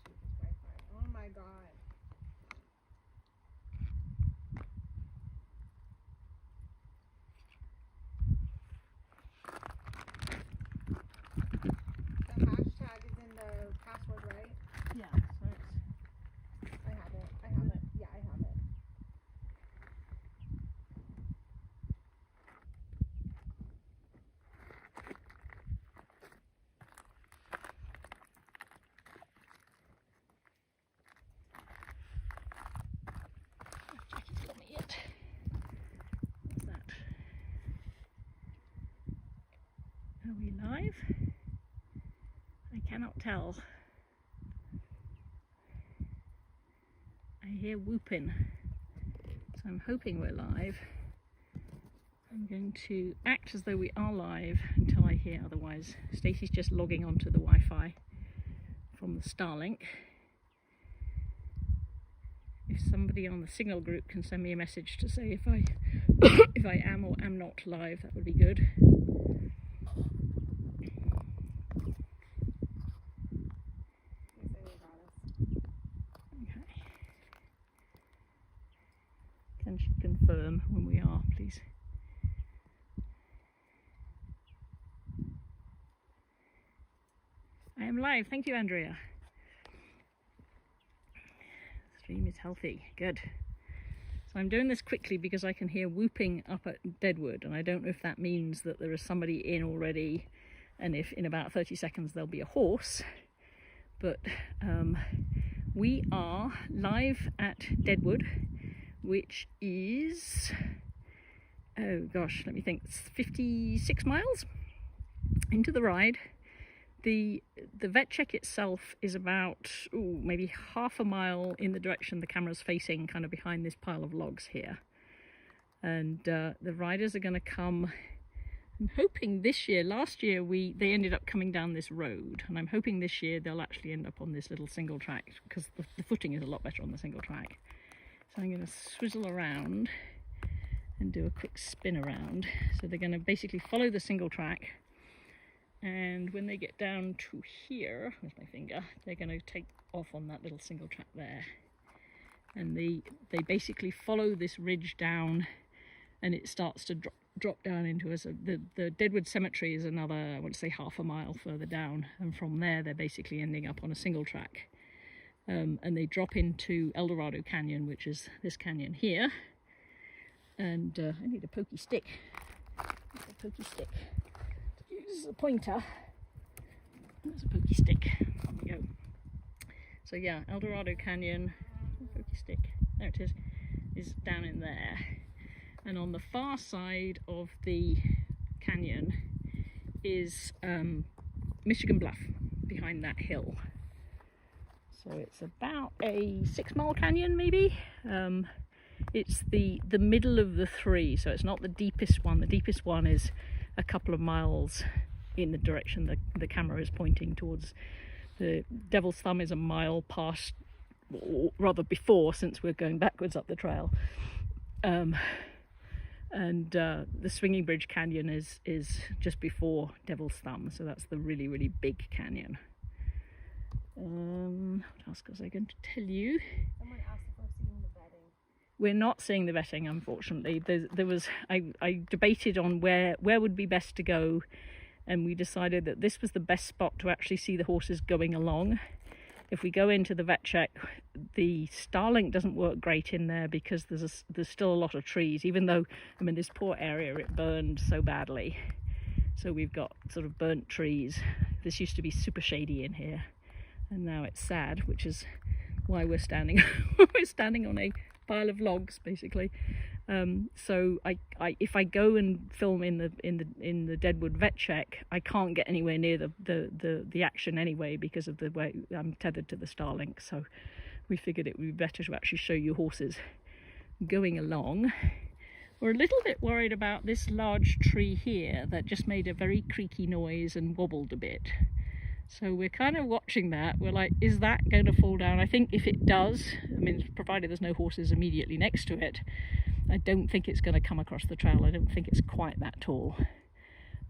Bluetooth Wi-Fi. Oh my god. The hashtag is in the password, right? Yeah, so it's... I have it. I have it. Yeah, I have it. Jackie's got me yet. What's that? Are we live? I cannot tell. I hear whooping, so I'm hoping we're live. I'm going to act as though we are live until I hear otherwise. Stacey's just logging onto the Wi-Fi from the Starlink. If somebody on the Signal group can send me a message to say if I if I am or am not live, that would be good. Okay. Can she confirm when we are, please? I am live. Thank you, Andrea. The stream is healthy. Good. So I'm doing this quickly because I can hear whooping up at Deadwood, and I don't know if that means that there is somebody in already, and if in about 30 seconds there'll be a horse. But we are live at Deadwood, which is, oh gosh, let me think, it's 56 miles into the ride. The vet check itself is about maybe half a mile in the direction the camera's facing, kind of behind this pile of logs here. And the riders are going to come, I'm hoping this year, last year they ended up coming down this road, and I'm hoping this year they'll actually end up on this little single track, because the footing is a lot better on the single track. So I'm going to swizzle around and do a quick spin around. So they're going to basically follow the single track, and when they get down to here, with my finger, they're going to take off on that little single track there. And they basically follow this ridge down, and it starts to drop down into us. The Deadwood Cemetery is another, I want to say, half a mile further down, and from there they're basically ending up on a single track. And they drop into El Dorado Canyon, which is this canyon here. And I need a pokey stick. Use a pointer. There's a pokey stick. There we go. So yeah, El Dorado Canyon, pokey stick, there it is down in there. And on the far side of the canyon is Michigan Bluff, behind that hill. So it's about a 6-mile canyon, maybe. It's the middle of the three, so it's not the deepest one. The deepest one is a couple of miles in the direction the camera is pointing towards. The Devil's Thumb is a mile past, or rather before, since we're going backwards up the trail. And the Swinging Bridge Canyon is just before Devil's Thumb, so that's the really, really big canyon. What else was I going to tell you? Someone asked if we're seeing the vetting. We're not seeing the vetting, unfortunately. I debated on where would be best to go, and we decided that this was the best spot to actually see the horses going along. If we go into the vet check, the Starlink doesn't work great in there because there's still a lot of trees, even though, I mean, this poor area, it burned so badly. So we've got sort of burnt trees. This used to be super shady in here, and now it's sad, which is why we're standing on a pile of logs, basically. So if I go and film in the Deadwood vet check, I can't get anywhere near the action anyway, because of the way I'm tethered to the Starlink. So we figured it would be better to actually show you horses going along. We're a little bit worried about this large tree here that just made a very creaky noise and wobbled a bit. So we're kind of watching that. We're like, is that going to fall down? I think if it does, I mean, provided there's no horses immediately next to it, I don't think it's going to come across the trail. I don't think it's quite that tall.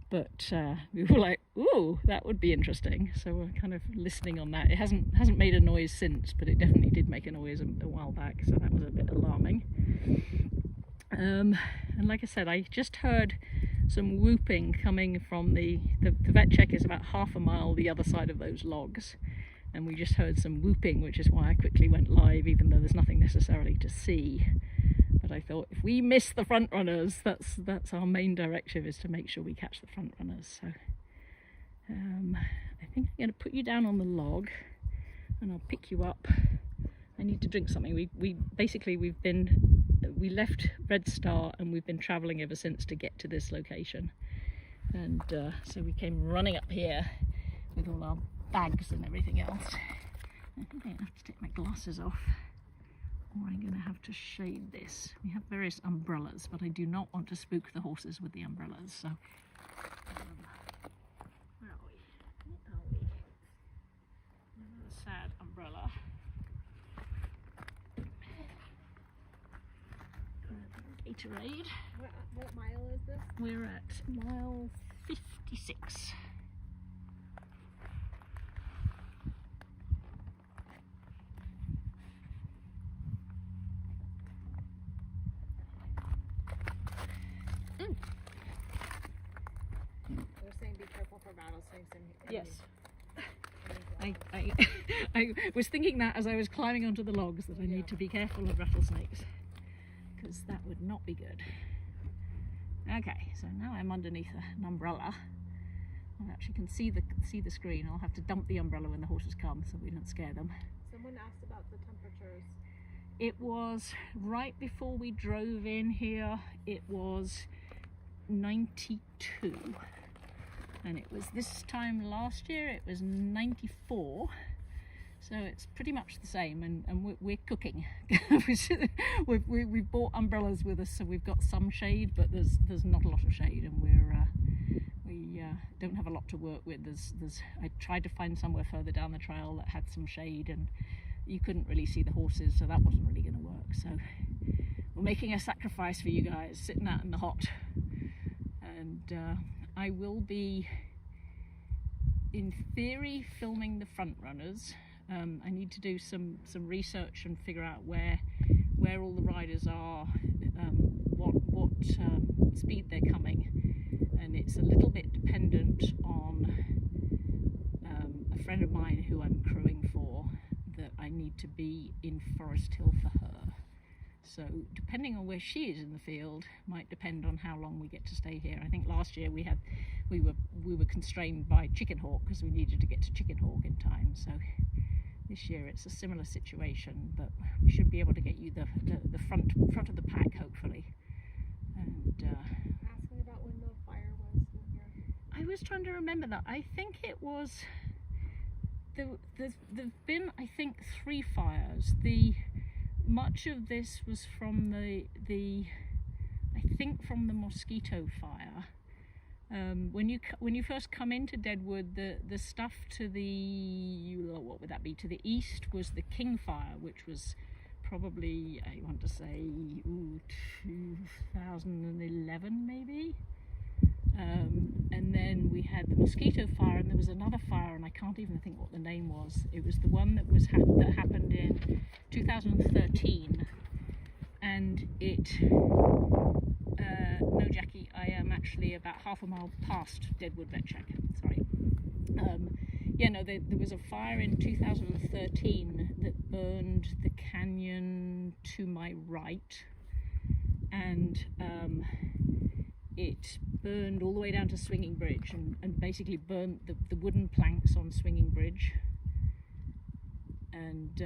But we were like, ooh, that would be interesting. So we're kind of listening on that. It hasn't made a noise since, but it definitely did make a noise a while back, so that was a bit alarming. And like I said, I just heard some whooping coming from the vet check is about half a mile the other side of those logs, and we just heard some whooping, which is why I quickly went live, even though there's nothing necessarily to see. But I thought if we miss the front runners, that's our main directive, is to make sure we catch the front runners. So I think I'm going to put you down on the log and I'll pick you up. I need to drink something. We left Red Star and we've been travelling ever since to get to this location, and so we came running up here with all our bags and everything else. I think I'm going to have to take my glasses off, or I'm going to have to shade this. We have various umbrellas, but I do not want to spook the horses with the umbrellas, so where are we? Another sad umbrella. Gatorade. What mile is this? We're at mile 56. They're saying be careful for rattlesnakes and Yes. I was thinking that as I was climbing onto the logs, that I need to be careful of rattlesnakes, because that would not be good. Okay, so now I'm underneath an umbrella. I actually can see the screen. I'll have to dump the umbrella when the horses come so we don't scare them. Someone asked about the temperatures. It was right before we drove in here. It was 92, and it was this time last year it was 94. So it's pretty much the same, and we're cooking. We've bought umbrellas with us, so we've got some shade, but there's not a lot of shade, and we don't have a lot to work with. I tried to find somewhere further down the trail that had some shade, and you couldn't really see the horses, so that wasn't really going to work. So we're making a sacrifice for you guys, sitting out in the hot, and I will be, in theory, filming the front runners. I need to do some research and figure out where all the riders are, what speed they're coming, and it's a little bit dependent on a friend of mine who I'm crewing for, that I need to be in Forest Hill for her. So depending on where she is in the field might depend on how long we get to stay here. I think last year we were constrained by Chicken Hawk because we needed to get to Chicken Hawk in time. So this year it's a similar situation, but we should be able to get you the front of the pack, hopefully. And Asking about when the fire was here. I was trying to remember that. I think it was there's been, I think, 3 fires. Much of this was from from the mosquito fire. When you first come into Deadwood, the stuff to the, what would that be, to the east was the King Fire, which was probably, I want to say, 2011 maybe. And then we had the mosquito fire, and there was another fire, and I can't even think what the name was. It was the one that that happened in 2013, and it. No, Jackie, I am actually about half a mile past Deadwood Vet Check. Sorry. Yeah, no, there was a fire in 2013 that burned the canyon to my right, and it burned all the way down to Swinging Bridge, and basically burnt the wooden planks on Swinging Bridge, and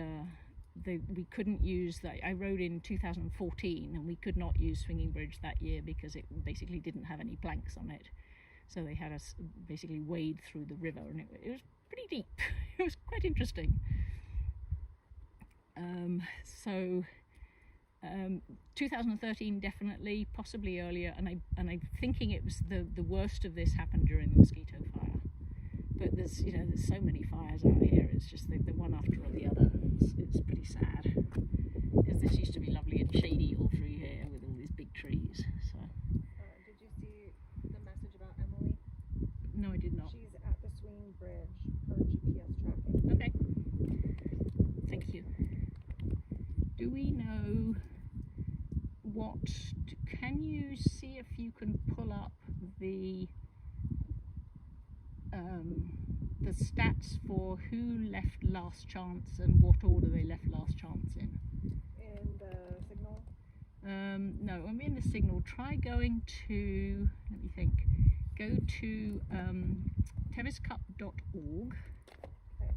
we couldn't use that. I rode in 2014 and we could not use Swinging Bridge that year because it basically didn't have any planks on it, so they had us basically wade through the river, and it was pretty deep. It was quite interesting. 2013 definitely, possibly earlier, and I'm thinking it was the worst of this happened during the mosquito fire. But there's so many fires out here. It's just the one after the other. It's pretty sad, because this used to be lovely and shady all through here with all these big trees. So Did you see the message about Emily? can you see if you can pull up the stats for who left last chance and what order they left last chance in? In the signal. No, when we're in the signal, try going to, let me think, go to teviscup.org. Okay.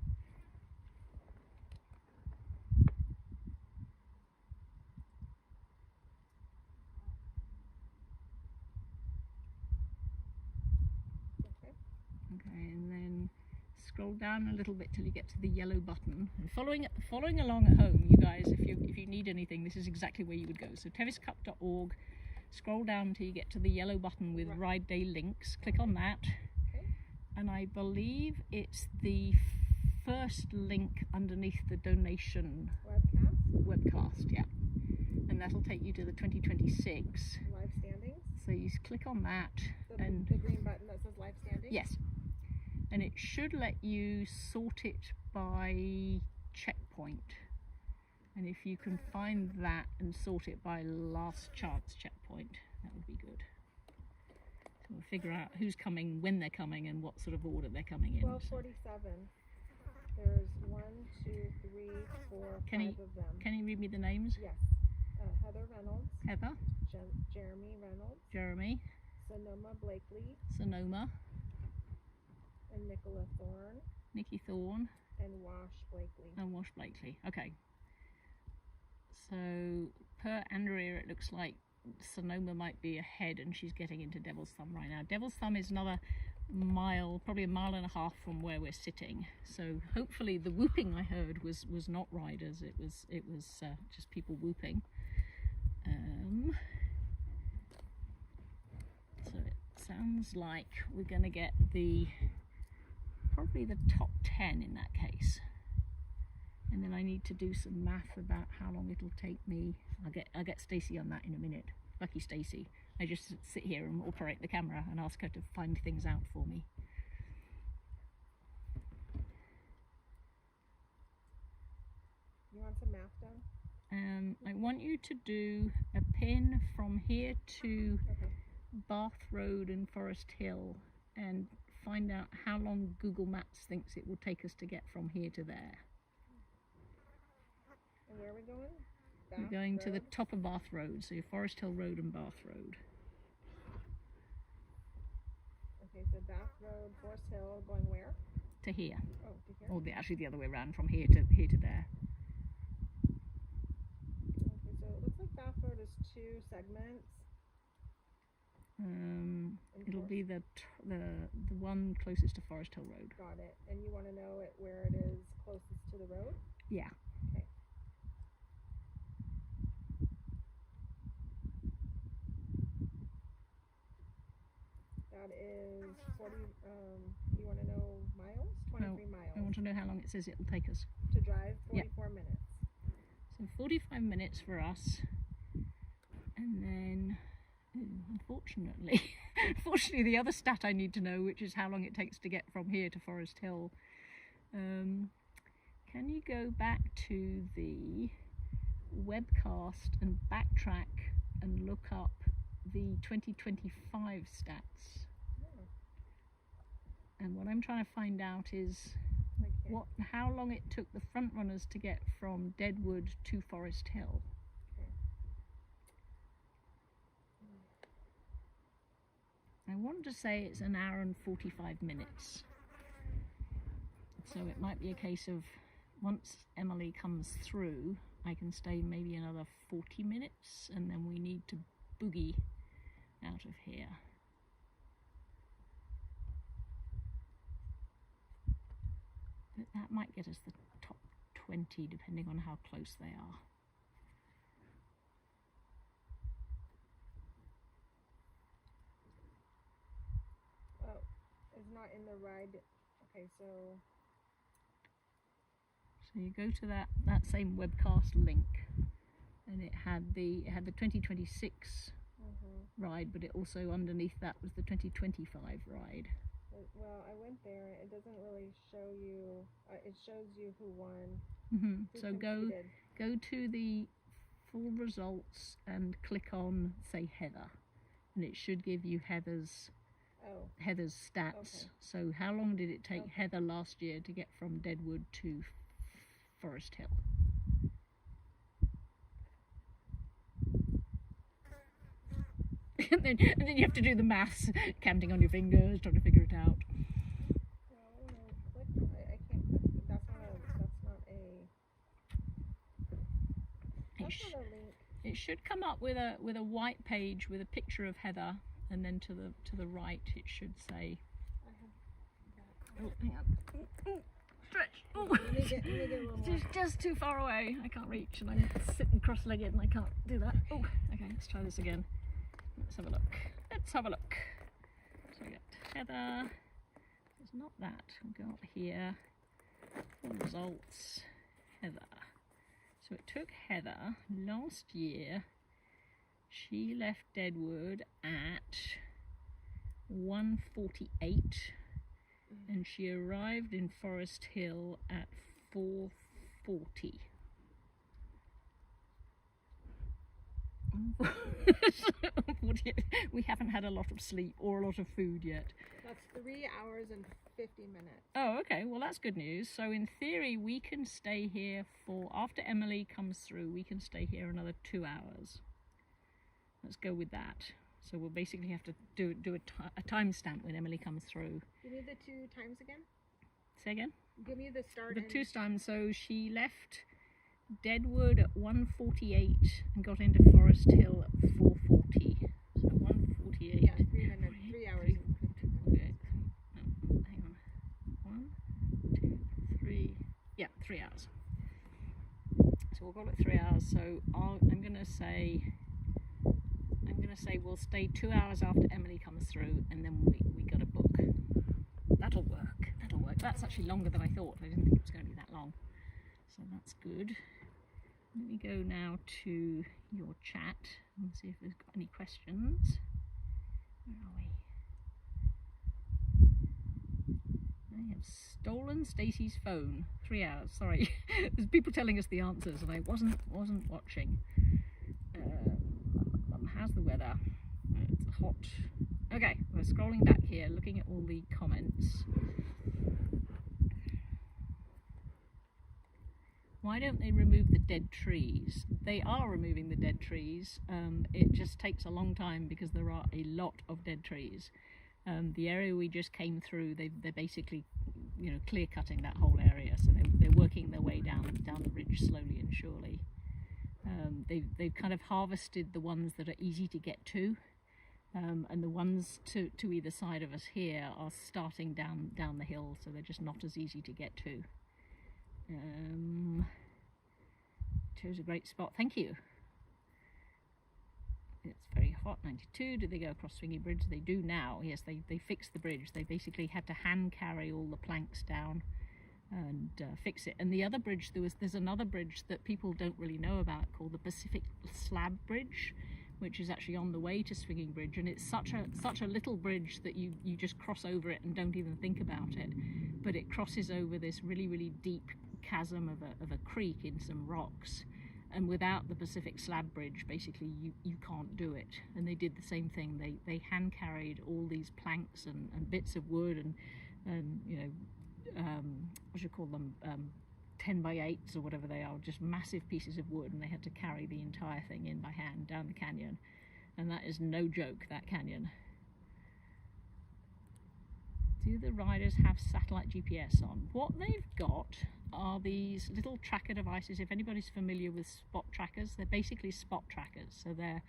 Okay. Okay, and then scroll down a little bit till you get to the yellow button. And following along at home, you guys, if you need anything, this is exactly where you would go. So teviscup.org, scroll down till you get to the yellow button with Ride Day links. Click on that. Okay. And I believe it's the first link underneath the donation webcast, yeah. And that'll take you to the 2026 live standings. So you click on that, and the green button that says live standings. yes, and it should let you sort it by checkpoint. And if you can find that and sort it by last chance checkpoint, that would be good. So we'll figure out who's coming, when they're coming, and what sort of order they're coming in. 1247. There's 1, 2, 3, 4, 5 of them. Can you read me the names? Yes. Heather Reynolds. Heather. Jeremy Reynolds. Jeremy. Sonoma Blakely. Sonoma. And Nicola Thorne. Nikki Thorne. And Wash Blakely. And Wash Blakely. Okay. So per Andrea, it looks like Sonoma might be ahead, and she's getting into Devil's Thumb right now. Devil's Thumb is another mile, probably a mile and a half from where we're sitting. So hopefully the whooping I heard was not riders. It was just people whooping. So it sounds like we're going to get probably the top 10 in that case. And then I need to do some math about how long it'll take me. I'll get Stacey on that in a minute. Lucky Stacey. I just sit here and operate the camera and ask her to find things out for me. You want some math done? I want you to do a pin from here to Bath Road and Forest Hill and find out how long Google Maps thinks it will take us to get from here to there. And where are we going? We're going to the top of Bath Road, so Forest Hill Road and Bath Road. Okay, so Bath Road, Forest Hill, going where? To here. Oh, to here? Or actually the other way around, from here to there. Okay, so it looks like Bath Road is 2 segments. It'll be the one closest to Forest Hill Road. Got it. And you want to know where it is closest to the road? Yeah. Okay. That is 40, you want to know miles? 23 miles. I want to know how long it says it'll take us. To drive, 44 minutes. So 45 minutes for us. And then, unfortunately, the other stat I need to know, which is how long it takes to get from here to Forest Hill. Can you go back to the webcast and backtrack and look up the 2025 stats? And what I'm trying to find out is how long it took the front runners to get from Deadwood to Forest Hill. I want to say it's an hour and 45 minutes. So it might be a case of once Emily comes through, I can stay maybe another 40 minutes, and then we need to boogie out of here. But that might get us the top 20 depending on how close they are. Oh, it's not in the ride. Okay, so you go to that same webcast link, and it had the 2026 ride, but it also underneath that was the 2025 ride. Well, I went there. It doesn't really show you. It shows you who won. So go to the full results and click on, say, Heather, and it should give you Heather's stats. Okay. So how long did it take Okay. Heather last year to get from Deadwood to Forest Hill? and then you have to do the maths, counting on your fingers, trying to figure it out. I can't click. That's not a link. It should come up with a white page with a picture of Heather, and then to the right it should say. Oh, hang on. Stretch. Oh, Let me get a little more. Just too far away. I can't reach, and I'm sitting cross-legged, and I can't do that. Oh, okay. Let's try this again. Let's have a look. So we get Heather. It's not that. We'll go up here. Full results. Heather. So it took Heather last year. She left Deadwood at 1:48, and she arrived in Forest Hill at 4:40. We haven't had a lot of sleep or a lot of food yet. That's 3 hours and 50 minutes. Oh, okay. Well, that's good news. So in theory, we can stay here after Emily comes through, we can stay here another 2 hours. Let's go with that. So we'll basically have to do a timestamp when Emily comes through. Give me the 2 times again. Say again? Give me the start. The 2 times. So she left Deadwood at 1:48 and got into Forest Hill at 4:40. So 1:48. Yeah, 3 minutes. 3 hours and 50 minutes. No, hang on. 1, 2, 3. Yeah, 3 hours. So we'll call it 3 hours. So I'm gonna say we'll stay 2 hours after Emily comes through, and then we got a book. That'll work. That's actually longer than I thought. I didn't think it was going to be that long. So that's good. Let me go now to your chat and see if we've got any questions. Where are we? I have stolen Stacey's phone. 3 hours. Sorry, there's people telling us the answers, and I wasn't watching. How's the weather? It's hot. Okay, we're scrolling back here, looking at all the comments. Why don't they remove the dead trees? They are removing the dead trees. It just takes a long time because there are a lot of dead trees. The area we just came through, they're basically, clear cutting that whole area. So they're working their way down the ridge slowly and surely. They've kind of harvested the ones that are easy to get to, and the ones to either side of us here are starting down the hill, so they're just not as easy to get to. Chose a great spot, thank you. It's very hot, 92. Do they go across Swingy Bridge? They do now. Yes, they fixed the bridge. They basically had to hand carry all the planks down and fix it. And the other bridge, there's another bridge that people don't really know about called the Pacific Slab Bridge, which is actually on the way to Swinging Bridge, and it's such a little bridge that you just cross over it and don't even think about it. But it crosses over this really deep chasm of a creek in some rocks, and without the Pacific Slab Bridge, basically you can't do it. And they did the same thing. They hand carried all these planks and bits of wood and what do you call them, 10 by 8s or whatever they are, just massive pieces of wood, and they had to carry the entire thing in by hand down the canyon. And that is no joke, that canyon. Do the riders have satellite GPS on? What they've got are these little tracker devices. If anybody's familiar with spot trackers, they're basically spot trackers. So they're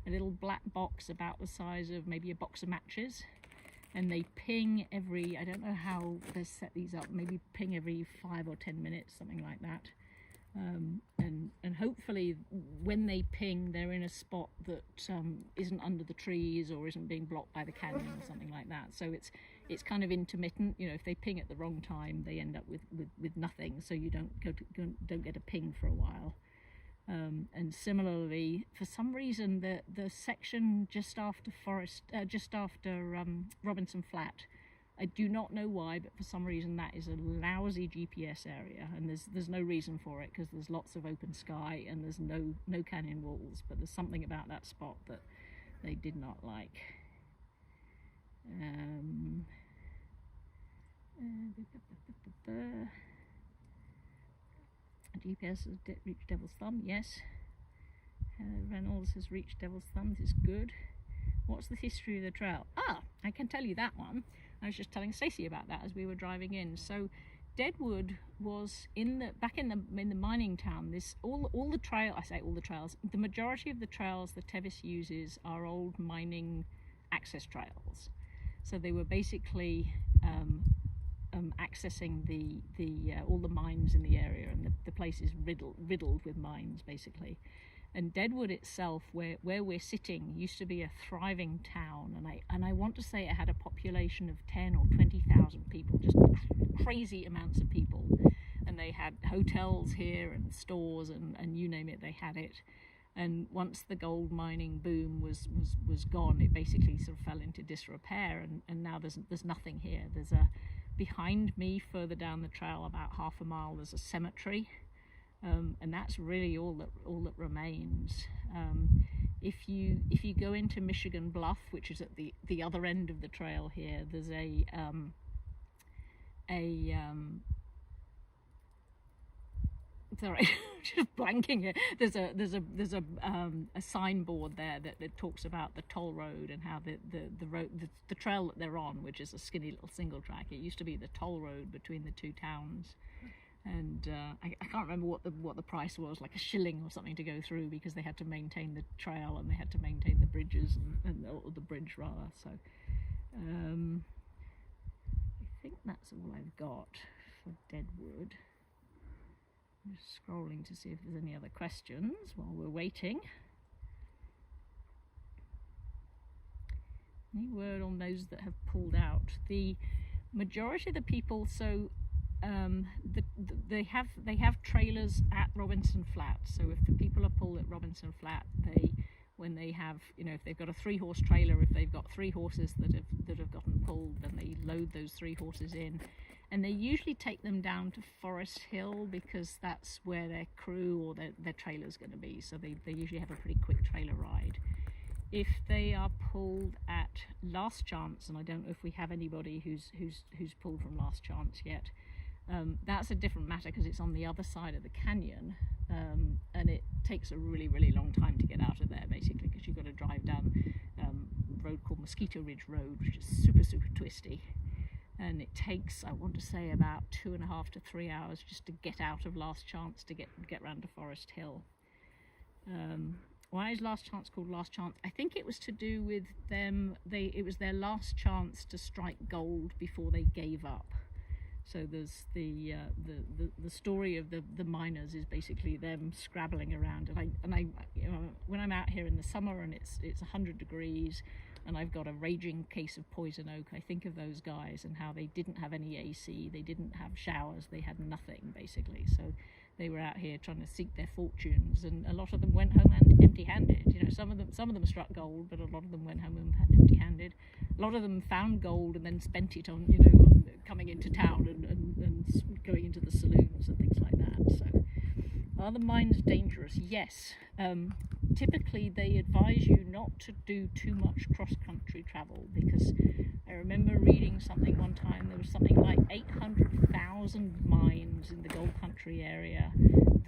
a little black box about the size of maybe a box of matches, and they ping every, I don't know how they set these up, maybe ping every 5 or 10 minutes, something like that. And hopefully when they ping, they're in a spot that isn't under the trees or isn't being blocked by the canyon or something like that. So it's kind of intermittent. If they ping at the wrong time, they end up with nothing. So you don't get a ping for a while. And similarly, for some reason, the section just after Robinson Flat, I do not know why, but for some reason that is a lousy GPS area, and there's no reason for it because there's lots of open sky and there's no canyon walls, but there's something about that spot that they did not like. GPS has reached Devil's Thumb, yes. Reynolds has reached Devil's Thumb, this is good. What's the history of the trail? Ah, I can tell you that one. I was just telling Stacey about that as we were driving in. So Deadwood was back in the mining town. All the trails, the majority of the trails that Tevis uses are old mining access trails. So they were basically accessing all the mines in the area, and the place is riddled with mines basically. And Deadwood itself, where we're sitting, used to be a thriving town, and I want to say it had a population of 10 or 20,000 people, just crazy amounts of people. And they had hotels here and stores and you name it, they had it. And once the gold mining boom was gone, it basically sort of fell into disrepair, and now there's nothing here. Behind me, further down the trail, about half a mile, there's a cemetery. And that's really all that remains. If you go into Michigan Bluff, which is at the other end of the trail here, there's sorry, just blanking it. There's a signboard there that talks about the toll road and how the trail that they're on, which is a skinny little single track. It used to be the toll road between the two towns. And I can't remember what the price was, like $1 or something to go through, because they had to maintain the trail and they had to maintain the bridges or the bridge rather. So I think that's all I've got for Deadwood. I'm just scrolling to see if there's any other questions while we're waiting. Any word on those that have pulled out? The majority of the people, so they have trailers at Robinson Flat. So if the people are pulled at Robinson Flat, when they have, if they've got a 3-horse trailer, if they've got 3 horses that have gotten pulled, then they load those 3 horses in, and they usually take them down to Forest Hill because that's where their crew or their trailer's going to be. So they usually have a pretty quick trailer ride. If they are pulled at Last Chance, and I don't know if we have anybody who's pulled from Last Chance yet. That's a different matter because it's on the other side of the canyon, and it takes a really, really long time to get out of there, basically, because you've got to drive down a road called Mosquito Ridge Road, which is super, super twisty, and it takes, I want to say, about 2.5 to 3 hours just to get out of Last Chance to get round to Forest Hill. Why is Last Chance called Last Chance? I think it was to do with them. It was their last chance to strike gold before they gave up. So there's the story of the miners is basically them scrabbling around, and I when I'm out here in the summer and it's 100 degrees and I've got a raging case of poison oak, I think of those guys and how they didn't have any AC, they didn't have showers, they had nothing basically. So they were out here trying to seek their fortunes, and a lot of them went home empty-handed. Some of them struck gold, but a lot of them went home empty-handed. A lot of them found gold and then spent it on coming into town and going into the saloons and things like that. So are the mines dangerous? Yes. Typically they advise you not to do too much cross-country travel, because I remember reading something one time, there was something like 800,000 mines in the Gold Country area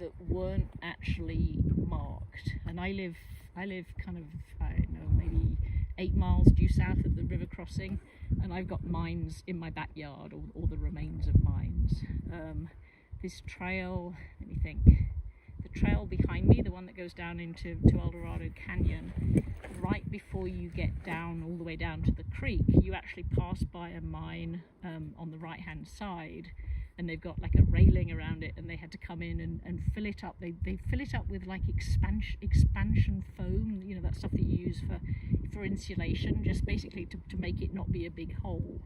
that weren't actually marked. And I live kind of, I don't know, maybe 8 miles due south of the river crossing, and I've got mines in my backyard, or the remains of mines. This trail, let me think, the trail behind me, the one that goes down into El Dorado Canyon, right before you get down all the way down to the creek, you actually pass by a mine on the right hand side, and they've got like a railing around it, and they had to come in and fill it up. They fill it up with like expansion foam, that stuff that you use for insulation, just basically to make it not be a big hole.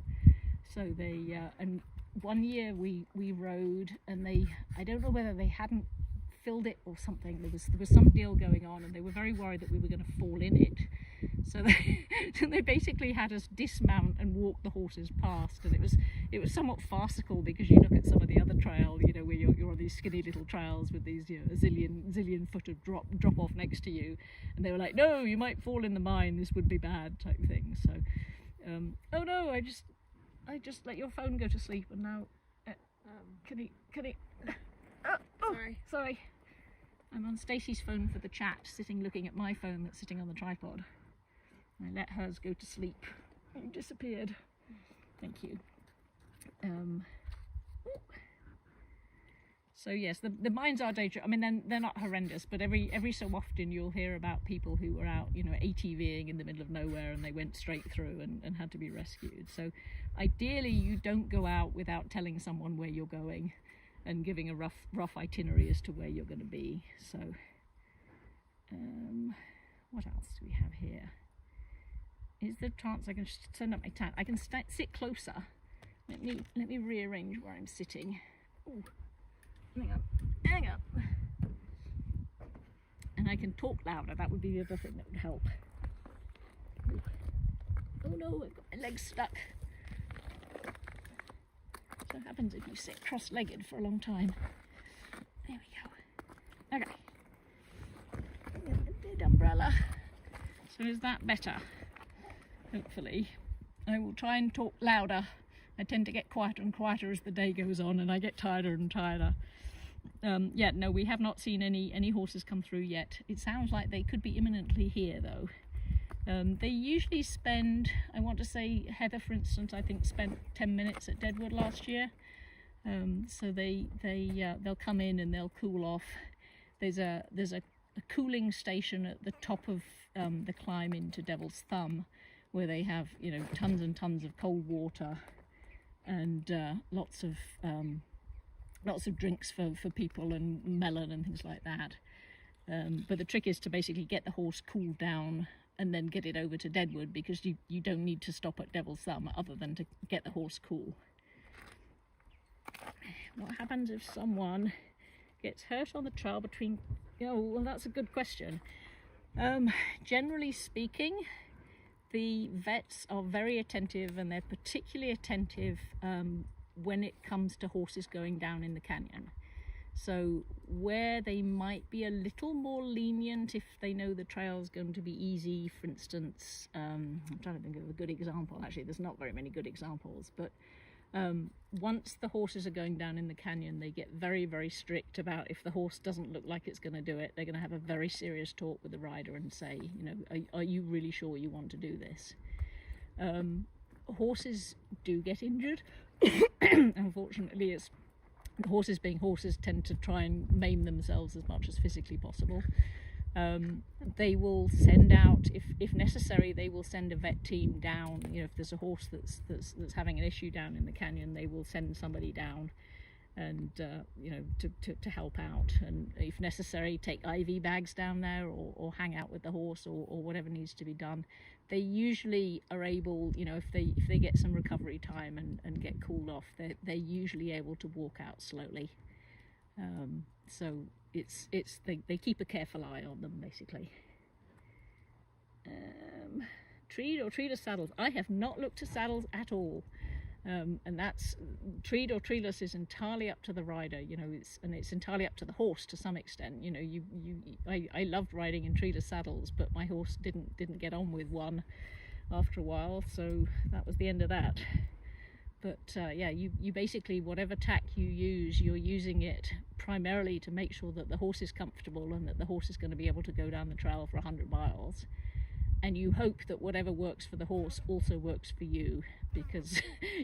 So they and one year we rode, and I don't know whether they hadn't filled it or something. There was some deal going on, and they were very worried that we were going to fall in it. So they basically had us dismount and walk the horses past, and it was somewhat farcical, because you look at some of the other trail, you know, where you're on these skinny little trails with these, you know, a zillion foot of drop off next to you, and they were like, no, you might fall in the mine, this would be bad, type thing. So oh no, I just let your phone go to sleep, and now can he oh, sorry, I'm on Stacey's phone for the chat, sitting looking at my phone that's sitting on the tripod. I let hers go to sleep. You disappeared. Thank you. So yes, the mines are dangerous. I mean, they're not horrendous, but every so often you'll hear about people who were out, you know, ATVing in the middle of nowhere, and they went straight through and had to be rescued. So ideally, you don't go out without telling someone where you're going and giving a rough itinerary as to where you're going to be. So what else do we have here? Is there a chance I can turn up my tent? I can sit closer. Let me rearrange where I'm sitting. Ooh. Hang on. And I can talk louder. That would be the other thing that would help. Ooh. Oh no, I've got my legs stuck. So what happens if you sit cross-legged for a long time? There we go. Okay. Dead umbrella. So is that better? Hopefully. I will try and talk louder. I tend to get quieter and quieter as the day goes on, and I get tireder and tireder. Yeah, no, we have not seen any horses come through yet. It sounds like they could be imminently here, though. They usually spend, I want to say, Heather, for instance, I think spent 10 minutes at Deadwood last year. So they'll come in and they'll cool off. There's a cooling station at the top of the climb into Devil's Thumb, where they have, you know, tons and tons of cold water and lots of drinks for people, and melon and things like that. But the trick is to basically get the horse cooled down and then get it over to Deadwood, because you don't need to stop at Devil's Thumb other than to get the horse cool. What happens if someone gets hurt on the trail between... Oh, well, that's a good question. Generally speaking, the vets are very attentive, and they're particularly attentive when it comes to horses going down in the canyon. So where they might be a little more lenient if they know the trail's going to be easy, for instance, I'm trying to think of a good example. Actually, there's not very many good examples, but once the horses are going down in the canyon, they get very, very strict about, if the horse doesn't look like it's going to do it, they're going to have a very serious talk with the rider and say, you know, are you really sure you want to do this? Horses do get injured. Unfortunately, horses being horses tend to try and maim themselves as much as physically possible. They will send out, if necessary, they will send a vet team down. You know, if there's a horse that's having an issue down in the canyon, they will send somebody down, and you know, to help out, and if necessary, take IV bags down there, or hang out with the horse, or whatever needs to be done. They usually are able, you know, if they get some recovery time and get cooled off, they're usually able to walk out slowly. So they keep a careful eye on them, basically. Treed or treeless saddles. I have not looked at saddles at all. And that's, treed or treeless is entirely up to the rider, you know, it's entirely up to the horse to some extent. You know, I loved riding in treeless saddles, but my horse didn't get on with one after a while, so that was the end of that. But yeah, you basically, whatever tack you use, you're using it primarily to make sure that the horse is comfortable and that the horse is going to be able to go down the trail for 100 miles. And you hope that whatever works for the horse also works for you, because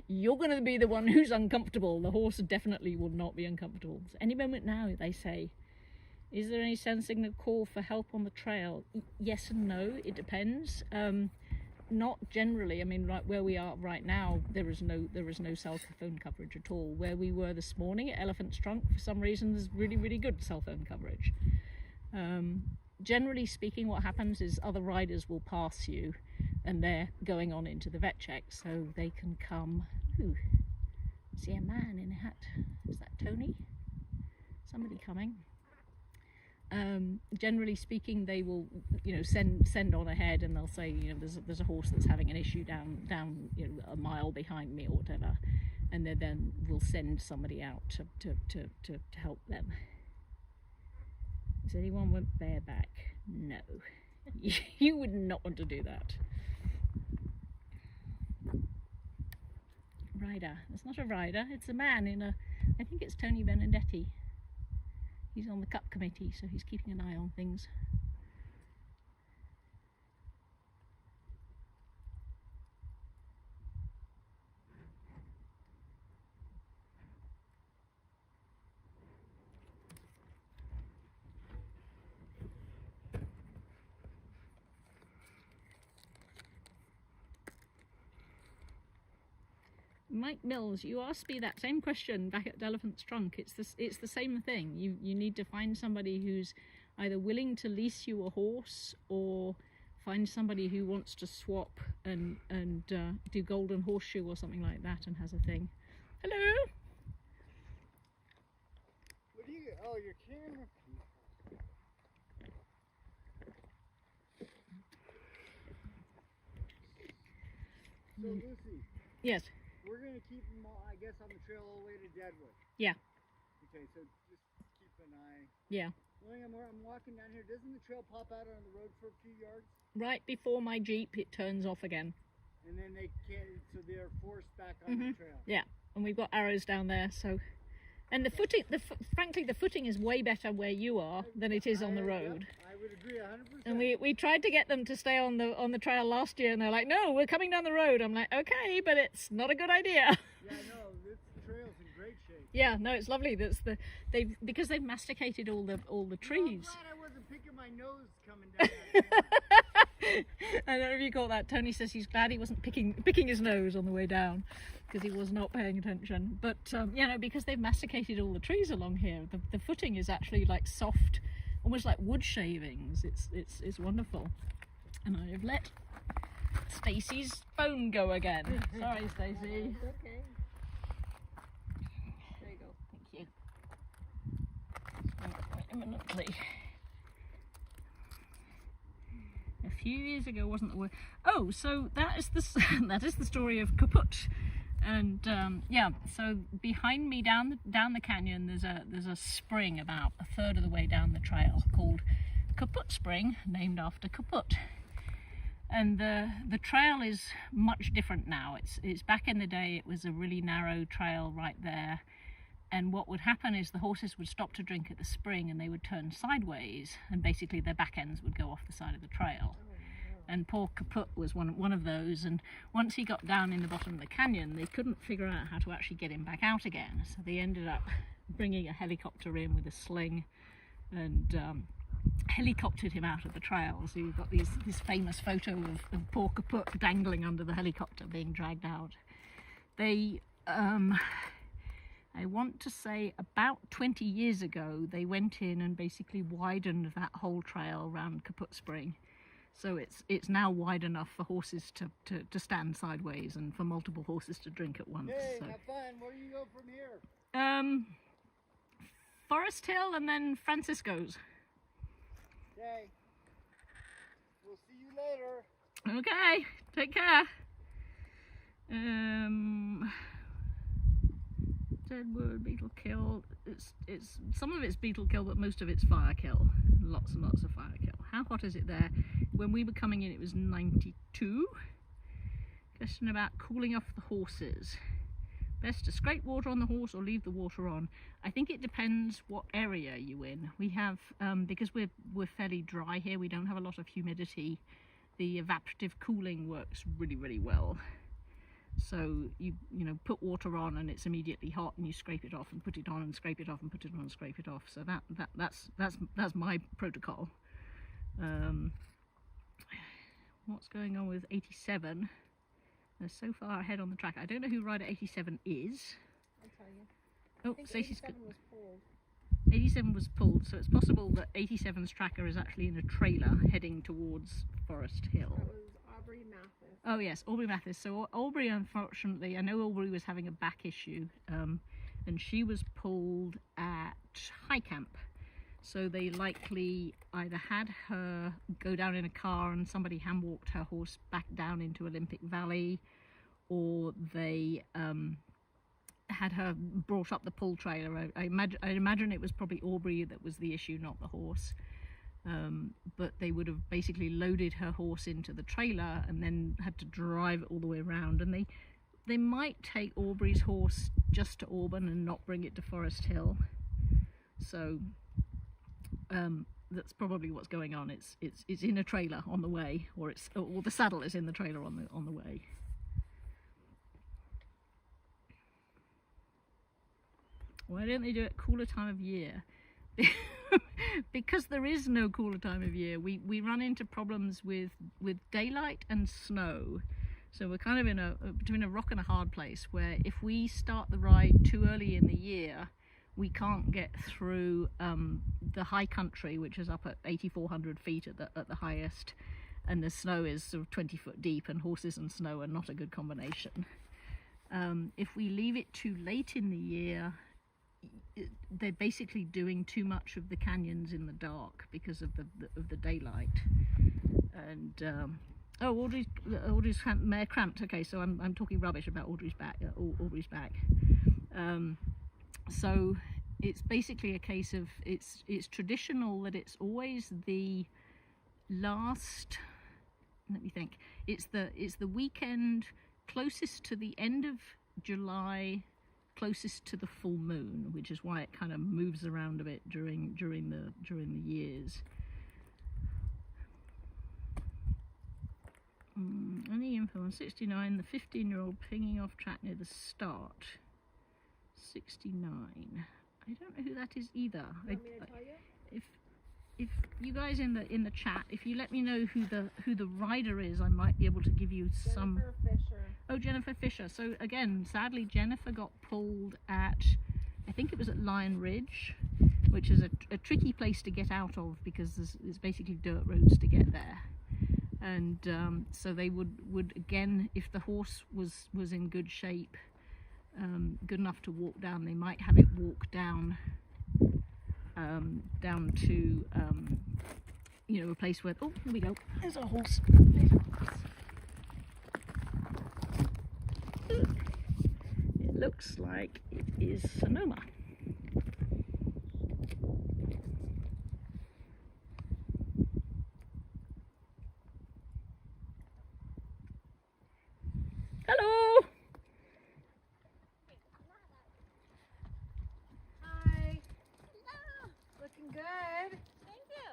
you're going to be the one who's uncomfortable. The horse definitely will not be uncomfortable. So any moment now, they say, is there any sensing the call for help on the trail? Yes and no, it depends. Not generally. I mean, right where we are right now, there is no cell phone coverage at all. Where we were this morning at Elephant's Trunk, for some reason, there's really, really good cell phone coverage. Generally speaking, what happens is other riders will pass you, and they're going on into the vet check, so they can come. Ooh, I see a man in a hat. Is that Tony? Somebody coming. Generally speaking, they will, send on ahead, and they'll say, there's a horse that's having an issue down a mile behind me or whatever, and they then will send somebody out to help them. Does anyone want bareback? No. You would not want to do that. Rider. It's not a rider, it's a man I think it's Tony Benedetti. He's on the cup committee, so he's keeping an eye on things. Mike Mills, you asked me that same question back at the Elephant's Trunk. It's the same thing. You need to find somebody who's either willing to lease you a horse, or find somebody who wants to swap and do Golden Horseshoe or something like that and has a thing. Hello. What do you? Oh, your camera. So Lucy. Yes. We're going to keep them all, I guess, on the trail all the way to Deadwood. Yeah. Okay, so just keep an eye. Yeah. When I'm walking down here, doesn't the trail pop out on the road for a few yards? Right before my Jeep, it turns off again. And then they can't, so they're forced back on the trail. Yeah, and we've got arrows down there, so... And the footing, frankly, the footing is way better where you are than it is on the road. I would agree 100%. And we tried to get them to stay on the trail last year, and they're like, no, we're coming down the road. I'm like, okay, but it's not a good idea. Yeah, no, this trail's in great shape. Yeah, no, it's lovely. Because they've masticated all the trees. I'm glad I wasn't picking my nose coming down. I don't know if you caught that. Tony says he's glad he wasn't picking his nose on the way down, because he was not paying attention. But because they've masticated all the trees along here, the footing is actually like soft, almost like wood shavings. It's wonderful. And I've let Stacey's phone go again. Sorry, Stacey. Okay. There you go. Thank you. Quite imminently. A few years ago, wasn't the word? Oh, so that is the story of Kaput. And so behind me down the canyon, there's a spring about a third of the way down the trail called Kaput Spring, named after Kaput. And the trail is much different now. It's back in the day, it was a really narrow trail right there. And what would happen is the horses would stop to drink at the spring, and they would turn sideways, and basically their back ends would go off the side of the trail. And poor Kaput was one of those, and once he got down in the bottom of the canyon, they couldn't figure out how to actually get him back out again. So they ended up bringing a helicopter in with a sling and helicoptered him out of the trail. So you've got this famous photo of poor Kaput dangling under the helicopter being dragged out. They, I want to say about 20 years ago, they went in and basically widened that whole trail around Kaput Spring. So it's now wide enough for horses to stand sideways and for multiple horses to drink at once. Hey, so. have fun. Where do you go from here? Forest Hill and then Francisco's. Okay. We'll see you later. Okay, take care. Deadwood, beetle kill. It's some of it's beetle kill, but most of it's fire kill. Lots and lots of fire kill. How hot is it there? When we were coming in, it was 92. Question about cooling off the horses. Best to scrape water on the horse or leave the water on? I think it depends what area you're in. We have, because we're fairly dry here, we don't have a lot of humidity. The evaporative cooling works really, really well. So you put water on and it's immediately hot, and you scrape it off and put it on and scrape it off and put it on and scrape it off. So that's my protocol. What's going on with 87? They're so far ahead on the track. I don't know who rider 87 is. I'll tell you. Oh, I think Stacey's 87 was pulled. 87 was pulled, so it's possible that 87's tracker is actually in a trailer heading towards Forest Hill. That was Aubrey Mathis. Oh yes, Aubrey Mathis. So Aubrey, unfortunately, I know Aubrey was having a back issue, and she was pulled at High Camp. So they likely either had her go down in a car and somebody hand walked her horse back down into Olympic Valley, or they had her brought up the pull trailer. I imagine it was probably Aubrey that was the issue, not the horse. But they would have basically loaded her horse into the trailer and then had to drive it all the way around. And they might take Aubrey's horse just to Auburn and not bring it to Forest Hill. So that's probably what's going on. It's in a trailer on the way, or the saddle is in the trailer on the way. Why don't they do it cooler time of year? Because there is no cooler time of year. We run into problems with daylight and snow. So we're kind of between a rock and a hard place, where if we start the ride too early in the year, we can't get through the high country, which is up at 8,400 feet at the highest, and the snow is sort of 20 foot deep, and horses and snow are not a good combination. If we leave it too late in the year, they're basically doing too much of the canyons in the dark because of the daylight. And Audrey's mare cramped. Okay, so I'm talking rubbish about Audrey's back. So it's basically a case of it's traditional that it's always the last. Let me think. It's the weekend closest to the end of July, closest to the full moon, which is why it kind of moves around a bit during the years. Any info on 69, the 15-year-old pinging off track near the start. 69. I don't know who that is either. You want me to tell you? If you guys in the chat, if you let me know who the rider is, I might be able to give you some. Jennifer Fisher. Oh, Jennifer Fisher. So again, sadly, Jennifer got pulled at, I think it was at Lion Ridge, which is a tricky place to get out of because there's basically dirt roads to get there. And so they would again, if the horse was in good shape, good enough to walk down, they might have it walk down to a place where, oh, here we go, there's a horse. It looks like it is Sonoma. Hello. Hi. Hello. Looking good. Thank you.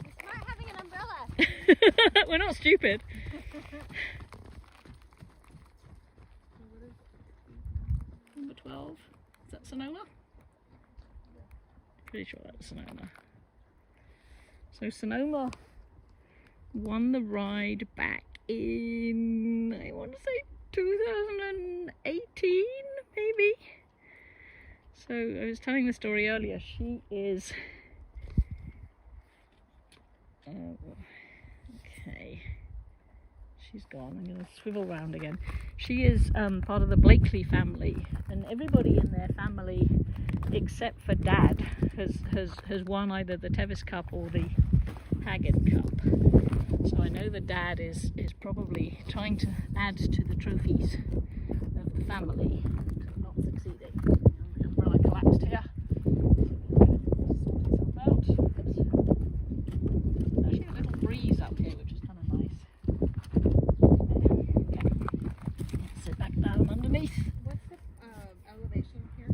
You're smart having an umbrella. We're not stupid. Number 12. Is that Sonoma? Pretty sure that's Sonoma. So Sonoma won the ride back in, I want to say 2018 maybe. So I was telling the story earlier. She is okay, she's gone. I'm going to swivel round again. She is part of the Blakely family, and everybody in their family except for Dad has won either the Tevis Cup or the Haggard Cup. So I know the Dad is probably trying to add to the trophies of the family, not succeeding. The umbrella collapsed here. There's actually a little breeze up here, which is kind of nice. Okay. Let's sit back down underneath. What's the elevation here?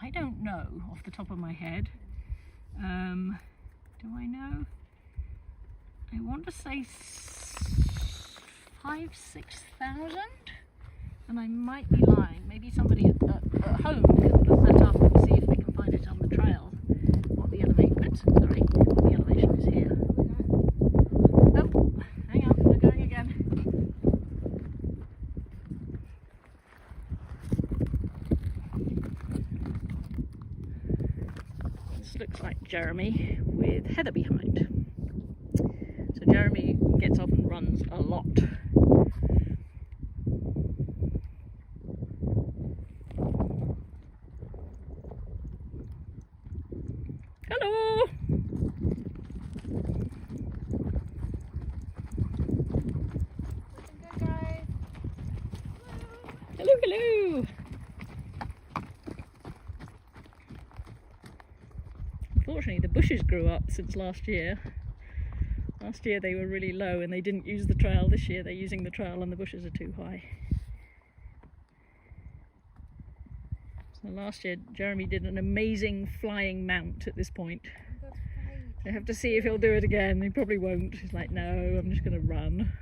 I don't know off the top of my head. Do I know? I want to say 5,000-6,000, and I might be lying. Maybe somebody at home can look that up and see if they can find it on the trail. What the elevation is here. Oh, hang on, we're going again. This looks like Jeremy with Heather behind. So Jeremy gets off and runs a lot. Hello, hello. Unfortunately, the bushes grew up since last year. Last year they were really low and they didn't use the trail. This year they're using the trail and the bushes are too high. So last year Jeremy did an amazing flying mount at this point. That's right. I have to see if he'll do it again. He probably won't. He's like, no, I'm just going to run.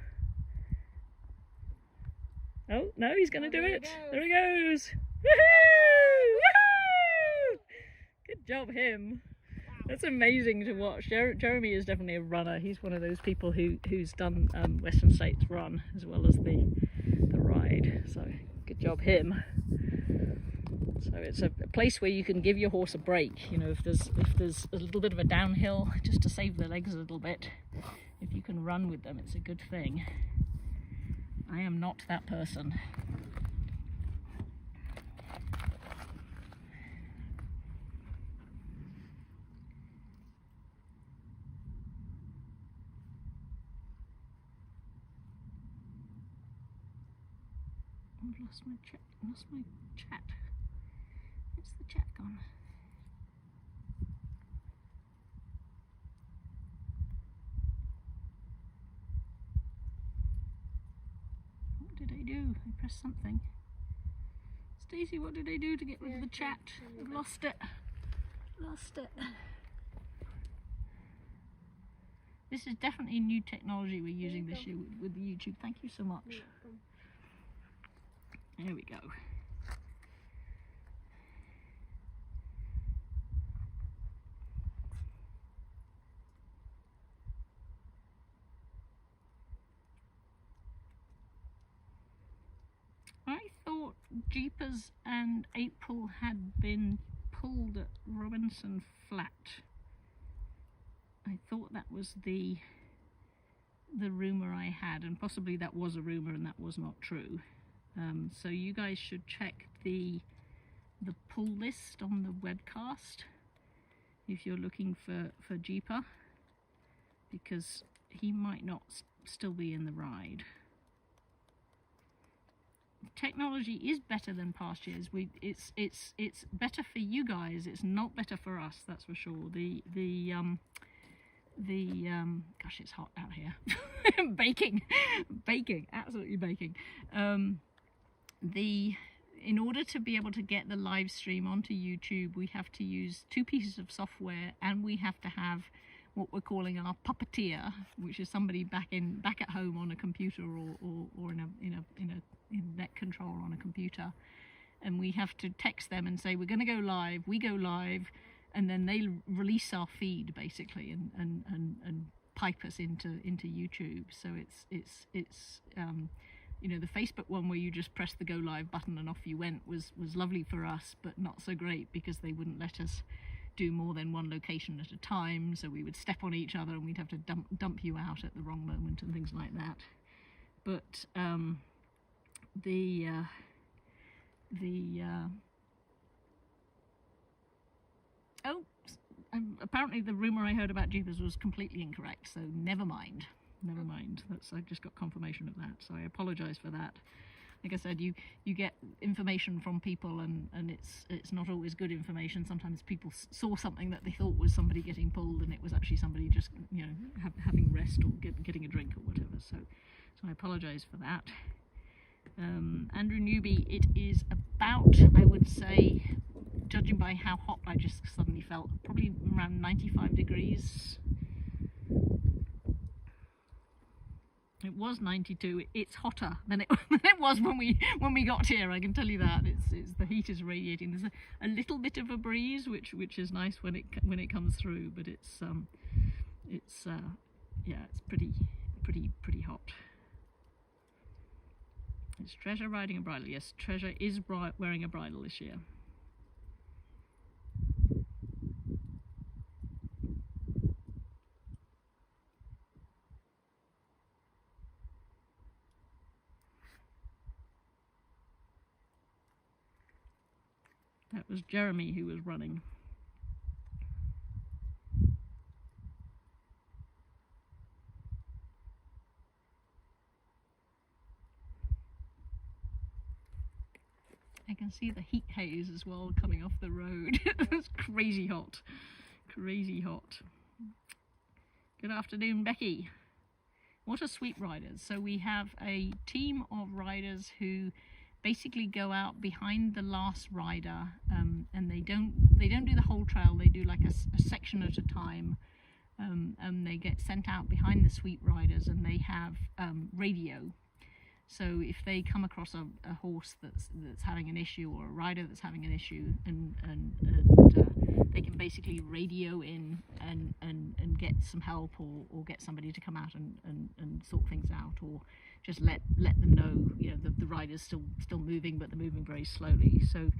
Oh, no, he's going to do it. There he goes. Woohoo! Woohoo! Good job, him. That's amazing to watch. Jeremy is definitely a runner. He's one of those people who's done Western States run as well as the ride. So good job, him. So it's a place where you can give your horse a break. You know, if there's a little bit of a downhill, just to save their legs a little bit. If you can run with them, it's a good thing. I am not that person. I've lost my chat. Where's the chat gone? What did I do? I pressed something. Stacey, what did I do to get rid of the chat? I've lost it. Lost it. This is definitely new technology we're using this year with the YouTube. Thank you so much. There we go. I thought Jeepers and April had been pulled at Robinson Flat. I thought that was the rumour I had, and possibly that was a rumour and that was not true. So you guys should check the pull list on the webcast if you're looking for Jeeper, because he might not still be in the ride. Technology is better than past years. It's better for you guys. It's not better for us, that's for sure. Gosh, it's hot out here. baking, absolutely baking. In order to be able to get the live stream onto YouTube, we have to use 2 pieces of software, and we have to have what we're calling our puppeteer, which is somebody back at home on a computer or in net control on a computer, and we have to text them and say we're going to go live. We go live, and then they release our feed basically and pipe us into YouTube. So it's you know, the Facebook one where you just press the go live button and off you went was lovely for us, but not so great because they wouldn't let us do more than one location at a time, so we would step on each other and we'd have to dump you out at the wrong moment and things like that. But apparently the rumor I heard about Jeepers was completely incorrect, so never mind. I just got confirmation of that, so I apologize for that. Like I said, you get information from people, and it's not always good information. Sometimes people saw something that they thought was somebody getting pulled, and it was actually somebody just, you know, having rest or getting a drink or whatever. So I apologise for that. Andrew Newby, it is about, I would say, judging by how hot I just suddenly felt, probably around 95 degrees. It was 92. It's hotter than it was when we got here. I can tell you that. It's the heat is radiating. There's a little bit of a breeze, which is nice when it comes through, but it's pretty hot. Is Treasure riding a bridle? Yes, Treasure is wearing a bridle this year. That was Jeremy who was running. I can see the heat haze as well coming off the road. It's crazy hot. Crazy hot. Good afternoon, Becky. What are sweep riders? So we have a team of riders who basically go out behind the last rider, and they don't do the whole trail. They do like a section at a time, and they get sent out behind the sweep riders, and they have radio. So if they come across a horse that's having an issue, or a rider that's having an issue, and they can basically radio in and get some help, or get somebody to come out and sort things out, or just let them know, you know, the rider's still moving, but they're moving very slowly. So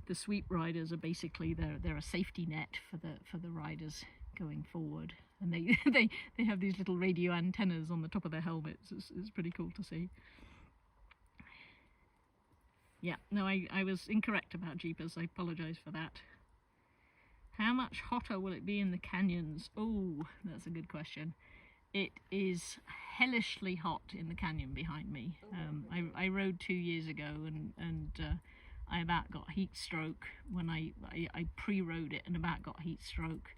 the sweep riders are basically they're a safety net for the riders going forward, and they have these little radio antennas on the top of their helmets. It's pretty cool to see. Yeah, no, I was incorrect about Jeepers. I apologise for that. How much hotter will it be in the canyons? Oh, that's a good question. It is hellishly hot in the canyon behind me. I rode 2 years ago, and I about got heat stroke when I pre-rode it, and about got heat stroke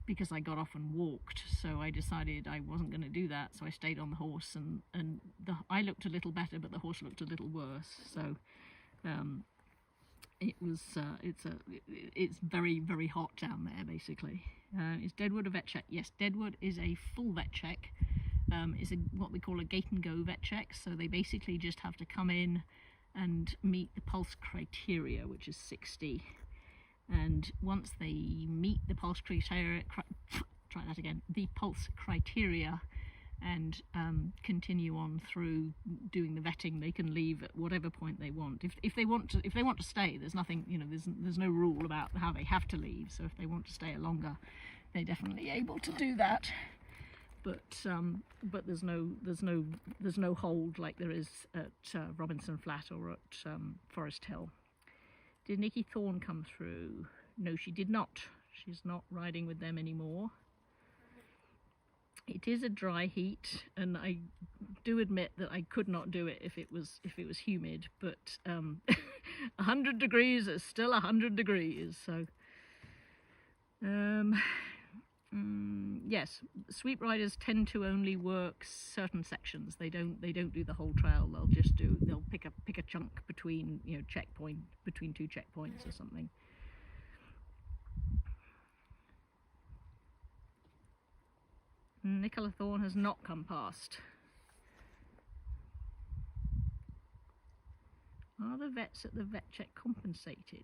because I got off and walked. So I decided I wasn't going to do that, so I stayed on the horse, and I looked a little better, but the horse looked a little worse. So it's very, very hot down there, basically. Is Deadwood a vet check? Yes, Deadwood is a full vet check. It's what we call a gate and go vet check. So they basically just have to come in and meet the pulse criteria, which is 60. And once they meet the pulse criteria, the pulse criteria, and continue on through doing the vetting, they can leave at whatever point they want. If they want to stay, there's nothing, you know, there's no rule about how they have to leave. So if they want to stay longer, they're definitely able to do that. But there's no hold like there is at Robinson Flat or at Forest Hill. Did Nikki Thorne come through? No, she did not. She's not riding with them anymore. It is a dry heat, and I do admit that I could not do it if it was humid. But 100 degrees is still 100 degrees. So yes, sweep riders tend to only work certain sections. They don't do the whole trail. They'll pick a chunk between, you know, between two checkpoints or something. Nicola Thorne has not come past. Are the vets at the vet check compensated?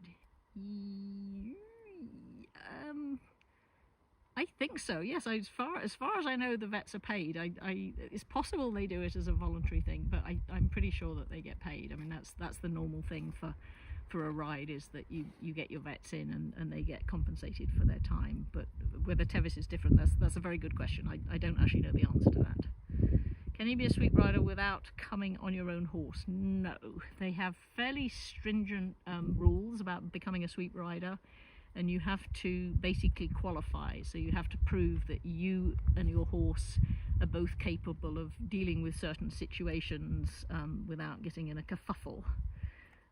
I think so. Yes, as far as I know, the vets are paid. It's possible they do it as a voluntary thing, but I'm pretty sure that they get paid. I mean, that's the normal thing for a ride, is that you get your vets in and they get compensated for their time. But whether Tevis is different, that's a very good question. I don't actually know the answer to that. Can you be a sweep rider without coming on your own horse? No. They have fairly stringent rules about becoming a sweep rider, and you have to basically qualify. So you have to prove that you and your horse are both capable of dealing with certain situations without getting in a kerfuffle.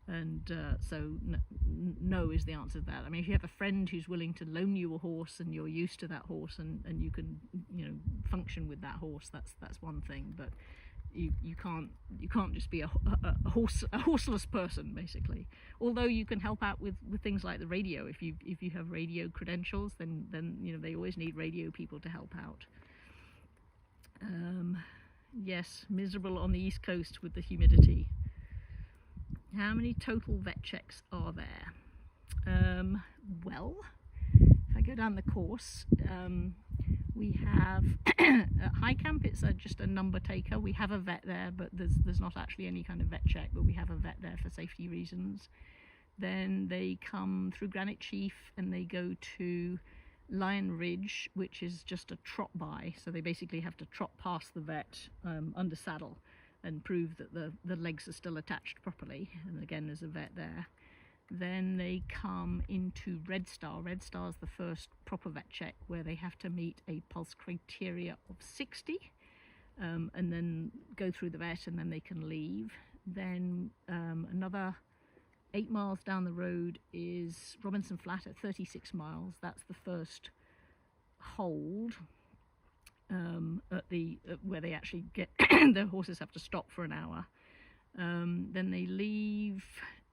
And so no is the answer to that. I mean, if you have a friend who's willing to loan you a horse and you're used to that horse, and you can, you know, function with that horse, that's one thing. But you can't just be a horseless person, basically. Although you can help out with things like the radio. If you have radio credentials, then you know, they always need radio people to help out. Yes, miserable on the East Coast with the humidity. How many total vet checks are there? Well, if I go down the course, we have at High Camp, it's just a number taker. We have a vet there, but there's not actually any kind of vet check, but we have a vet there for safety reasons. Then they come through Granite Chief and they go to Lion Ridge, which is just a trot by. So they basically have to trot past the vet under saddle and prove that the legs are still attached properly. And again, there's a vet there. Then they come into Red Star. Red Star is the first proper vet check where they have to meet a pulse criteria of 60, and then go through the vet, and then they can leave. Then another 8 miles down the road is Robinson Flat at 36 miles. That's the first hold where they actually get the horses have to stop for an hour. Then they leave,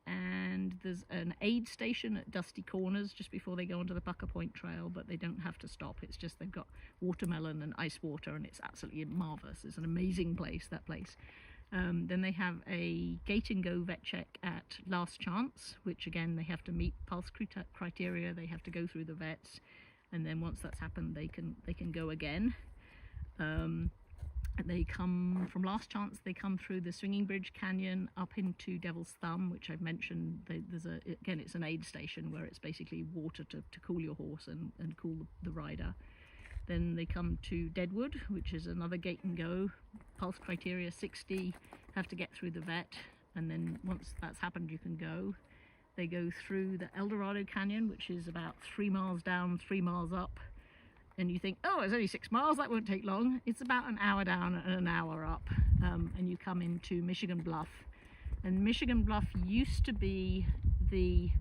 and there's an aid station at Dusty Corners just before they go onto the Pucker Point Trail, but they don't have to stop. It's just they've got watermelon and ice water, and it's absolutely marvelous. It's an amazing place, that place. Then they have a gate and go vet check at Last Chance, which again they have to meet pulse criteria. They have to go through the vets, and then once that's happened, they can go again. They come from Last Chance. They come through the Swinging Bridge Canyon up into Devil's Thumb, which I've mentioned. Again, it's an aid station where it's basically water to cool your horse and cool the rider. Then they come to Deadwood, which is another gate and go, pulse criteria 60, have to get through the vet, and then once that's happened, you can go. They go through the Eldorado Canyon, which is about 3 miles down, 3 miles up, and you think, oh, it's only 6 miles, that won't take long. It's about an hour down and an hour up, and you come into Michigan Bluff. And Michigan Bluff used to be the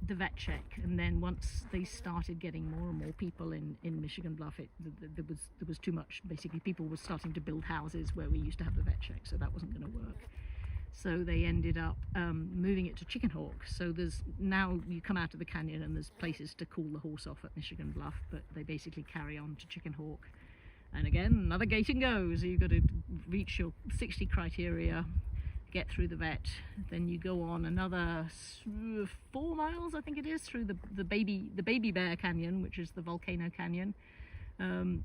vet check, and then once they started getting more and more people in Michigan Bluff, there was too much. Basically, people were starting to build houses where we used to have the vet check, so that wasn't going to work. So they ended up moving it to Chicken Hawk. So there's now, you come out of the canyon and there's places to cool the horse off at Michigan Bluff, but they basically carry on to Chicken Hawk. And again, another gate and go, so you've got to reach your 60 criteria, get through the vet, then you go on another 4 miles, I think it is, through the Baby Bear Canyon, which is the Volcano Canyon,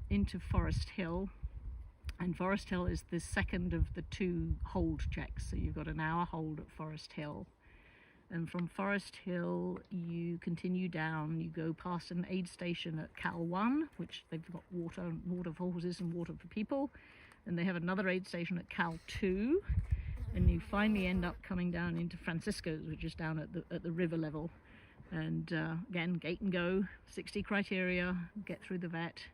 into Forest Hill. And Forest Hill is the second of the 2 hold checks, so you've got an hour hold at Forest Hill. And from Forest Hill, you continue down, you go past an aid station at Cal 1, which they've got water for horses and water for people. And they have another aid station at Cal 2. And you finally end up coming down into Francisco's, which is down at the river level. And again, gate and go, 60 criteria, get through the vet.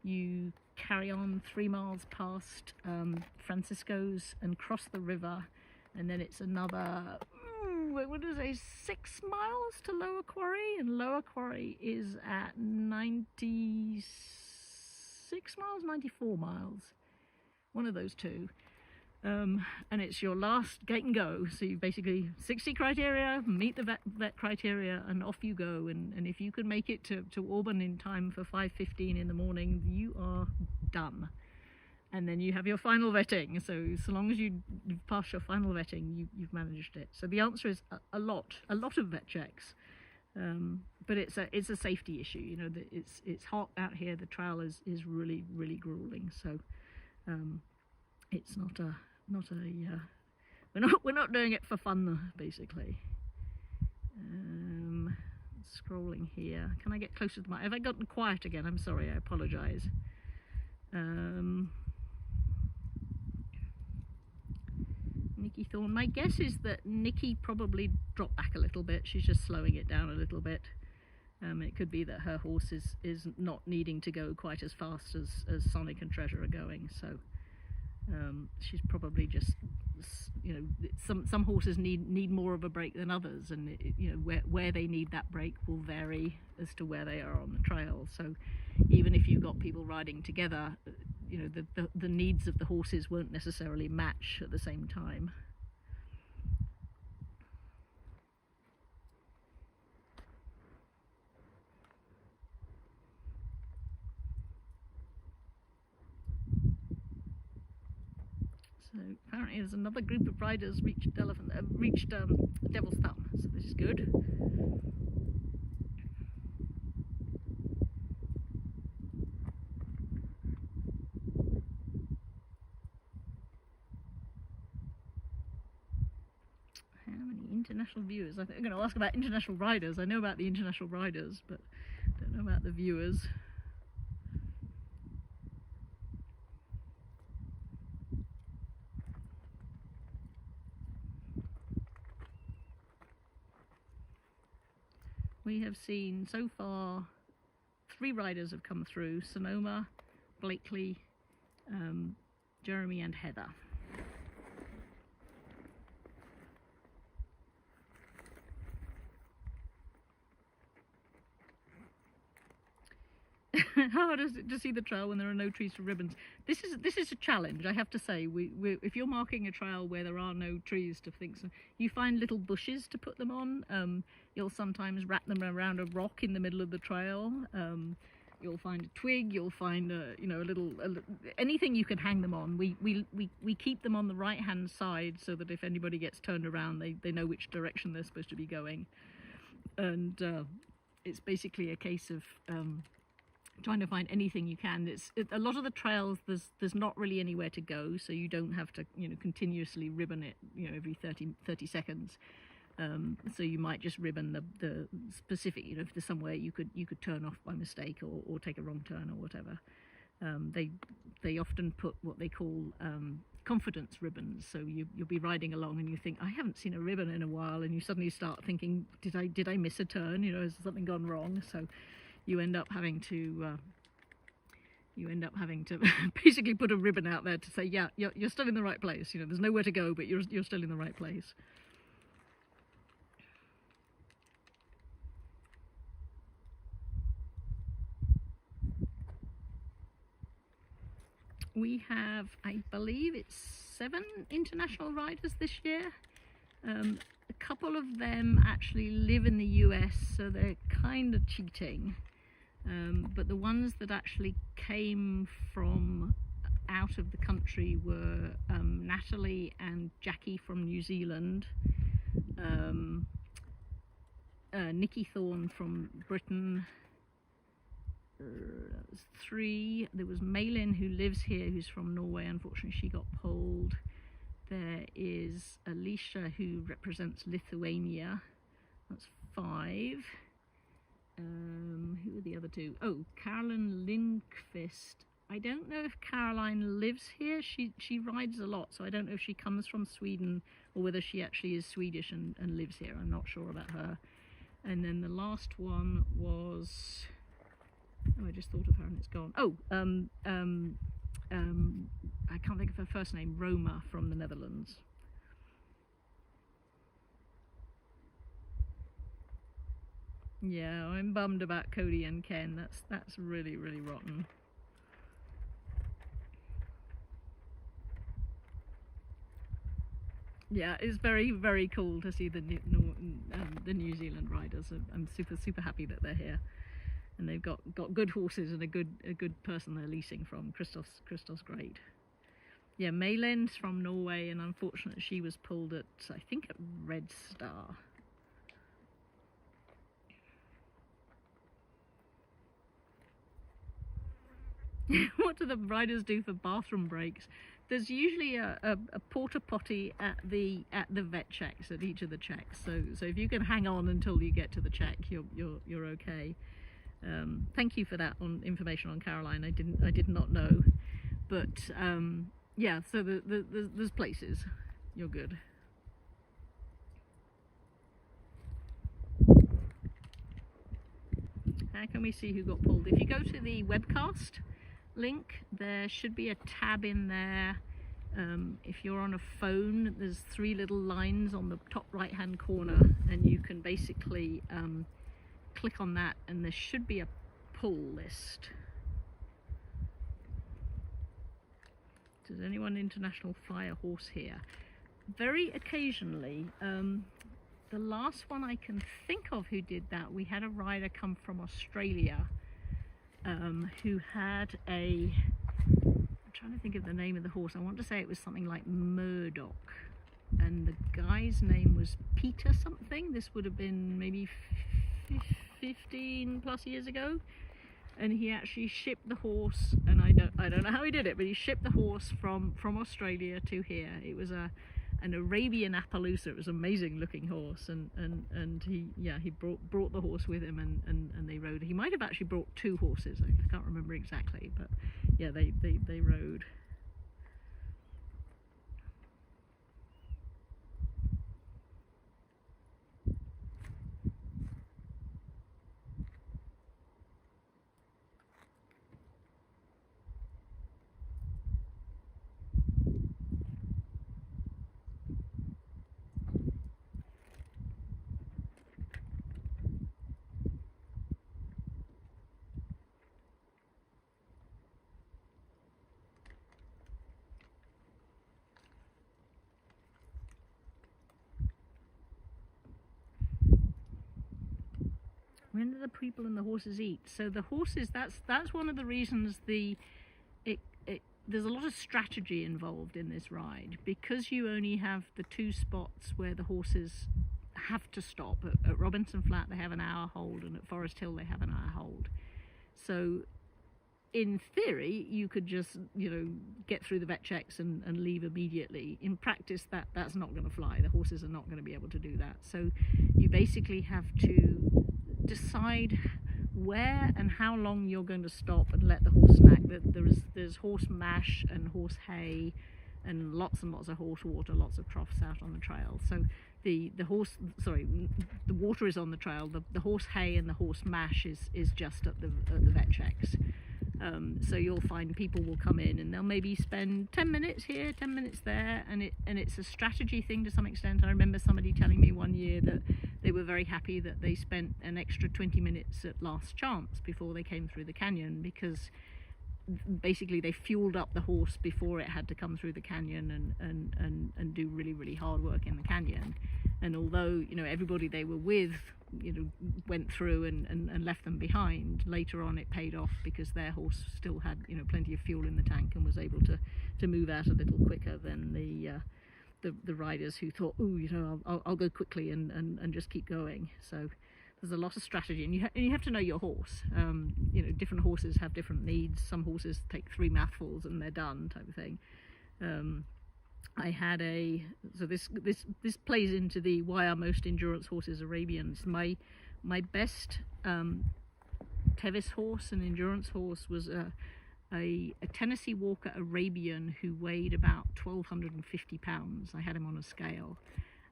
You carry on 3 miles past Francisco's and cross the river, and then it's another, 6 miles to Lower Quarry, and Lower Quarry is at 96 miles, 94 miles, one of those two. And it's your last gate and go, so you basically 60 criteria, meet the vet criteria, and off you go. And if you can make it to Auburn in time for 5:15 in the morning, you are done. And then you have your final vetting. So long as you've passed your final vetting, you've managed it. So the answer is a lot of vet checks. But it's a safety issue. You know, it's hot out here. The trail is really, really grueling. So it's not a we're not doing it for fun, basically. Scrolling here. Can I get closer to have I gotten quiet again? I'm sorry, I apologize. Nikki Thorne. My guess is that Nikki probably dropped back a little bit. She's just slowing it down a little bit. It could be that her horse is not needing to go quite as fast as Sonic and Treasure are going, so she's probably just, you know, some horses need more of a break than others, and you know, where they need that break will vary as to where they are on the trail. So even if you've got people riding together, you know, the needs of the horses won't necessarily match at the same time. So apparently there's another group of riders reached Devil's Thumb, so this is good. How many international viewers? I think I'm going to ask about international riders. I know about the international riders, but I don't know about the viewers. We have seen so far 3 riders have come through: Sonoma, Blakely, Jeremy and Heather. How hard is it to see the trail when there are no trees for ribbons? This is a challenge, I have to say. If you're marking a trail where there are no trees to think so, you find little bushes to put them on. You'll sometimes wrap them around a rock in the middle of the trail. You'll find a twig. You'll find anything you can hang them on. We keep them on the right hand side so that if anybody gets turned around, they know which direction they're supposed to be going. And it's basically a case of trying to find anything you can. A lot of the trails there's not really anywhere to go, so you don't have to continuously ribbon it every 30 seconds. So you might just ribbon the specific, if there's somewhere you could turn off by mistake or take a wrong turn or whatever. They often put what they call confidence ribbons. So you'll be riding along and you think, I haven't seen a ribbon in a while, and you suddenly start thinking, did I miss a turn? Has something gone wrong? So you end up having to basically put a ribbon out there to say, yeah, you're still in the right place. There's nowhere to go, but you're still in the right place. We have, I believe it's 7 international riders this year. A couple of them actually live in the US, so they're kind of cheating. But the ones that actually came from out of the country were Natalie and Jackie from New Zealand, Nikki Thorne from Britain. That was 3. There was Malin, who lives here, who's from Norway. Unfortunately, she got pulled. There is Alicia, who represents Lithuania. That's 5. Who are the other 2? Oh, Caroline Lindqvist. I don't know if Caroline lives here. She rides a lot, so I don't know if she comes from Sweden or whether she actually is Swedish and lives here. I'm not sure about her. And then the last one was... Oh, I just thought of her and it's gone. Oh, I can't think of her first name. Roma from the Netherlands. Yeah, I'm bummed about Cody and Ken. That's really, really rotten. Yeah, it's very, very cool to see the New Zealand riders. I'm super happy that they're here. And they've got good horses and a good person they're leasing from. Christoph's great. Yeah, Maylen's from Norway, and unfortunately she was pulled at, I think, at Red Star. What do the riders do for bathroom breaks? There's usually a porta potty at the vet checks, at each of the checks. So if you can hang on until you get to the check, you're okay. Thank you for that information on Caroline. I did not know, but yeah. So there's places. You're good. How can we see who got pulled? If you go to the webcast link, there should be a tab in there. If you're on a phone, there's 3 little lines on the top right hand corner, and you can basically click on that, and there should be a pull list. Does anyone international fly a horse here? Very occasionally. The last one I can think of who did that, we had a rider come from Australia who had I'm trying to think of the name of the horse. I want to say it was something like Murdoch, and the guy's name was Peter something. This would have been maybe 15 plus years ago, and he actually shipped the horse, and I don't know how he did it, but he shipped the horse from Australia to here. It was an Arabian Appaloosa. It was an amazing looking horse, and he brought the horse with him, and they rode. He might have actually brought 2 horses. I can't remember exactly, but yeah, they rode. When do the people and the horses eat? So the horses, that's one of the reasons there's a lot of strategy involved in this ride, because you only have the two spots where the horses have to stop. At Robinson Flat they have an hour hold, and at Forest Hill they have an hour hold. So in theory you could just, you know, get through the vet checks and leave immediately. In practice that's not going to fly. The horses are not going to be able to do that. So you basically have to decide where and how long you're going to stop and let the horse snack. There's horse mash and horse hay and lots of horse water, lots of troughs out on the trail. So the water is on the trail. The horse hay and the horse mash is just at the vet checks. So you'll find people will come in and they'll maybe spend 10 minutes here, 10 minutes there, and it's a strategy thing to some extent. I remember somebody telling me one year that they were very happy that they spent an extra 20 minutes at Last Chance before they came through the canyon, because basically they fueled up the horse before it had to come through the canyon and do really, really hard work in the canyon. And although, you know, everybody they were with, you know, went through and left them behind, later on it paid off because their horse still had, you know, plenty of fuel in the tank and was able to move out a little quicker than the riders who thought, oh, you know, I'll go quickly and just keep going. So there's a lot of strategy, and you have to know your horse. You know, different horses have different needs. Some horses take 3 mouthfuls and they're done, type of thing. I had so this plays into the why are most endurance horses Arabians. My best Tevis horse, an endurance horse, was a Tennessee Walker Arabian who weighed about 1,250 pounds. I had him on a scale,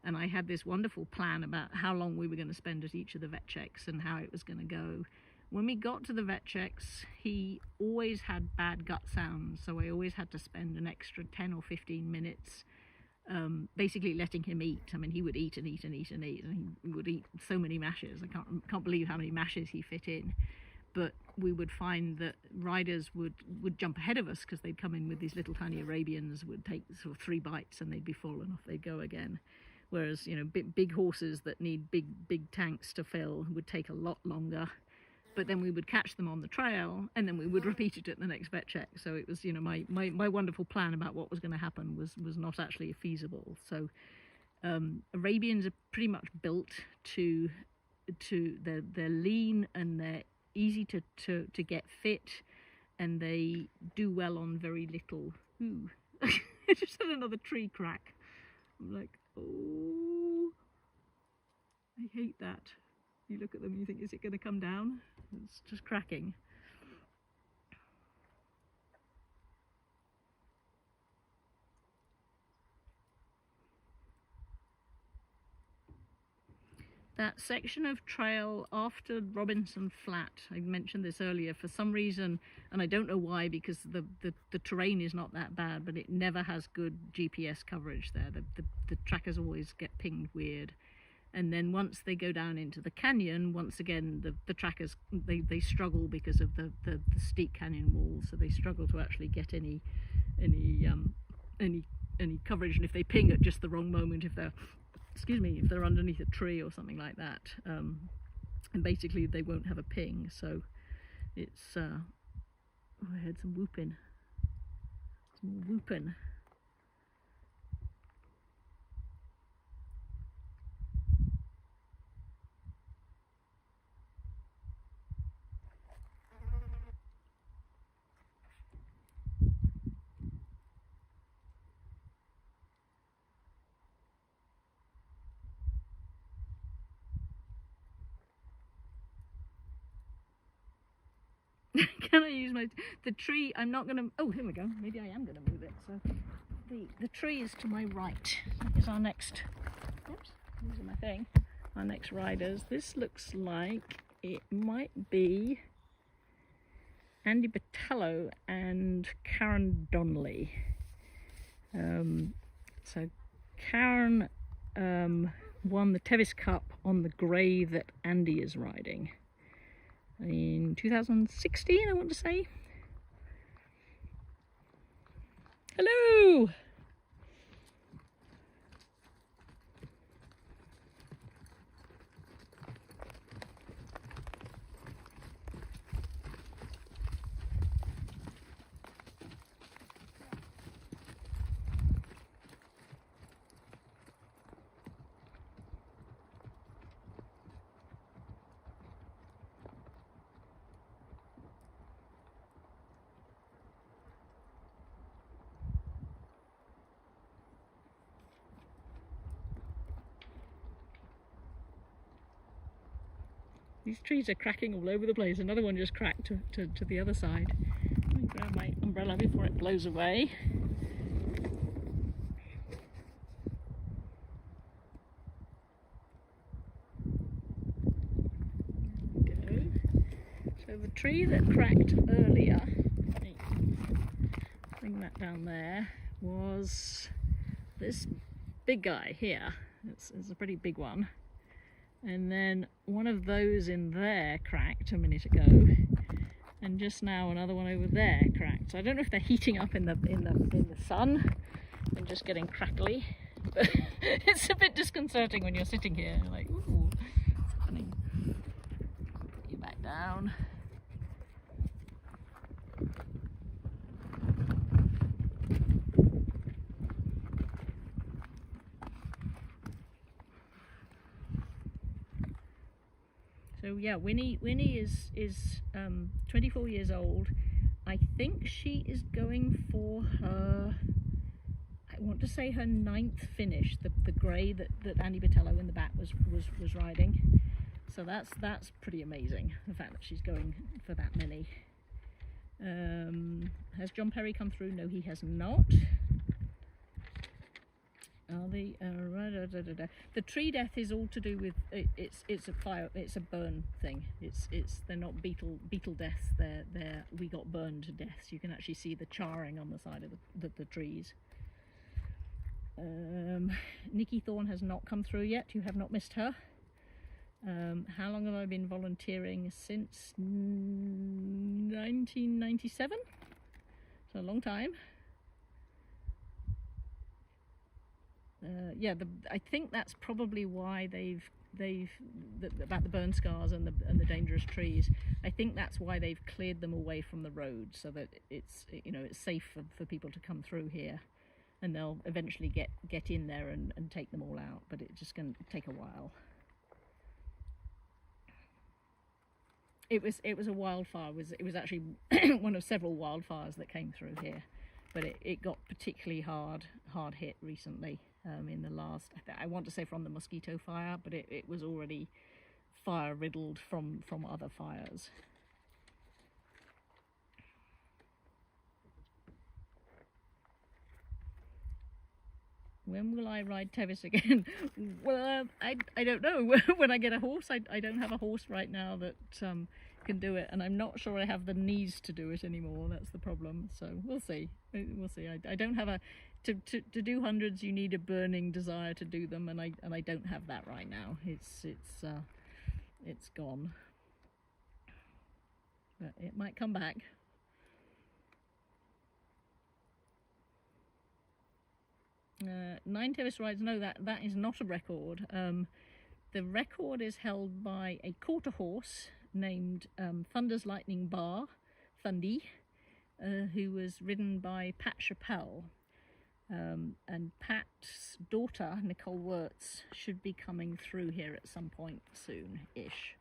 and I had this wonderful plan about how long we were going to spend at each of the vet checks and how it was going to go. When we got to the vet checks, he always had bad gut sounds, so I always had to spend an extra 10 or 15 minutes basically letting him eat. I mean, he would eat and eat and eat and eat, and he would eat so many mashes. I can't believe how many mashes he fit in. But we would find that riders would jump ahead of us because they'd come in with these little tiny Arabians, would take sort of 3 bites and they'd be full and off they'd go again. Whereas, you know, big horses that need big tanks to fill would take a lot longer. But then we would catch them on the trail and then we would repeat it at the next vet check. So it was, you know, my wonderful plan about what was going to happen was not actually feasible. So Arabians are pretty much built to they're lean and they're easy to get fit, and they do well on very little. Ooh, I just had another tree crack. I'm like, oh, I hate that. You look at them and you think, is it going to come down? It's just cracking. That section of trail after Robinson Flat, I mentioned this earlier, for some reason, and I don't know why, because the terrain is not that bad, but it never has good GPS coverage there. The trackers always get pinged weird. And then once they go down into the canyon, once again the trackers they struggle because of the steep canyon walls, so they struggle to actually get any coverage. And if they ping at just the wrong moment, if they're underneath a tree or something like that, and basically they won't have a ping. So it's I heard some whooping. Can I use the tree? I'm not gonna, oh, here we go, maybe I am gonna move it. So the tree is to my right. Is our next, oops, losing my thing, our next riders. This looks like it might be Andy Botello and Karen Donnelly. So Karen won the Tevis Cup on the grey that Andy is riding in 2016, I want to say. Hello! These trees are cracking all over the place. Another one just cracked to the other side. Let me grab my umbrella before it blows away. There we go. So the tree that cracked earlier, let me bring that down there, was this big guy here. It's a pretty big one. And then one of those in there cracked a minute ago, and just now another one over there cracked. So I don't know if they're heating up in the sun and just getting crackly, but it's a bit disconcerting when you're sitting here like, ooh, what's happening? Put you back down. So yeah, Winnie is 24 years old. I think she is going for her, I want to say her 9th finish, the grey that Andy Botello in the back was riding. So that's pretty amazing, the fact that she's going for that many. Has John Perry come through? No, he has not. The tree death is all to do with it's a fire, it's a burn thing. They're not beetle deaths. They're we got burned deaths. You can actually see the charring on the side of the trees. Nikki Thorne has not come through yet. You have not missed her. How long have I been volunteering? Since 1997. So a long time. Yeah, I think that's probably why they've about the burn scars and the dangerous trees. I think that's why they've cleared them away from the road, so that it's safe for people to come through here, and they'll eventually get in there and take them all out. But it's just going to take a while. It was a wildfire. It was actually one of several wildfires that came through here, but it got particularly hard hit recently. In the last, I want to say from the mosquito fire, but it was already fire riddled from other fires. When will I ride Tevis again? Well, I don't know. When I get a horse, I don't have a horse right now that can do it, and I'm not sure I have the knees to do it anymore. That's the problem. So we'll see. We'll see. I don't have a to do hundreds. You need a burning desire to do them, and I don't have that right now. It's gone, but it might come back. Nine Tevis rides. No, that is not a record. The record is held by a quarter horse named Thunder's Lightning Bar, Thundy, who was ridden by Pat Chappell. And Pat's daughter, Nicole Wirtz, should be coming through here at some point soon-ish.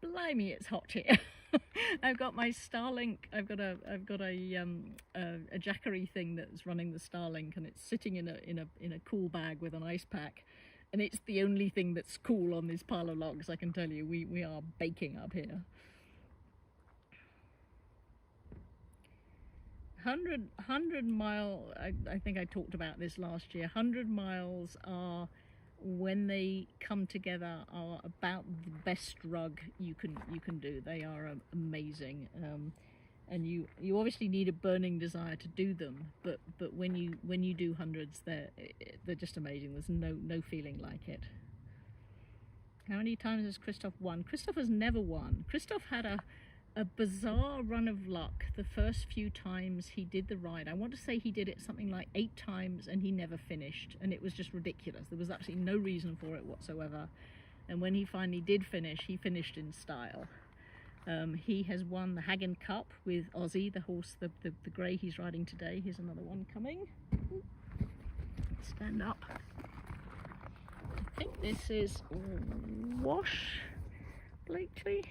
Blimey, it's hot here. I've got my Starlink. I've got a Jackery thing that's running the Starlink, and it's sitting in a cool bag with an ice pack, and it's the only thing that's cool on this pile of logs. I can tell you, we are baking up here. 100 mile. I think I talked about this last year. 100 miles are, when they come together, are about the best rug you can do. They are amazing, and you obviously need a burning desire to do them. But when you do hundreds, they're just amazing. There's no feeling like it. How many times has Christoph won? Christoph has never won. Christoph had a bizarre run of luck the first few times he did the ride. I want to say he did it something like 8 times and he never finished, and it was just ridiculous. There was absolutely no reason for it whatsoever, and when he finally did finish, he finished in style. He has won the Hagen Cup with Ozzy, the horse, the grey he's riding today. Here's another one coming. Stand up. I think this is Wash Blakely.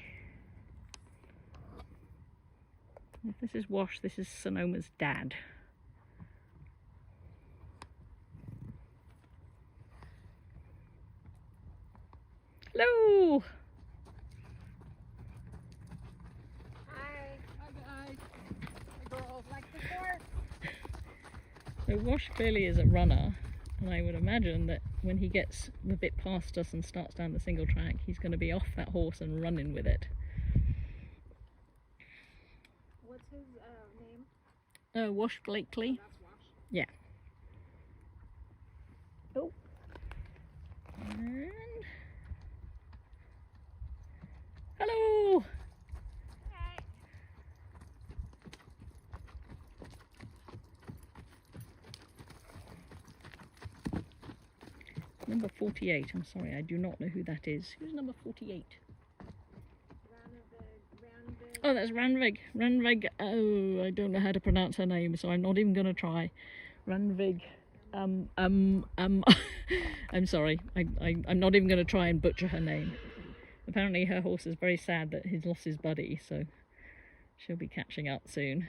If this is Wash, this is Sonoma's dad. Hello! Hi. Hi, girls. Like the horse. So Wash clearly is a runner, and I would imagine that when he gets a bit past us and starts down the single track, he's going to be off that horse and running with it. What's his name? Wash Blakely. That's Wash. Yeah. Oh. And... Hello! Hi. Number 48. I'm sorry, I do not know who that is. Who's number 48? Ranvig. Oh, that's Ranvig. Ranvig. Oh, I don't know how to pronounce her name, so I'm not even going to try. Ranvig. I'm sorry. I'm not even going to try and butcher her name. Apparently her horse is very sad that he's lost his buddy, so she'll be catching up soon.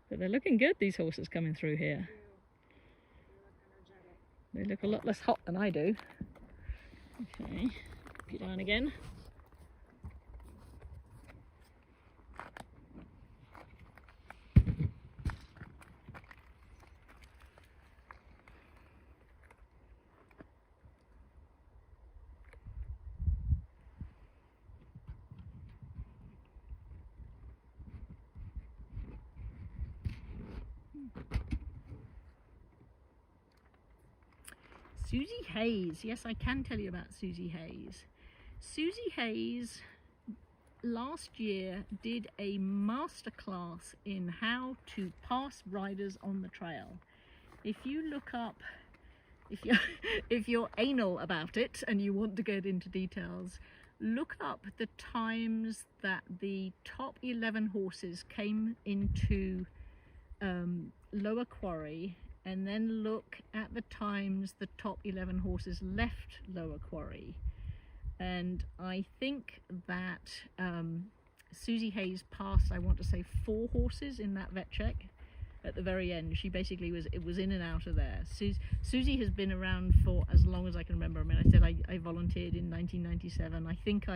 But they're looking good, these horses coming through here. They look a lot less hot than I do. Okay, put you down again. Susie Hayes. Yes, I can tell you about Susie Hayes. Susie Hayes last year did a masterclass in how to pass riders on the trail. If you look up, if you're anal about it and you want to get into details, look up the times that the top 11 horses came into Lower Quarry, and then look at the times the top 11 horses left Lower Quarry. And I think that Susie Hayes passed, I want to say, 4 horses in that vet check at the very end. She basically was in and out of there. Susie has been around for as long as I can remember. I mean, I said I volunteered in 1997. I think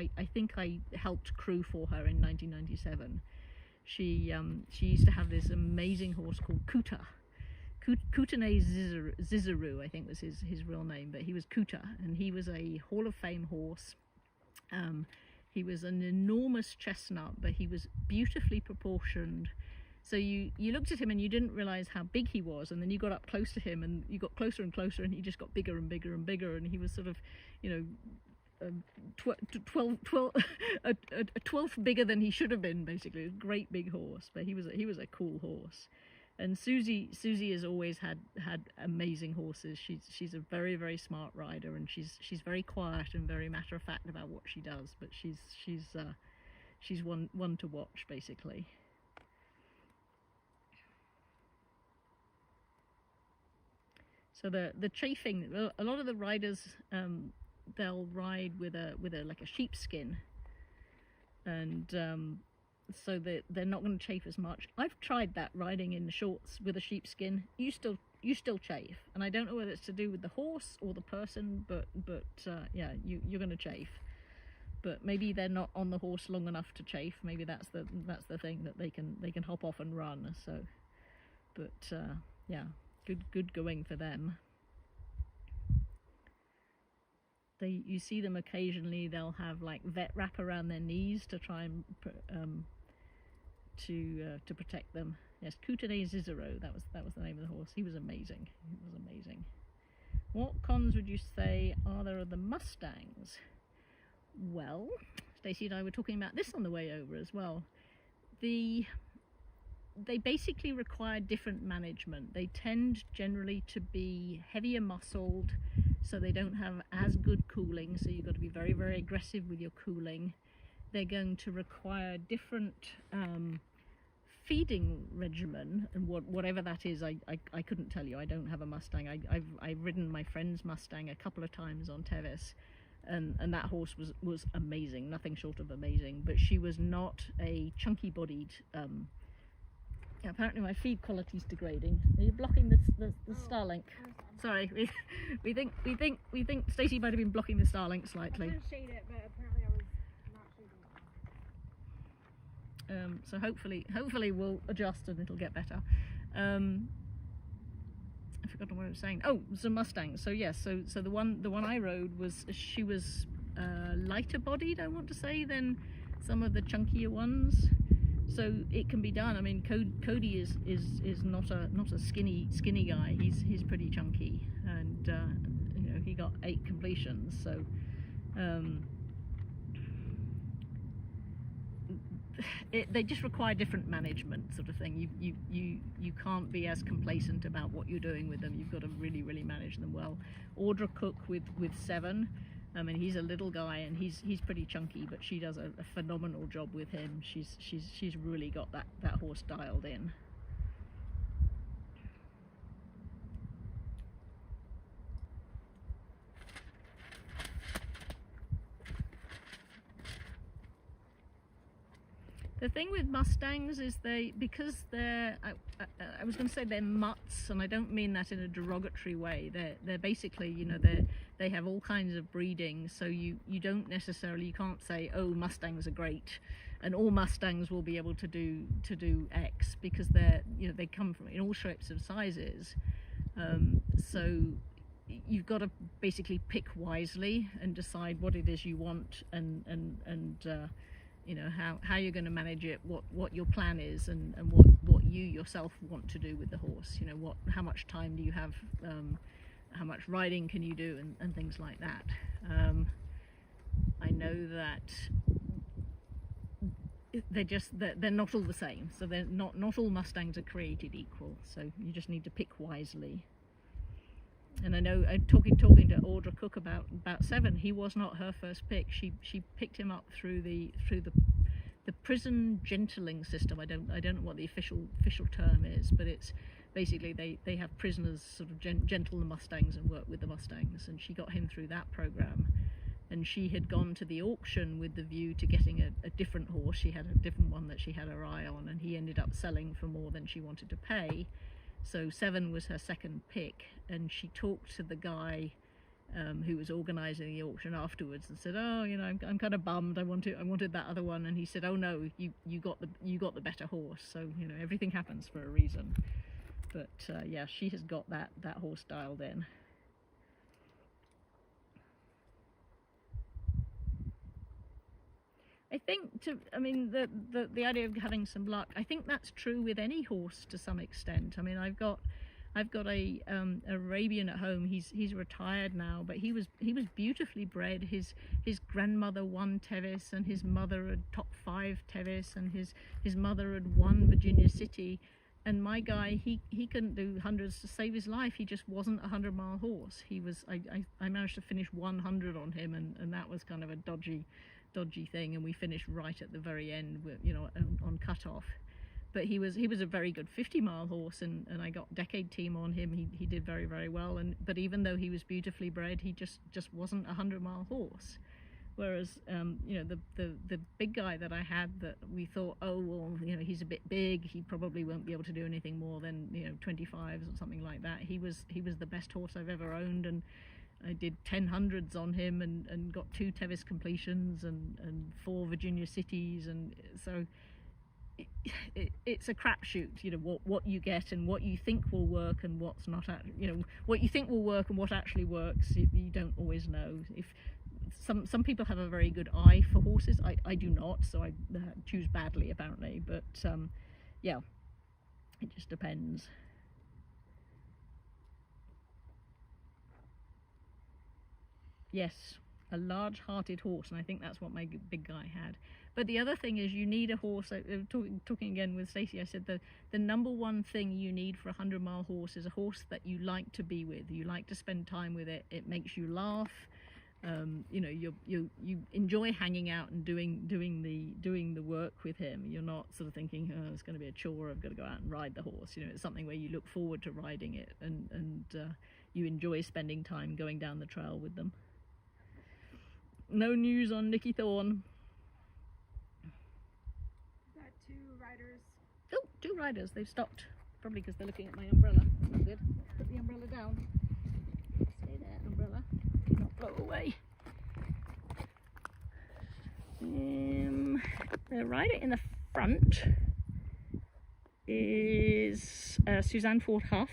I helped crew for her in 1997. She used to have this amazing horse called Kuta. Kootenai Zizaru, I think was his real name, but he was Kuta, and he was a Hall of Fame horse. He was an enormous chestnut, but he was beautifully proportioned. So you looked at him and you didn't realize how big he was, and then you got up close to him and you got closer and closer, and he just got bigger and bigger and bigger, and he was sort of, you know, a 12th bigger than he should have been, basically. A great big horse, but he was a cool horse. And Susie has always had amazing horses. She's a very, very smart rider, and she's very quiet and very matter of fact about what she does. But she's one to watch, basically. So the chafing, a lot of the riders, they'll ride with a like a sheepskin, and so they're not going to chafe as much. I've tried that, riding in the shorts with a sheepskin. You still chafe, and I don't know whether it's to do with the horse or the person, but yeah, you're going to chafe. But maybe they're not on the horse long enough to chafe. Maybe that's the thing, that they can hop off and run. So, but yeah, good going for them. You see them occasionally. They'll have like vet wrap around their knees to try and to protect them. Yes, Kootenai Zizero, that was the name of the horse. He was amazing. What cons would you say are there of the Mustangs? Well, Stacey and I were talking about this on the way over as well. They basically require different management. They tend generally to be heavier muscled, so they don't have as good cooling, so you've got to be very, very aggressive with your cooling. they're going to require different feeding regimen, and whatever that is, I couldn't tell you. I don't have a Mustang. I've ridden my friend's Mustang a couple of times on Tevis, and that horse was amazing, nothing short of amazing. But she was not a chunky bodied. Apparently my feed quality is degrading. Are you blocking the Starlink? Sorry, we think Stacey might have been blocking the Starlink slightly. I didn't shade it, but apparently I was not shading it. So hopefully we'll adjust and it'll get better. I forgot what I was saying. Oh, the Mustang. So yes, so the one I rode was, she was lighter bodied, I want to say, than some of the chunkier ones. So it can be done. I mean, Cody is not a skinny guy. He's pretty chunky, and you know, he got 8 completions. So they just require different management, sort of thing. You can't be as complacent about what you're doing with them. You've got to really manage them well. Audra Cook with Seven. I mean, he's a little guy and he's pretty chunky, but she does a phenomenal job with him. She's really got that horse dialed in. The thing with Mustangs is because they're, I was going to say they're mutts, and I don't mean that in a derogatory way. They're basically, you know, they have all kinds of breeding, so you don't necessarily, you can't say, oh, Mustangs are great, and all Mustangs will be able to do X, because they're, you know, they come from in all shapes of sizes. So you've got to basically pick wisely and decide what it is you want, and you know, how you're going to manage it, what your plan is, and what you yourself want to do with the horse. You know, how much time do you have, how much riding can you do, and things like that. I know that they're not all the same, so they're not all Mustangs are created equal, so you just need to pick wisely. And I know, talking to Audra Cook about Seven, he was not her first pick. She picked him up through the prison gentling system. I don't know what the official term is, but it's basically they have prisoners sort of gentle the Mustangs and work with the Mustangs, and she got him through that program. And she had gone to the auction with the view to getting a different horse. She had a different one that she had her eye on, and he ended up selling for more than she wanted to pay. So Seven was her second pick, and she talked to the guy who was organising the auction afterwards and said, "Oh, you know, I'm kind of bummed. I wanted that other one." And he said, "Oh no, you got the better horse." So, you know, everything happens for a reason. But yeah, she has got that horse dialed in. I think the idea of having some luck, I think that's true with any horse to some extent. I mean, I've got a Arabian at home. He's retired now, but he was beautifully bred. His grandmother won Tevis, and his mother had top 5 Tevis, and his mother had won Virginia City. And my guy, he couldn't do hundreds to save his life. He just wasn't a 100-mile horse. I managed to finish 100 on him, and that was kind of a dodgy thing, and we finished right at the very end, you know, on cutoff. But he was a very good 50-mile horse, and I got decade team on him. He did very well, but even though he was beautifully bred, he just wasn't a 100-mile horse. Whereas you know, the big guy that I had, that we thought, oh well, you know, he's a bit big, he probably won't be able to do anything more than, you know, 25s or something like that. He was the best horse I've ever owned, and I did 10 hundreds on him, and got 2 Tevis completions and 4 Virginia Cities, and so it's a crapshoot, you know, what you get and what you think will work and what's not, you know, what you think will work and what actually works. You don't always know. If some people have a very good eye for horses, I do not, so I choose badly apparently, but yeah, it just depends. Yes, a large-hearted horse, and I think that's what my big guy had. But the other thing is, you need a horse. Talking again with Stacey, I said the number one thing you need for a 100-mile horse is a horse that you like to be with. You like to spend time with it. It makes you laugh. You know, you enjoy hanging out and doing the work with him. You're not sort of thinking, oh, it's going to be a chore, I've got to go out and ride the horse. You know, it's something where you look forward to riding it, and you enjoy spending time going down the trail with them. No news on Nikki Thorne. Got 2 riders. Oh, 2 riders. They've stopped. Probably because they're looking at my umbrella. That's not good. Put the umbrella down. Stay there, umbrella. Do not blow away. The rider in the front is Suzanne Ford Huff.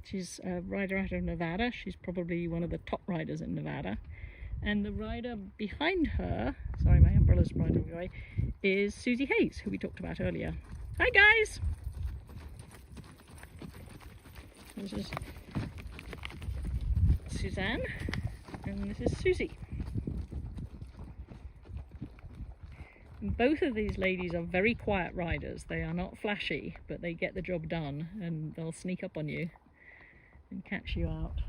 She's a rider out of Nevada. She's probably one of the top riders in Nevada. And the rider behind her, sorry, my umbrella's riding away, is Susie Hayes, who we talked about earlier. Hi guys! This is Suzanne, and this is Susie. And both of these ladies are very quiet riders. They are not flashy, but they get the job done, and they'll sneak up on you and catch you out.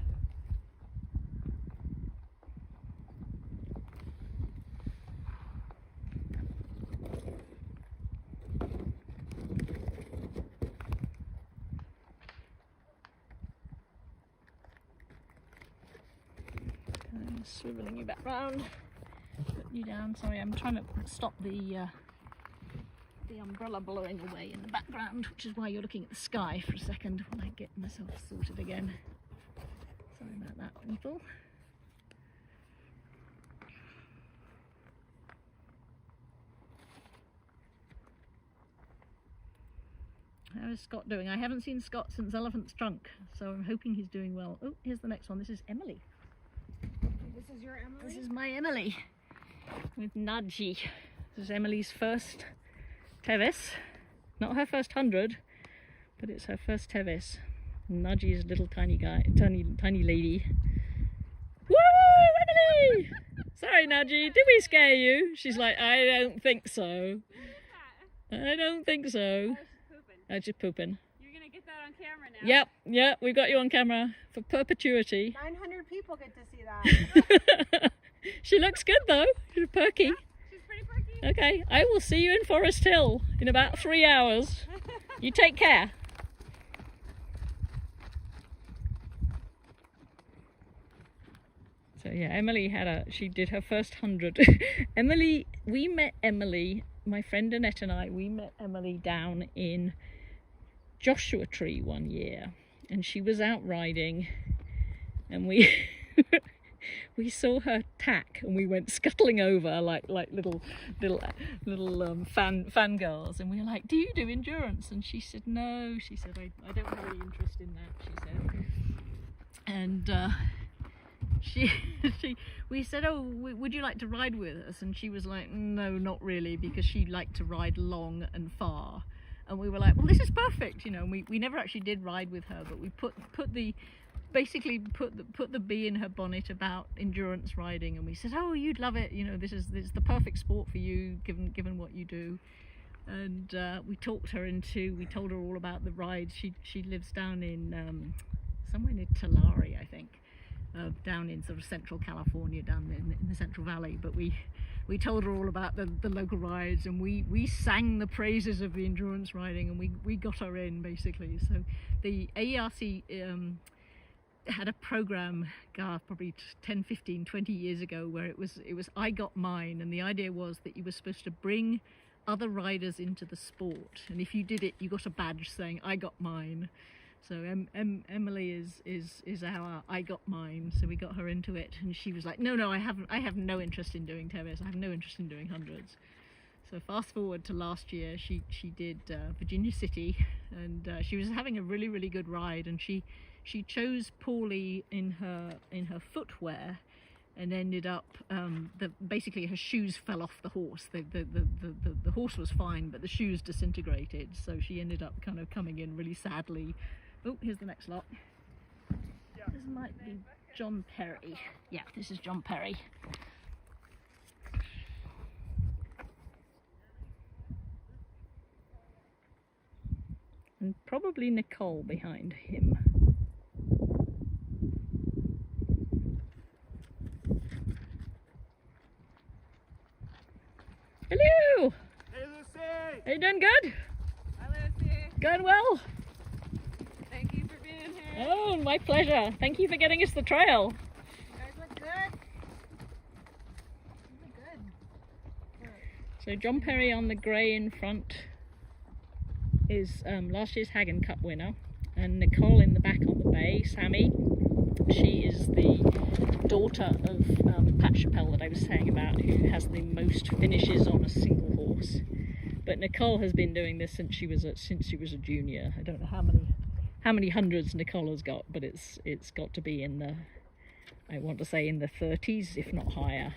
Swiveling you back round, put you down. Sorry, I'm trying to stop the umbrella blowing away in the background, which is why you're looking at the sky for a second while I get myself sorted again. Sorry about that, people. How is Scott doing? I haven't seen Scott since Elephant's Trunk, so I'm hoping he's doing well. Oh, here's the next one. This is Emily. This is your Emily? This is my Emily with Nadji. This is Emily's first Tevis. Not her first 100, but it's her first Tevis. Nadji's a little tiny guy, tiny lady. Woo, Emily! Sorry, Nadji, did we scare you? She's like, I don't think so. I don't think so. I was just pooping. You're gonna get that on camera now. Yep, we've got you on camera for perpetuity. 900 people get to see that. She looks good though. She's perky. Yeah, she's pretty perky. Okay, I will see you in Forest Hill in about 3 hours. You take care. So yeah, Emily she did her first 100. We met Emily, my friend Annette and we met Emily down in Joshua Tree one year, and she was out riding, and we saw her tack, and we went scuttling over like little fangirls, and we were like, do you do endurance? And she said no. She said, I don't have any interest in that, she said. And we said, oh, would you like to ride with us? And she was like, no, not really, because she liked to ride long and far. And we were like, well, this is perfect, you know. And we never actually did ride with her, but we put the bee in her bonnet about endurance riding, and we said, oh, you'd love it, you know, this is the perfect sport for you, given what you do. And we told her all about the rides. She lives down in somewhere near Tulare, I think, down in sort of central California, down in the Central Valley. But we told her all about the local rides, and we sang the praises of the endurance riding, and we got her in, basically. So the AERC had a program, probably 10, 15, 20 years ago, where it was I Got Mine, and the idea was that you were supposed to bring other riders into the sport, and if you did it, you got a badge saying I got mine. So Emily is our I Got Mine, so we got her into it, and she was like, no, I have no interest in doing Tevis, I have no interest in doing hundreds. So fast forward to last year, she did Virginia City, and she was having a really, really good ride, and she chose poorly in her footwear, and ended up basically her shoes fell off the horse. The horse was fine, but the shoes disintegrated, so she ended up kind of coming in really sadly. Oh, here's the next lot. This might be John Perry. Yeah, this is John Perry. And probably Nicole behind him. Hello! Hey, Lucy! Are you doing good? Hi, Lucy. Going well? Thank you for being here. Oh, my pleasure. Thank you for getting us the trail. You guys look good. You look good. So John Perry on the grey in front is last year's Hagen Cup winner, and Nicole in the back on the bay, Sammy. She is the daughter of Pat Chappelle that I was saying about, who has the most finishes on a single horse. But Nicole has been doing this since she was a junior. I don't know how many hundreds Nicole has got, but it's got to be in the, I want to say, in the 30s, if not higher.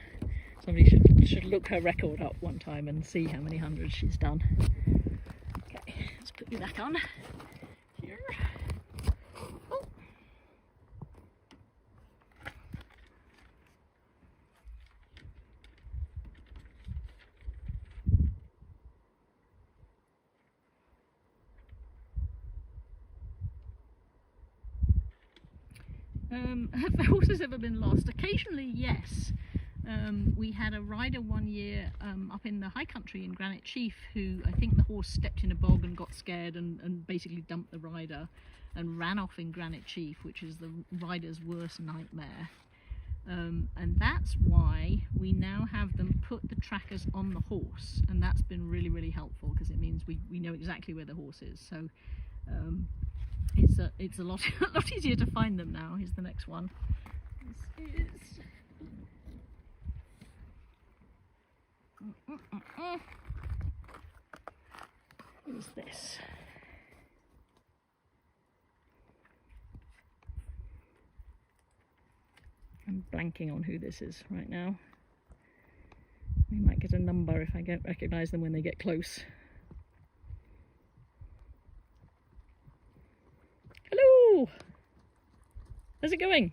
Somebody should look her record up one time and see how many hundreds she's done. Okay, let's put you back on here. Oh. Have the horses ever been lost? Occasionally, yes. We had a rider one year up in the high country in Granite Chief who, I think the horse stepped in a bog and got scared and basically dumped the rider and ran off in Granite Chief, which is the rider's worst nightmare. And that's why we now have them put the trackers on the horse, and that's been really, really helpful because it means we know exactly where the horse is. So it's a lot easier to find them now. Here's the next one. This is what is this? I'm blanking on who this is right now. We might get a number if I don't recognise them when they get close. Hello! How's it going?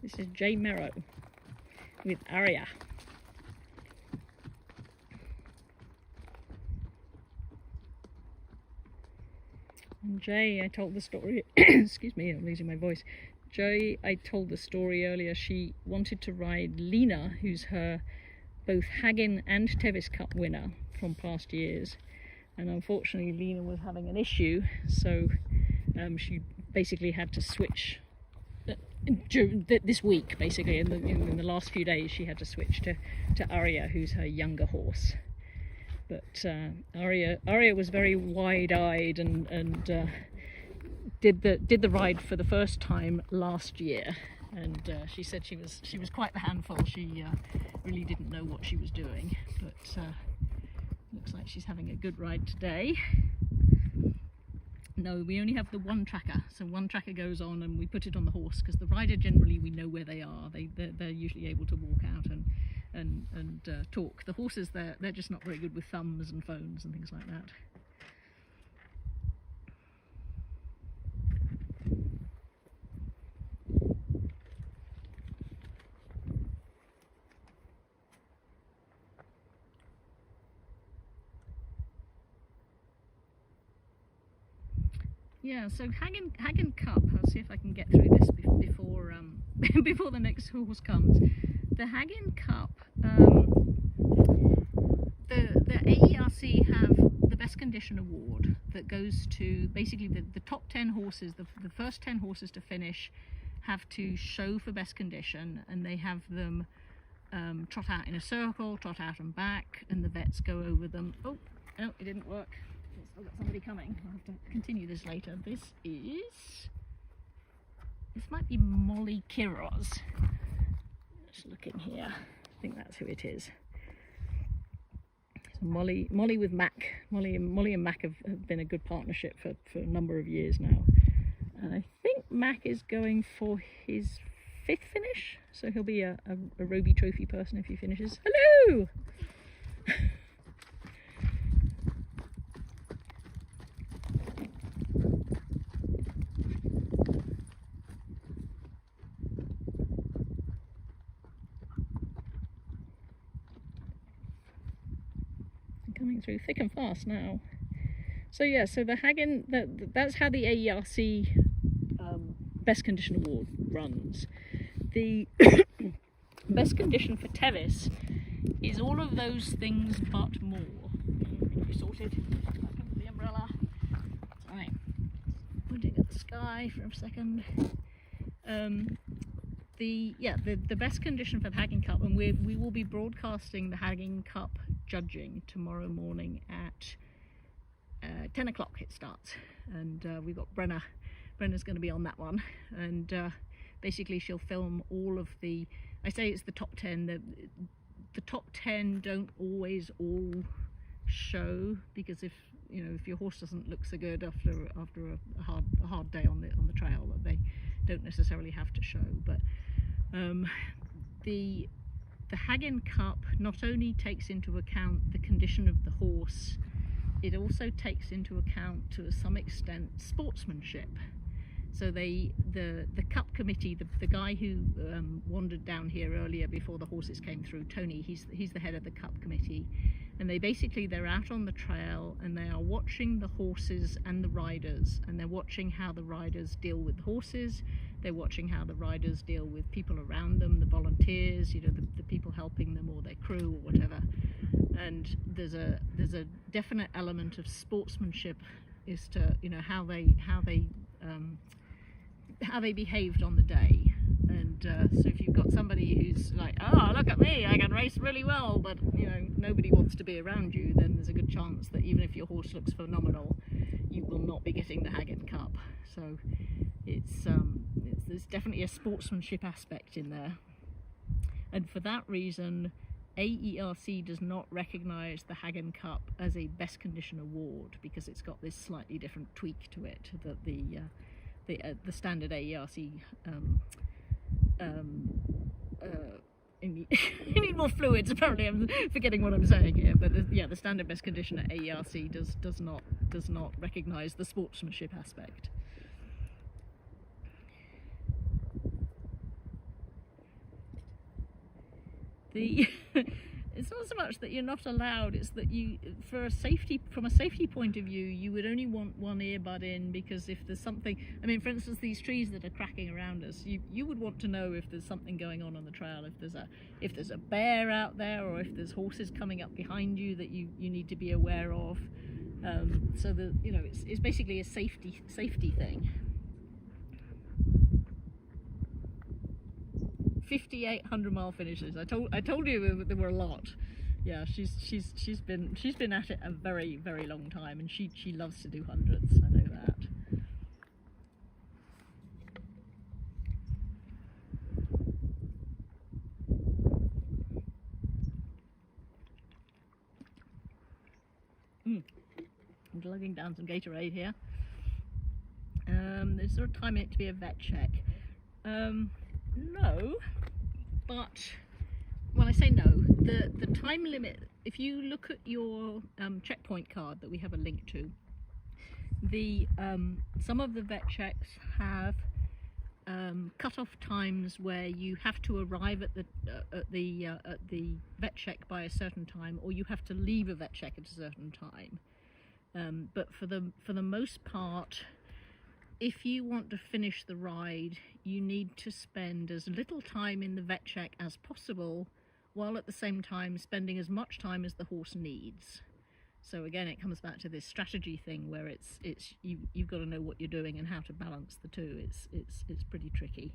This is Jay Merrow with Aria. And Jay, I told the story, excuse me, I'm losing my voice. Jay, I told the story earlier, she wanted to ride Lena, who's her both Hagen and Tevis Cup winner from past years. And unfortunately Lena was having an issue, so she basically had to switch this week, basically in the last few days she had to switch to Aria, who's her younger horse. But Aria was very wide-eyed and did the ride for the first time last year, and she said she was quite the handful. She really didn't know what she was doing, but looks like she's having a good ride today. No, we only have the one tracker, so one tracker goes on and we put it on the horse, because the rider generally we know where they are. They're usually able to walk out and talk. The horses, they're just not very good with thumbs and phones and things like that. Yeah, so Hagen Cup, I'll see if I can get through this before before the next horse comes. The Hagen Cup, the AERC have the Best Condition Award that goes to basically the top 10 horses, the first 10 horses to finish have to show for best condition, and they have them trot out in a circle, trot out and back, and the vets go over them. Oh, no, it didn't work. I've got somebody coming. I'll have to continue this later. This might be Molly Kiros. Just looking here. I think that's who it is. So Molly with Mac. Molly and Mac have been a good partnership for a number of years now. And I think Mac is going for his 5th finish. So he'll be a Roby Trophy person if he finishes. Hello! Coming through thick and fast now. So yeah, so the Hagen, that's how the AERC Best Condition Award runs. The best condition for Tevis is all of those things but more. Sorted. Back under the umbrella. Right. Pointing at the sky for a second. The best condition for the Hagging Cup, and we will be broadcasting the Hagging Cup judging tomorrow morning at 10 o'clock it starts, and we've got Brenna's going to be on that one, and basically she'll film all of the, I say it's the top 10, the top 10 don't always all show, because if your horse doesn't look so good after a hard day on the trail, that they don't necessarily have to show. But the Hagging Cup not only takes into account the condition of the horse, it also takes into account to some extent sportsmanship. So the Cup committee, the guy who wandered down here earlier before the horses came through, Tony, he's the head of the Cup committee, and they're out on the trail and they are watching the horses and the riders, and they're watching how the riders deal with the horses, they're watching how the riders deal with people around them, the volunteers, the people helping them, or their crew or whatever. And there's a definite element of sportsmanship as to how they behaved on the day. And so if you've got somebody who's like, oh, look at me, I can race really well, but nobody wants to be around you, then there's a good chance that even if your horse looks phenomenal, you will not be getting the Hagging Cup. So there's definitely a sportsmanship aspect in there, and for that reason AERC does not recognise the Hagging Cup as a best condition award, because it's got this slightly different tweak to it that the standard AERC you need more fluids, apparently. I'm forgetting what I'm saying here, but the standard best condition at AERC does not recognise the sportsmanship aspect. It's not so much that you're not allowed, it's that from a safety point of view, you would only want one earbud in, because if there's something, for instance, these trees that are cracking around us, you would want to know if there's something going on the trail, if there's a bear out there, or if there's horses coming up behind you that you need to be aware of. So that it's basically a safety thing. 5,800 mile finishes. I told you there were a lot. Yeah, she's been at it a very, very long time, and she loves to do hundreds. I know that. I'm lugging down some Gatorade here. There's sort of timing it to be a vet check. No, but when I say no, the time limit, if you look at your checkpoint card that we have a link to, some of the vet checks have cut-off times where you have to arrive at the vet check by a certain time, or you have to leave a vet check at a certain time. But for the most part, if you want to finish the ride, you need to spend as little time in the vet check as possible, while at the same time spending as much time as the horse needs. So again, it comes back to this strategy thing where you've got to know what you're doing and how to balance the two. It's pretty tricky.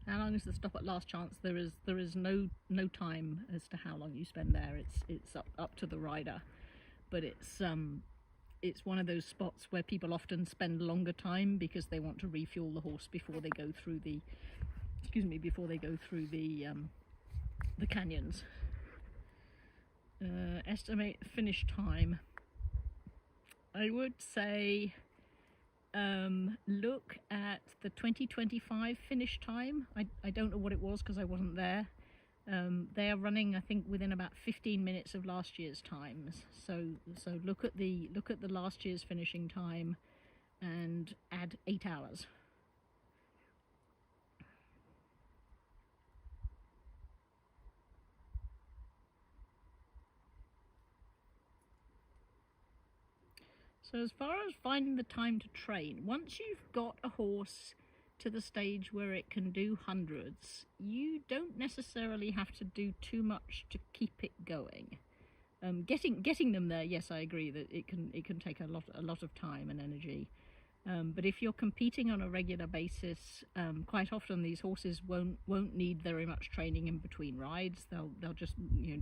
How long is the stop at Last Chance? There is no time as to how long you spend there. It's up to the rider, but it's one of those spots where people often spend longer time because they want to refuel the horse before they go through the canyons. Estimate finish time. I would say look at the 2025 finish time. I don't know what it was because I wasn't there. They are running, I think, within about 15 minutes of last year's times. So look at the last year's finishing time and add 8 hours. So as far as finding the time to train, once you've got a horse to the stage where it can do hundreds, you don't necessarily have to do too much to keep it going. Getting them there, yes, I agree that it can take a lot of time and energy. But if you're competing on a regular basis, quite often these horses won't need very much training in between rides. They'll just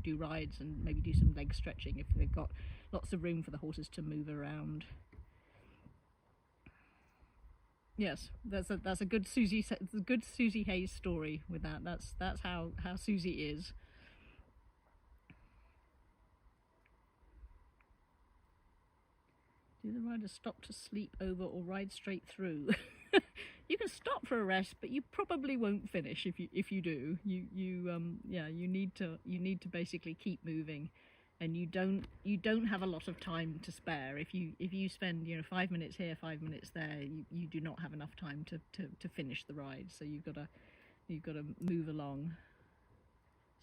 do rides and maybe do some leg stretching if they've got lots of room for the horses to move around. Yes, that's a good Susie Hayes story with that. That's how Susie is. Do the riders stop to sleep over or ride straight through? You can stop for a rest, but you probably won't finish if you do. You need to basically keep moving, and you don't have a lot of time to spare. If you spend 5 minutes here, 5 minutes there, you do not have enough time to finish the ride. So you've got to move along.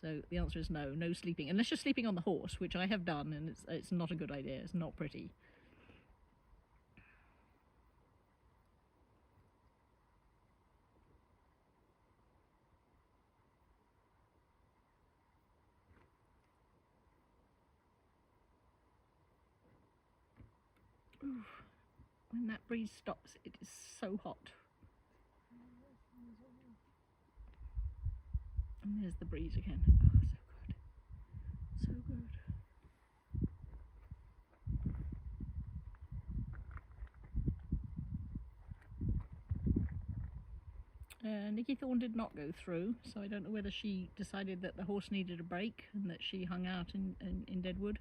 So the answer is no sleeping, unless you're sleeping on the horse, which I have done, and it's not a good idea. It's not pretty. Oof. When that breeze stops, it is so hot. And there's the breeze again. Oh, so good. Nikki Thorne did not go through, so I don't know whether she decided that the horse needed a break and that she hung out in Deadwood.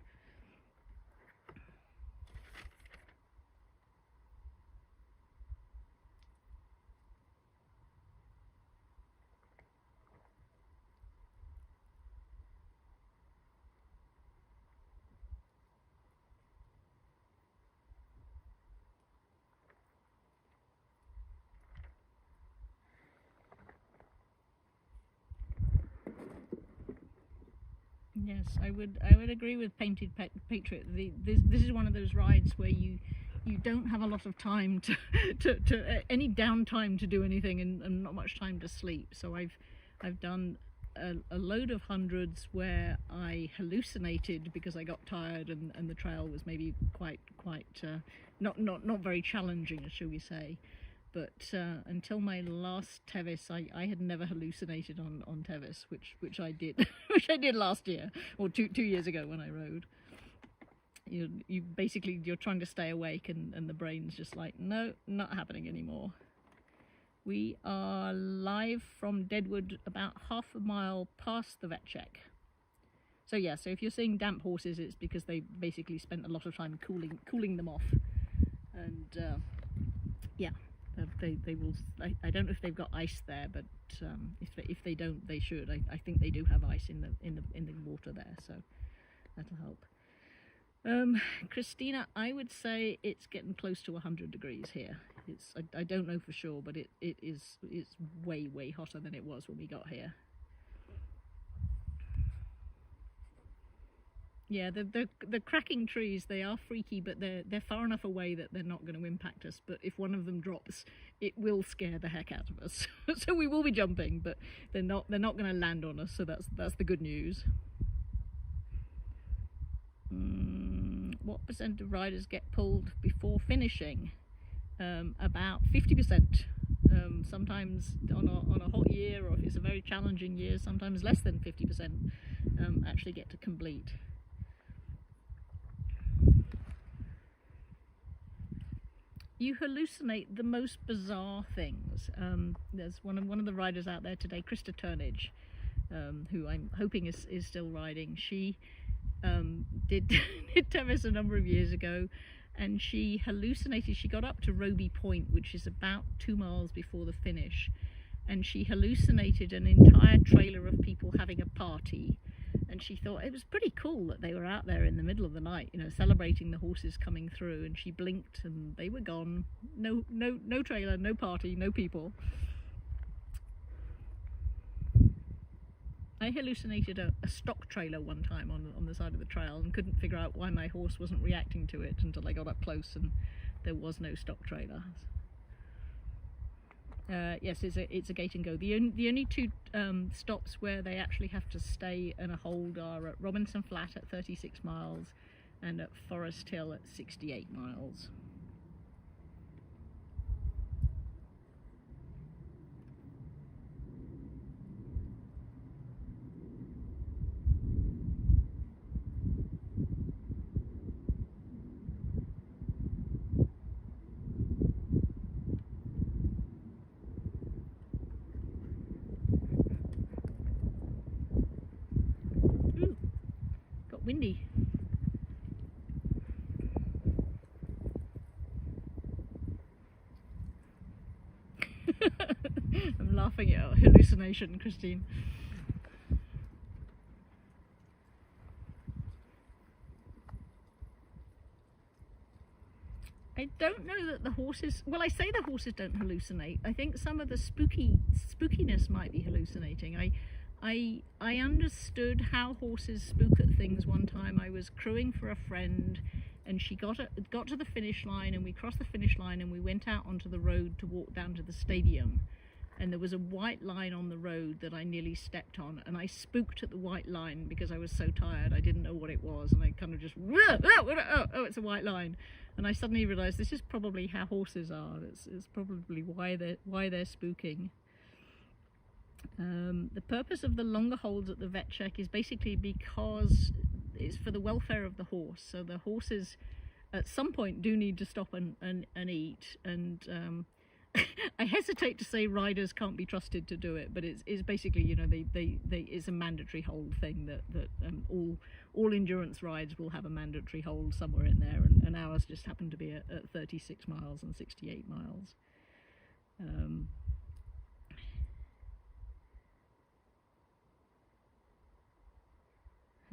Yes, I would agree with Painted Patriot. This is one of those rides where you don't have a lot of time to any downtime to do anything and not much time to sleep. So I've done a load of hundreds where I hallucinated because I got tired and the trail was maybe quite not very challenging, shall we say. But until my last Tevis, I had never hallucinated on Tevis, which I did, which I did last year or two years ago when I rode. You basically you're trying to stay awake and the brain's just like, no, not happening anymore. We are live from Deadwood, about half a mile past the vet check. So yeah, so if you're seeing damp horses, it's because they basically spent a lot of time cooling them off, and yeah. They will. I don't know if they've got ice there, but if they don't, they should. I think they do have ice in the water there, so that'll help. Christina, I would say it's getting close to 100 degrees here. I don't know for sure, but it's way hotter than it was when we got here. Yeah, the cracking trees, they are freaky, but they're far enough away that they're not going to impact us. But if one of them drops, it will scare the heck out of us. So we will be jumping, but they're not going to land on us. So that's the good news. What percent of riders get pulled before finishing? About 50%. Sometimes on a hot year, or if it's a very challenging year, sometimes less than 50% actually get to complete. You hallucinate the most bizarre things. There's one of the riders out there today, Krista Turnage, who I'm hoping is still riding. She did Tevis a number of years ago, and she hallucinated. She got up to Roby Point, which is about 2 miles before the finish, and she hallucinated an entire trailer of people having a party. And she thought it was pretty cool that they were out there in the middle of the night, celebrating the horses coming through. And she blinked, and they were gone. No trailer, no party, no people. I hallucinated a stock trailer one time on the side of the trail, and couldn't figure out why my horse wasn't reacting to it until I got up close, and there was no stock trailer. Yes, it's a gate and go. The only two stops where they actually have to stay and a hold are at Robinson Flat at 36 miles and at Forest Hill at 68 miles. Ooh, got windy. I'm laughing at a hallucination, Christine. I don't know that the horses, well, I say the horses don't hallucinate. I think some of the spookiness might be hallucinating. I understood how horses spook at things one time. I was crewing for a friend and she got to the finish line, and we crossed the finish line and we went out onto the road to walk down to the stadium. And there was a white line on the road that I nearly stepped on, and I spooked at the white line because I was so tired. I didn't know what it was, and I kind of just, oh, it's a white line. And I suddenly realised this is probably how horses are. It's probably why they're spooking. The purpose of the longer holds at the vet check is basically because it's for the welfare of the horse. So the horses at some point do need to stop and eat, and I hesitate to say riders can't be trusted to do it, but it's basically, you know, it's a mandatory hold thing that all endurance rides will have a mandatory hold somewhere in there, and ours just happened to be at 36 miles and 68 miles.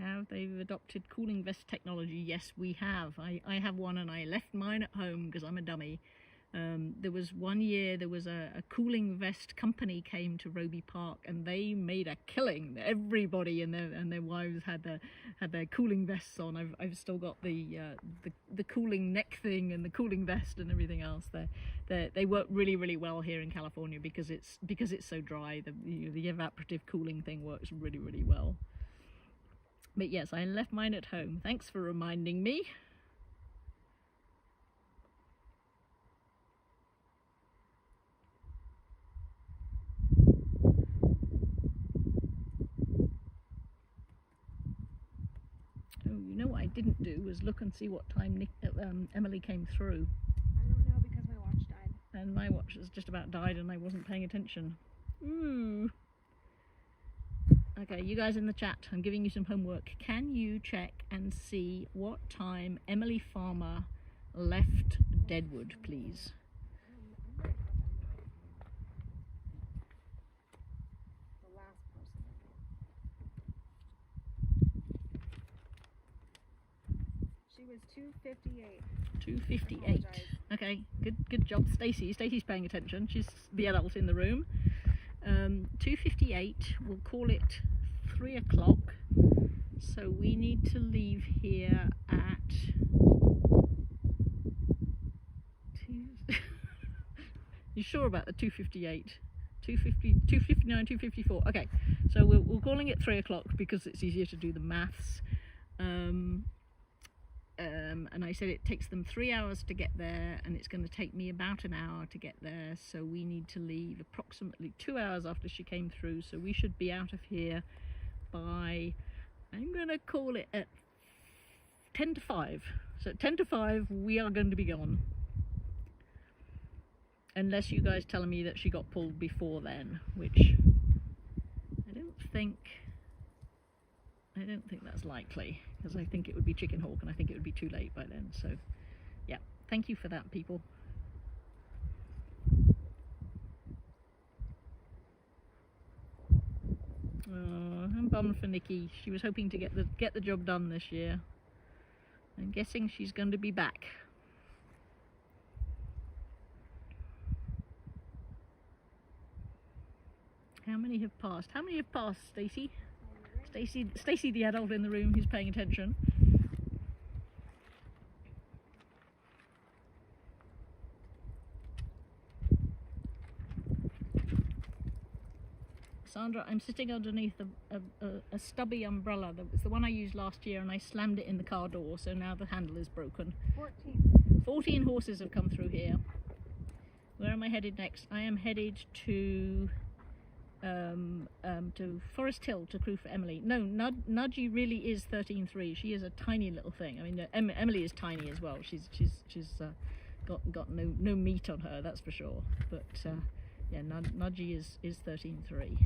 Have they adopted cooling vest technology? Yes, we have. I have one, and I left mine at home because I'm a dummy. There was one year there was a cooling vest company came to Roby Park, and they made a killing. Everybody and their wives had their cooling vests on. I've still got the cooling neck thing and the cooling vest and everything else. They work really well here in California because it's so dry. The evaporative cooling thing works really well. But yes, I left mine at home. Thanks for reminding me. Oh, you know what I didn't do was look and see what time Emily came through. I don't know because my watch died. And my watch has just about died and I wasn't paying attention. Ooh. Okay, you guys in the chat, I'm giving you some homework. Can you check and see what time Emily Farmer left Deadwood, please? The last person. 2:58. 2:58. Okay, good job, Stacey. Stacey's paying attention. She's the adult in the room. 2:58. We'll call it 3 o'clock. So we need to leave here at. You sure about the 2:58? 2:50, 2:59, 2:54. Okay, so we're calling it 3 o'clock because it's easier to do the maths. And I said it takes them 3 hours to get there, and it's going to take me about an hour to get there, so we need to leave approximately 2 hours after she came through, so we should be out of here by, I'm going to call it at 10 to 5. So at 10 to 5 we are going to be gone, unless you guys tell me that she got pulled before then, which I don't think that's likely, because I think it would be Chicken Hawk and I think it would be too late by then. So yeah, thank you for that, people. Oh, I'm bummed for Nikki. She was hoping to get the job done this year. I'm guessing she's going to be back. How many have passed? How many have passed, Stacey? Stacey, the adult in the room who's paying attention. Sandra, I'm sitting underneath a stubby umbrella. That was the one I used last year, and I slammed it in the car door, so now the handle is broken. 14 horses have come through here. Where am I headed next? I am headed to Forest Hill to crew for Emily. No, Nudgy really is 13.3. She is a tiny little thing. I mean, Emily is tiny as well. She's got no meat on her, that's for sure. But yeah, Nudgy is 13.3.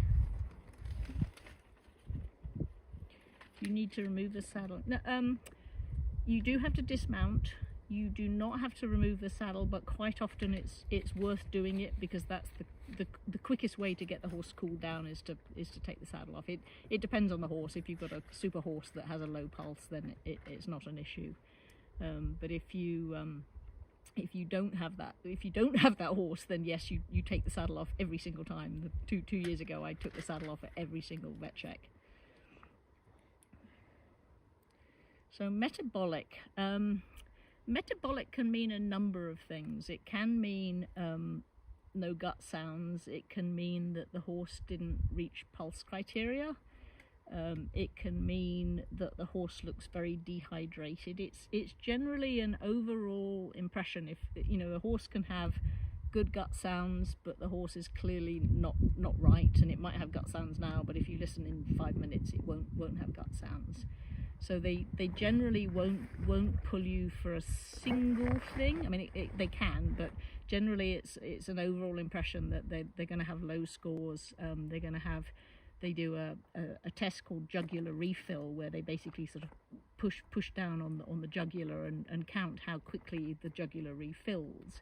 You need to remove the saddle. No, you do have to dismount. You do not have to remove the saddle, but quite often it's worth doing it, because that's the quickest way to get the horse cooled down is to take the saddle off. It depends on the horse. If you've got a super horse that has a low pulse, then it's not an issue. But if you don't have that horse, then yes, you take the saddle off every single time. Two years ago, I took the saddle off at every single vet check. So metabolic. Metabolic can mean a number of things. It can mean no gut sounds. It can mean that the horse didn't reach pulse criteria. It can mean that the horse looks very dehydrated. It's generally an overall impression. If a horse can have good gut sounds, but the horse is clearly not right, and it might have gut sounds now, but if you listen in 5 minutes, it won't have gut sounds. So they generally won't pull you for a single thing. I mean, they can, but generally it's an overall impression that they're going to have low scores. They do a test called jugular refill, where they basically sort of push down on the jugular and count how quickly the jugular refills.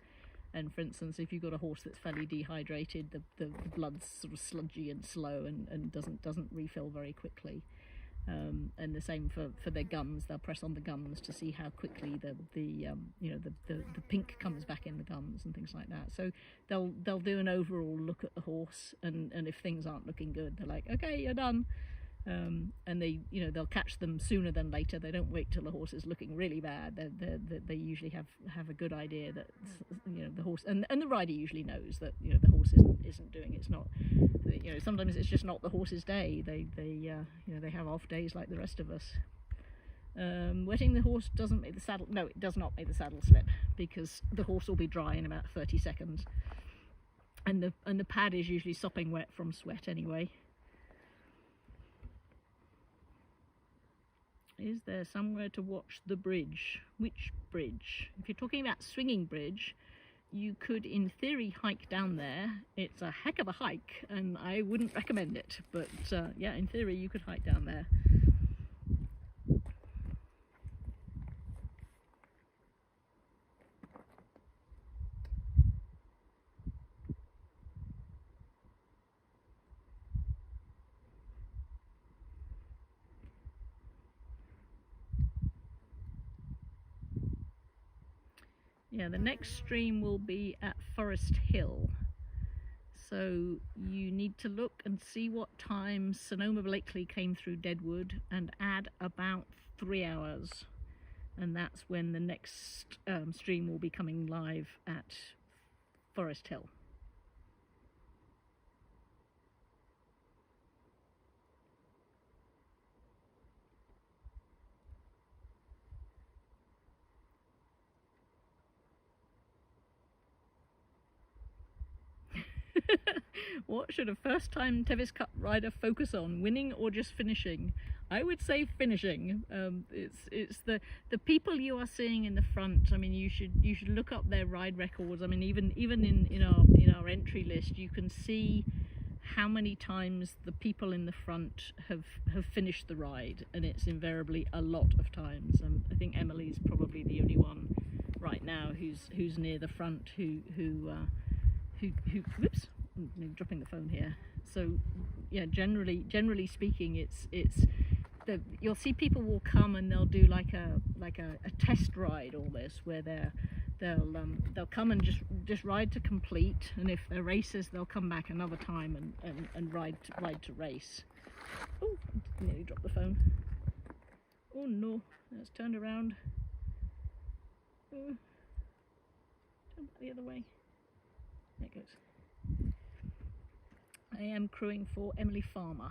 And for instance, if you've got a horse that's fairly dehydrated, the blood's sort of sludgy and slow and doesn't refill very quickly. And the same for their gums. They'll press on the gums to see how quickly the pink comes back in the gums and things like that. So they'll do an overall look at the horse, and if things aren't looking good, they're like, okay, you're done. And they'll catch them sooner than later. They don't wait till the horse is looking really bad. They usually have a good idea that the horse and the rider usually knows that the horse isn't doing. It's not. Sometimes it's just not the horse's day. They have off days like the rest of us. Wetting the horse doesn't make the saddle. No, it does not make the saddle slip, because the horse will be dry in about 30 seconds, and the pad is usually sopping wet from sweat anyway. Is there somewhere to watch the bridge? Which bridge? If you're talking about swinging bridge, you could in theory hike down there. It's a heck of a hike, and I wouldn't recommend it, but yeah, in theory you could hike down there. Yeah, the next stream will be at Forest Hill. So you need to look and see what time Sonoma Blakely came through Deadwood and add about 3 hours. And that's when the next stream will be coming live at Forest Hill. What should a first-time Tevis Cup rider focus on, winning or just finishing? I would say finishing. It's the people you are seeing in the front. I mean, you should look up their ride records. I mean, even in our entry list, you can see how many times the people in the front have finished the ride, and it's invariably a lot of times. I think Emily's probably the only one right now who's near the front who whoops, I'm dropping the phone here. So yeah, generally speaking, you'll see people will come and they'll do like a test ride, all this, where they'll come and just ride to complete, and if they're racers, they'll come back another time and ride to race. Oh, nearly dropped the phone. Oh no, it's turned around. Turn back the other way. There it goes. I am crewing for Emily Farmer.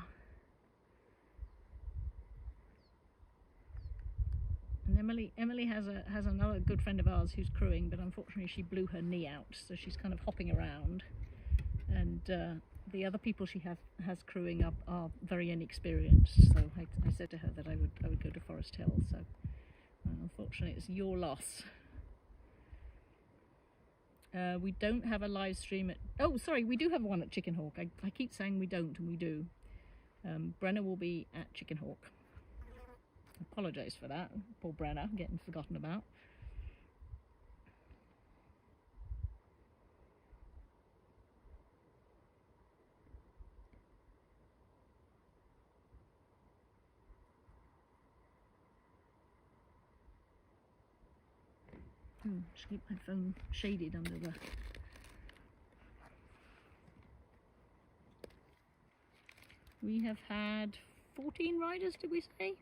And Emily has another good friend of ours who's crewing, but unfortunately she blew her knee out, so she's kind of hopping around. And the other people she has crewing are very inexperienced. So I said to her that I would go to Forest Hill. So unfortunately, it's your loss. We don't have a live stream at... Oh, sorry, we do have one at Chicken Hawk. I keep saying we don't, and we do. Brenna will be at Chicken Hawk. Apologise for that. Poor Brenna, getting forgotten about. Just keep my phone shaded under the... We have had 14 riders, did we say?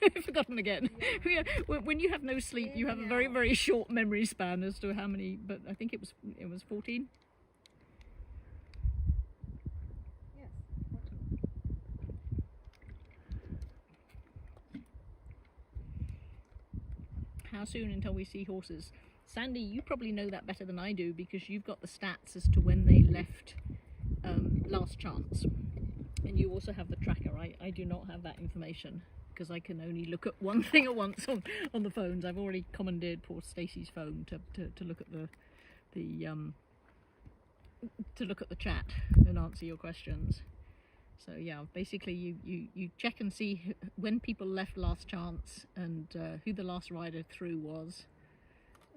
I've forgotten again. Yeah. When you have no sleep, you have a very, very short memory span as to how many, but I think it was 14. Yes. How soon until we see horses? Sandy, you probably know that better than I do because you've got the stats as to when they left last chance. And you also have the tracker. I do not have that information because I can only look at one thing at once on the phones. I've already commandeered poor Stacey's phone to look at to look at the chat and answer your questions. So yeah, basically you check and see when people left last chance and who the last rider through was,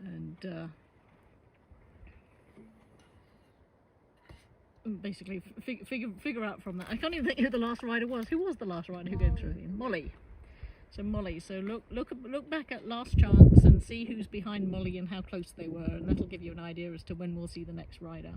and basically figure out from that. I can't even think who the last rider was. Who was the last rider who came through? Molly. So Molly. So look back at last chance and see who's behind Molly and how close they were, and that'll give you an idea as to when we'll see the next rider.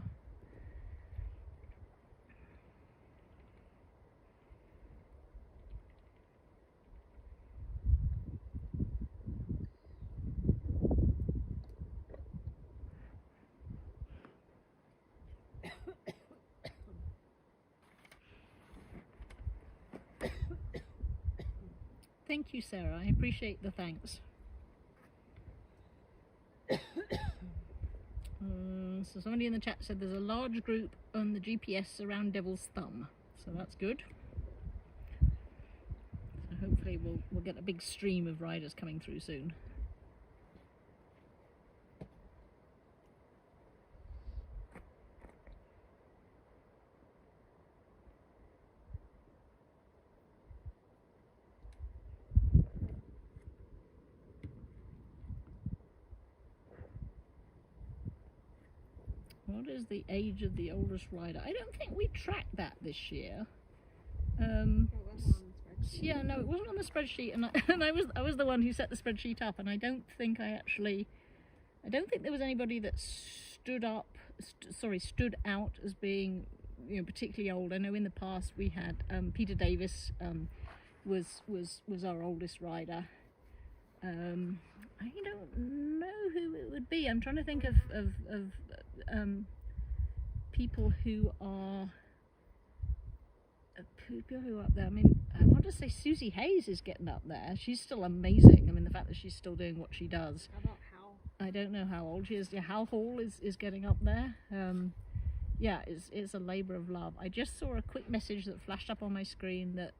Thank you, Sarah. I appreciate the thanks. So somebody in the chat said there's a large group on the GPS around Devil's Thumb, so that's good. So hopefully we'll get a big stream of riders coming through soon. What is the age of the oldest rider? I don't think we tracked that this year. Yeah, no, it wasn't on the spreadsheet, and I was the one who set the spreadsheet up, and I don't think there was anybody that stood out as being, you know, particularly old. I know in the past we had Peter Davis was our oldest rider. I don't know who it would be. I'm trying to think of people who are up there. I mean, I want to say Susie Hayes is getting up there. She's still amazing. I mean, the fact that she's still doing what she does. How about Hal? I don't know how old she is. Yeah, Hal Hall is getting up there. Yeah, it's a labour of love. I just saw a quick message that flashed up on my screen that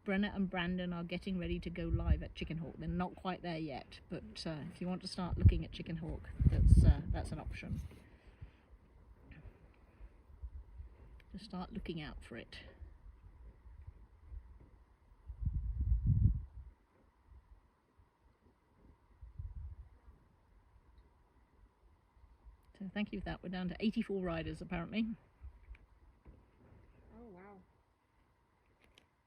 Brenna and Brandon are getting ready to go live at Chicken Hawk. They're not quite there yet, but if you want to start looking at Chicken Hawk, that's an option. To start looking out for it. So thank you for that. We're down to 84 riders apparently. Oh wow.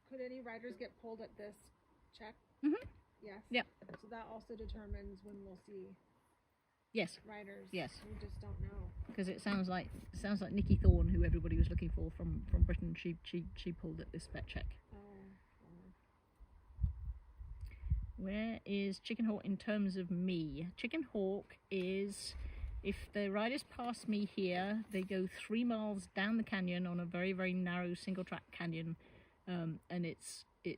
Could any riders get pulled at this check? Mm-hmm. Yes. Yep. So that also determines when we'll see Yes. riders. Yes. We just don't know. Because it sounds like Nikki Thorne, who everybody was looking for from Britain. She pulled at this spec check. Where is Chicken Hawk in terms of me? Chicken Hawk is if the riders pass me here, they go 3 miles down the canyon on a very, very narrow single track canyon, and it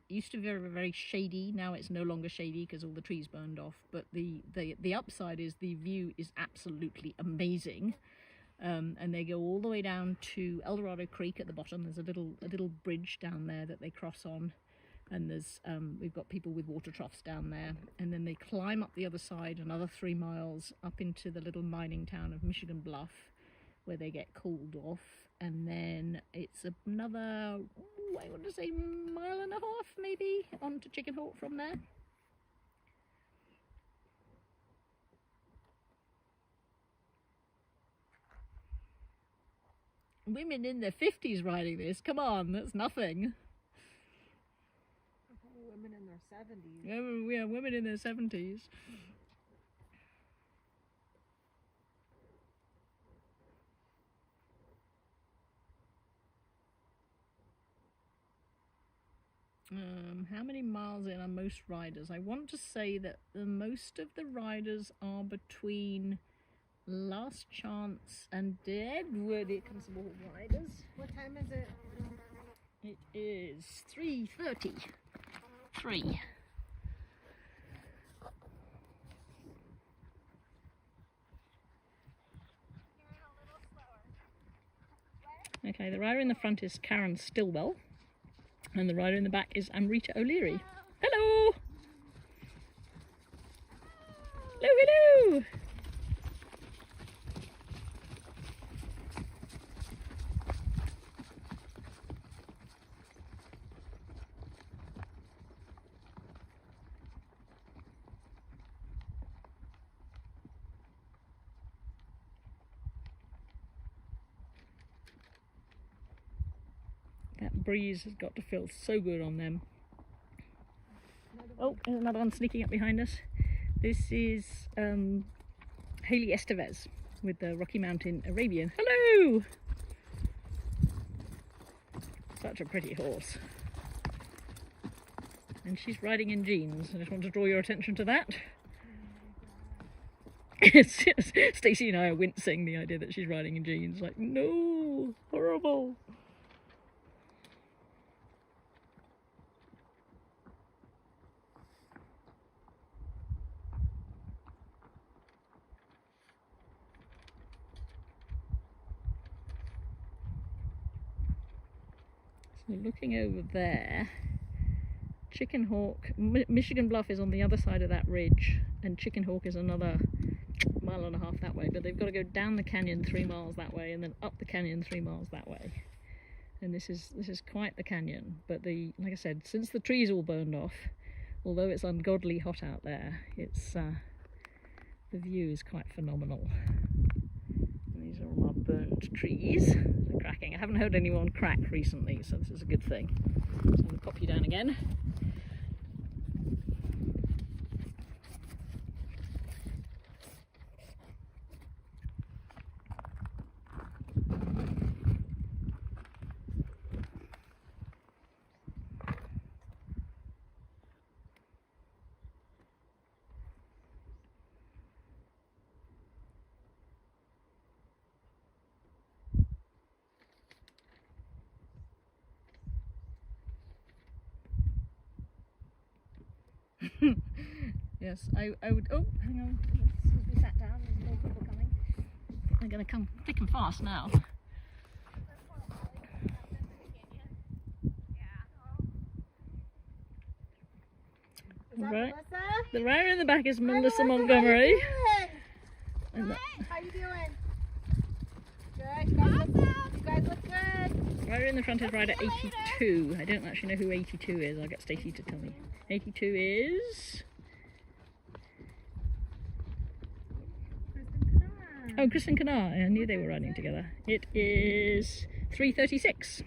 used to be very, very shady. Now it's no longer shady because all the trees burned off, but the upside is the view is absolutely amazing. And they go all the way down to El Dorado Creek at the bottom. There's a little bridge down there that they cross on, and there's we've got people with water troughs down there, and then they climb up the other side another 3 miles up into the little mining town of Michigan Bluff, where they get cooled off, and then it's another, I want to say, 1.5 miles maybe on to Chicken Hawk from there. Women in their 50s riding this, come on, that's nothing. Women in their 70s. Yeah, women in their 70s. How many miles in are most riders? I want to say that most of the riders are between Last Chance and Deadwood. Here comes some more riders. What time is it? It is 3:30. 3. Okay, the rider in the front is Karen Stillwell, and the rider in the back is Amrita O'Leary. Hello! Hello, hello! That breeze has got to feel so good on them. Oh, there's another one sneaking up behind us. This is Hayley Estevez with the Rocky Mountain Arabian. Hello! Such a pretty horse. And she's riding in jeans. I just want to draw your attention to that. Stacey and I are wincing the idea that she's riding in jeans. Like, no, horrible. So looking over there, Chicken Hawk, Michigan Bluff is on the other side of that ridge, and Chicken Hawk is another 1.5 miles that way, but they've got to go down the canyon 3 miles that way and then up the canyon 3 miles that way. And this is quite the canyon, but like I said, since the trees all burned off, although it's ungodly hot out there, it's the view is quite phenomenal. And these are all our burnt trees. They're cracking. I haven't heard anyone crack recently, so this is a good thing. So I'm going to pop you down again. Yes, I would. Oh, hang on. As soon as we sat down, there's more people coming. They're going to come thick and fast now. Right. The rider in the back is Melissa Montgomery. And How you doing? Good. You guys look good. Rider in the front is rider 82. I don't actually know who 82 is. I'll get Stacey to tell me. 82 is... Oh, Kristen Kanar. I knew they were riding together. It is 3:36.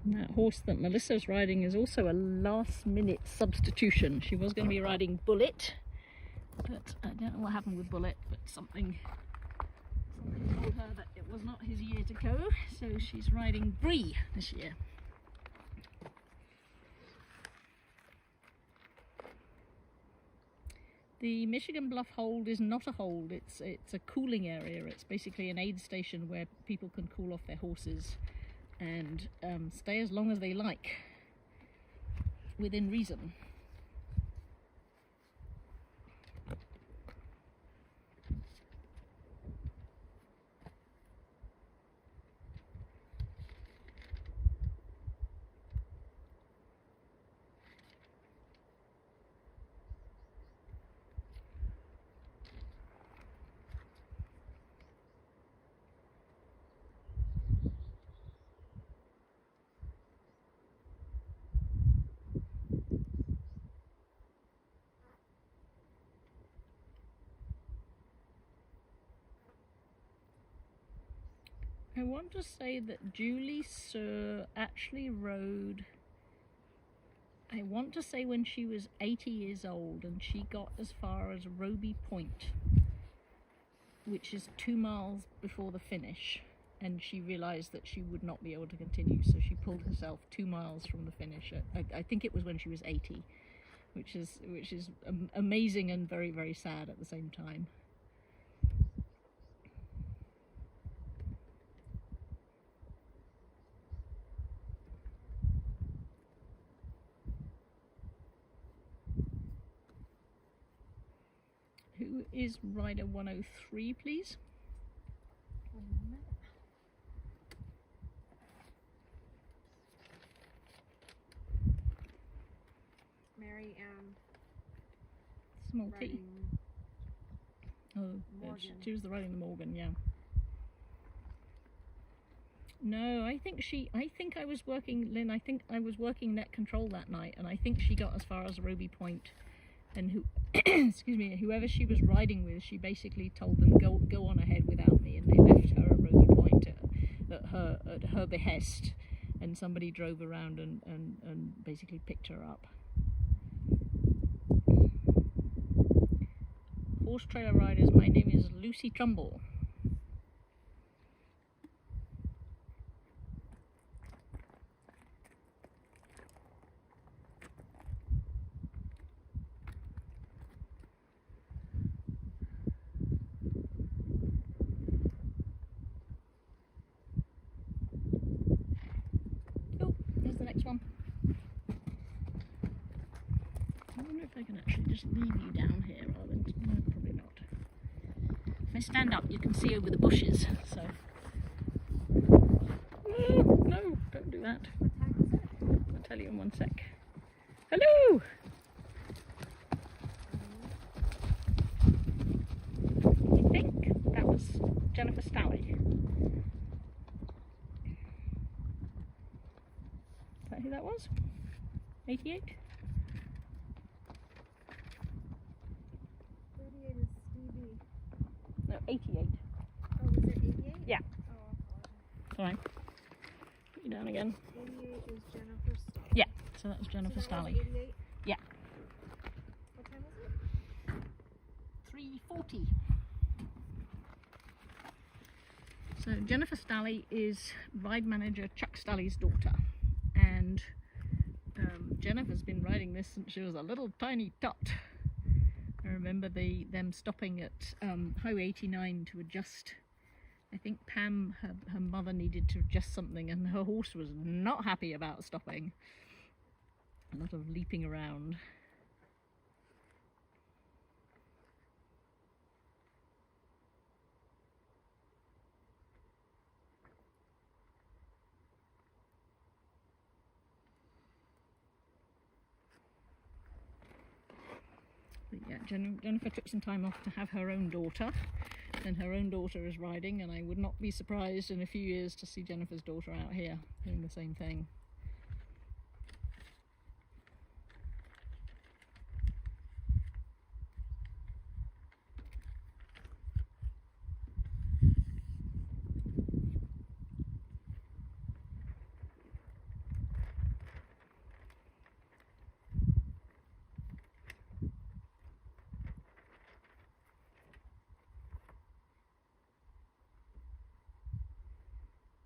And that horse that Melissa's riding is also a last-minute substitution. She was going to be riding Bullet, but I don't know what happened with Bullet, but something Somebody told her that it was not his year to go, so she's riding Bree this year. The Michigan Bluff hold is not a hold, it's a cooling area. It's basically an aid station where people can cool off their horses and stay as long as they like, within reason. I want to say that Julie Sir actually rode, I want to say when she was 80 years old, and she got as far as Roby Point, which is 2 miles before the finish, and she realised that she would not be able to continue, so she pulled herself 2 miles from the finish. I think it was when she was 80, which is amazing and very, very sad at the same time. Who is rider 103, please? Mary Ann. Small T. Riding Oh, Morgan. she was riding the Morgan, yeah. No, I think I was working, Lynn, I think I was working net control that night, and I think she got as far as Roby Point, and excuse me, whoever she was riding with, she basically told them, go on ahead without me, and they left her at Roby Point at her behest, and somebody drove around and basically picked her up. Horse trailer riders, my name is Lucy Trumbull. Oh, there's the next one. I wonder if I can actually just leave you down here rather than... No, probably not. If I stand up, you can see over the bushes, so... No, don't do that. What time is it? I'll tell you in one sec. Hello! I think that was Jennifer Stalley. Is that who that was? 88? 38 is Stevie. No, 88. Oh, was it 88? Yeah. Oh, I apologize. Sorry. Put you down again. 88 is Jennifer Stalley. Yeah, so that was Jennifer So that was Stalley. 88? Yeah. What time was it? 3:40. So Jennifer Stalley is ride manager Chuck Stalley's daughter, and Jennifer's been riding this since she was a little tiny tot. I remember them stopping at Highway 89 to adjust. I think Pam, her mother, needed to adjust something, and her horse was not happy about stopping. A lot of leaping around. But yeah, Jennifer took some time off to have her own daughter, and her own daughter is riding, and I would not be surprised in a few years to see Jennifer's daughter out here doing the same thing.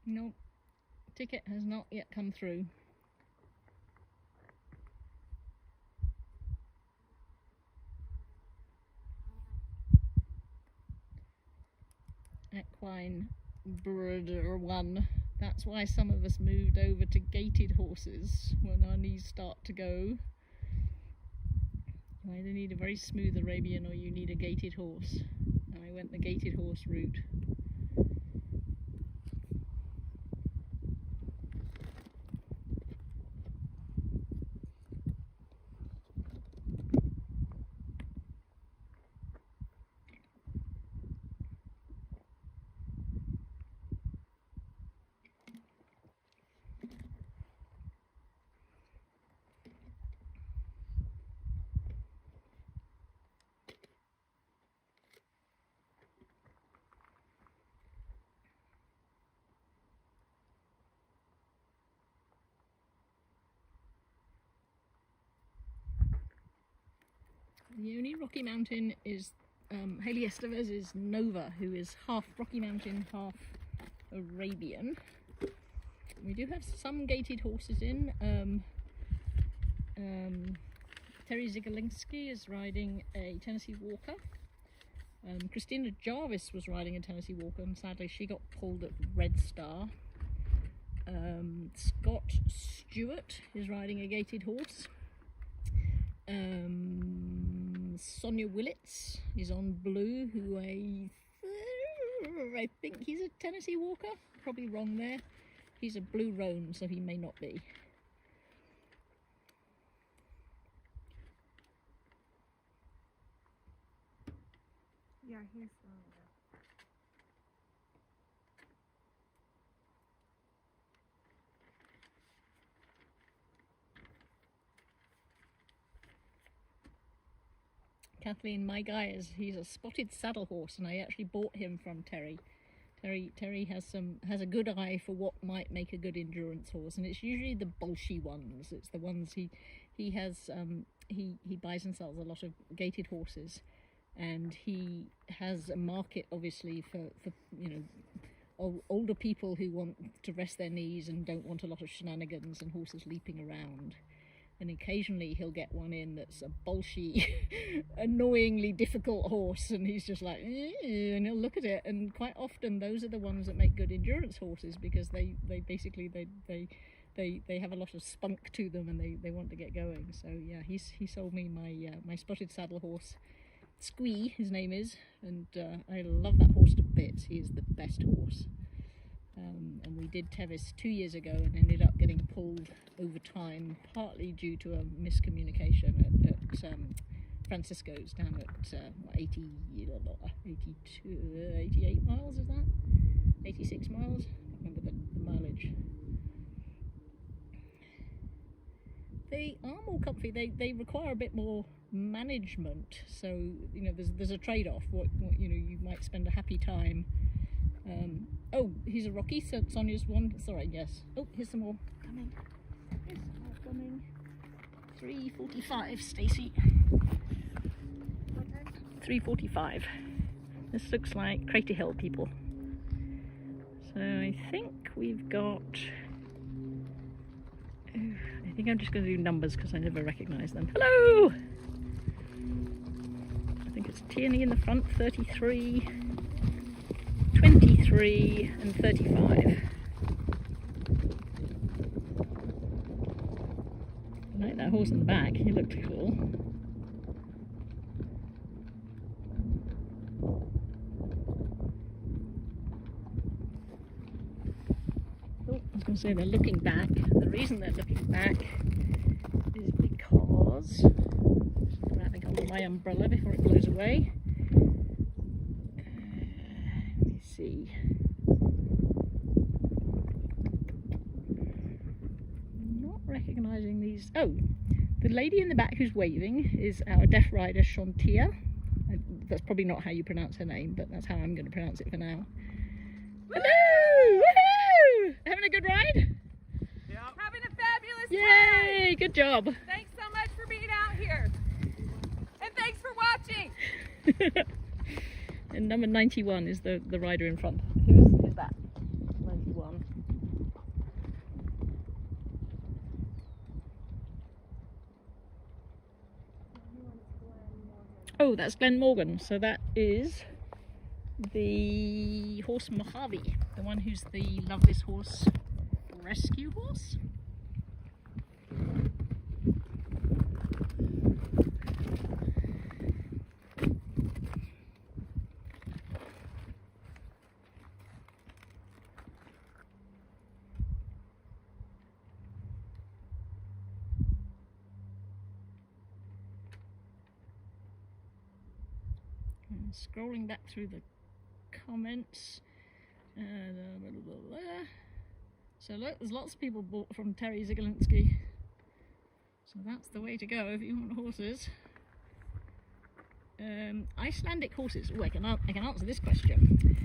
No, ticket has not yet come through. Equine Brother 1. That's why some of us moved over to gated horses when our knees start to go. You either need a very smooth Arabian or you need a gated horse. And I went the gated horse route. The only Rocky Mountain is Hayley Estevez's Nova, who is half Rocky Mountain, half Arabian. We do have some gated horses in. Terry Zigalinsky is riding a Tennessee Walker. Christina Jarvis was riding a Tennessee Walker, and sadly she got pulled at Red Star. Scott Stewart is riding a gated horse. Sonia Willits is on Blue, who I think he's a Tennessee Walker. Probably wrong there. He's a Blue Roan, so he may not be. Yeah, he's Kathleen, my guy he's a spotted saddle horse, and I actually bought him from Terry. Terry has a good eye for what might make a good endurance horse, and it's usually the bolshy ones. It's the ones he has. He buys and sells a lot of gated horses, and he has a market obviously for older people who want to rest their knees and don't want a lot of shenanigans and horses leaping around. And occasionally he'll get one in that's a bolshy, annoyingly difficult horse, and he's just like, and he'll look at it. And quite often those are the ones that make good endurance horses, because they basically have a lot of spunk to them, and they want to get going. So yeah, he sold me my spotted saddle horse, Squee his name is, and I love that horse to bits. He is the best horse. And we did Tevis 2 years ago and ended up getting pulled over time, partly due to a miscommunication at Francisco's down at 88 miles, is that? 86 miles? I can't remember the mileage. They are more comfy. They require a bit more management, so there's a trade-off. What you might spend a happy time. Oh, he's a Rocky, so Sonia's one. Sorry, yes. Oh, here's some more coming. Here's some more coming. 3:45, Stacey. 3:45. This looks like Crater Hill people. So I think we've got... I think I'm just going to do numbers because I never recognise them. Hello! I think it's Tierney in the front, 33, 23 and 35. I like that horse in the back, he looked cool. Oh, I was going to say they're looking back. The reason they're looking back is because I'm grabbing hold of my umbrella before it blows away. Let me see. Not recognising these. Oh, the lady in the back who's waving is our deaf rider Shantia. That's probably not how you pronounce her name, but that's how I'm going to pronounce it for now. Hello! Woohoo! Having a good ride? Yeah. Having a fabulous Yay! time. Good job. Thanks so much for being out here. And thanks for watching. And number 91 is the rider in front. Who's that? 91. Oh, that's Glen Morgan. So that is the horse Mojave, the one who's the Lovelace horse rescue horse. And scrolling back through the comments. So look, there's lots of people bought from Terry Zigalinsky. So that's the way to go if you want horses. Icelandic horses. Oh, I can answer this question.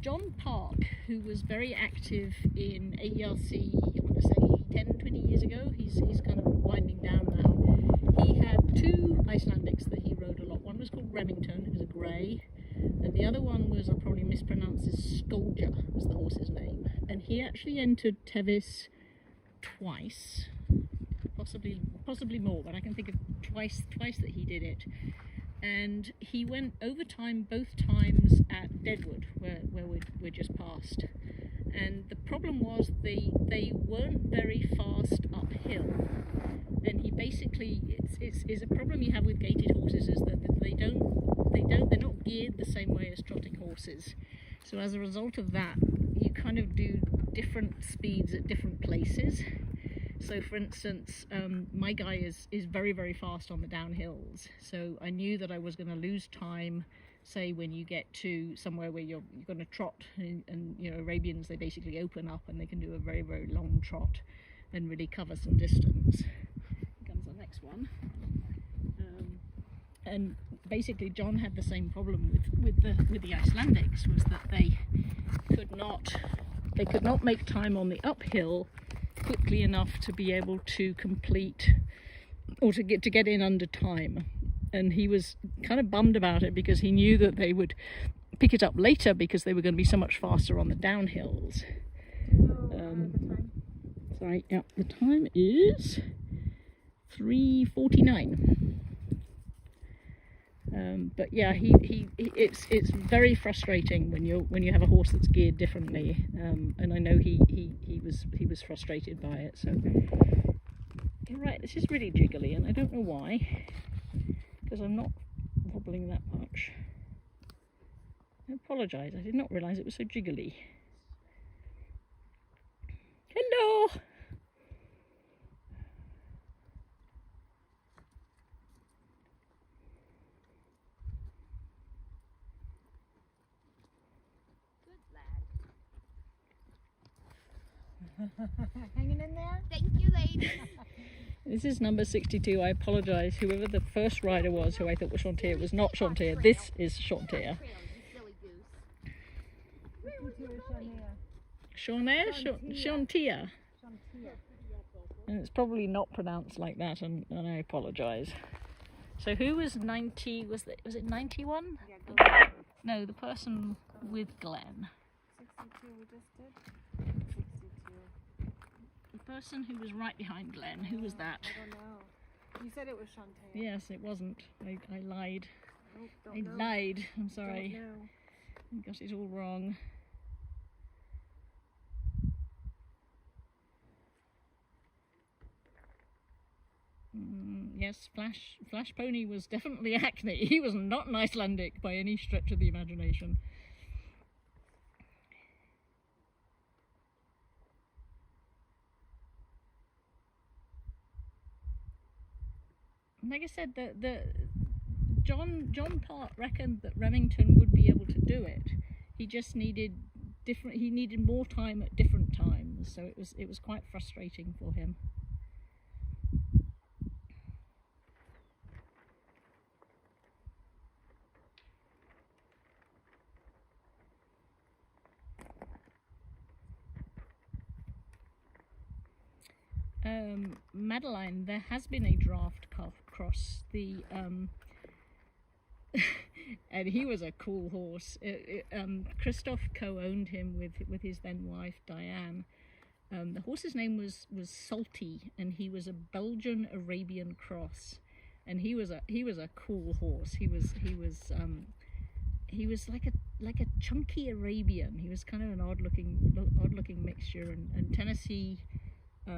John Park, who was very active in AERC, I want to say 10-20 years ago, he's kind of winding down now. He had two Icelandics that he rode a lot. One was called Remington, who was a grey, and the other one was, I probably mispronounced this, Skolja was the horse's name. And he actually entered Tevis twice, possibly more, but I can think of twice that he did it. And he went over time both times at Deadwood, where we're just past. And the problem was they weren't very fast uphill. And he basically, it's a problem you have with gaited horses, is that they're not geared the same way as trotting horses. So as a result of that, you kind of do different speeds at different places. So for instance, my guy is very, very fast on the downhills. So I knew that I was going to lose time, say when you get to somewhere where you're going to trot, and you know, Arabians, they basically open up and they can do a very, very long trot and really cover some distance. Here comes the next one. And basically John had the same problem with the Icelandics, was that they could not make time on the uphill quickly enough to be able to complete, or to get in under time. And he was kind of bummed about it, because he knew that they would pick it up later because they were going to be so much faster on the downhills. Sorry, yeah, the time is 3:49. But yeah, it's very frustrating when you have a horse that's geared differently, and I know he was frustrated by it. So you're right, this is really jiggly, and I don't know why, because I'm not wobbling that much. I apologise, I did not realise it was so jiggly. Hello. Hanging in there? Thank you, ladies. This is number 62. I apologise. Whoever the first rider was, who I thought was Chantier, was not Chantier. This is Chantier. Chantier. And it's probably not pronounced like that, and I apologise. So who was 90? Was it 91? Yeah, No, the person with Glenn. 62 we just did. 62. The person who was right behind Glenn. Who was that? I don't know. You said it was Chantier. Yes, it wasn't. I lied. Nope, don't I know. lied. I'm sorry. Don't know. I got it all wrong. Yes, Flash Pony was definitely Acne. He was not an Icelandic by any stretch of the imagination. Like I said, John Part reckoned that Remington would be able to do it. He just needed he needed more time at different times, so it was quite frustrating for him. Madeline, there has been a draft cross. And he was a cool horse. Christoph co-owned him with his then wife Diane. The horse's name was Salty, and he was a Belgian Arabian cross. and he was a cool horse. He was like a chunky Arabian. He was kind of an odd looking mixture, and Tennessee, I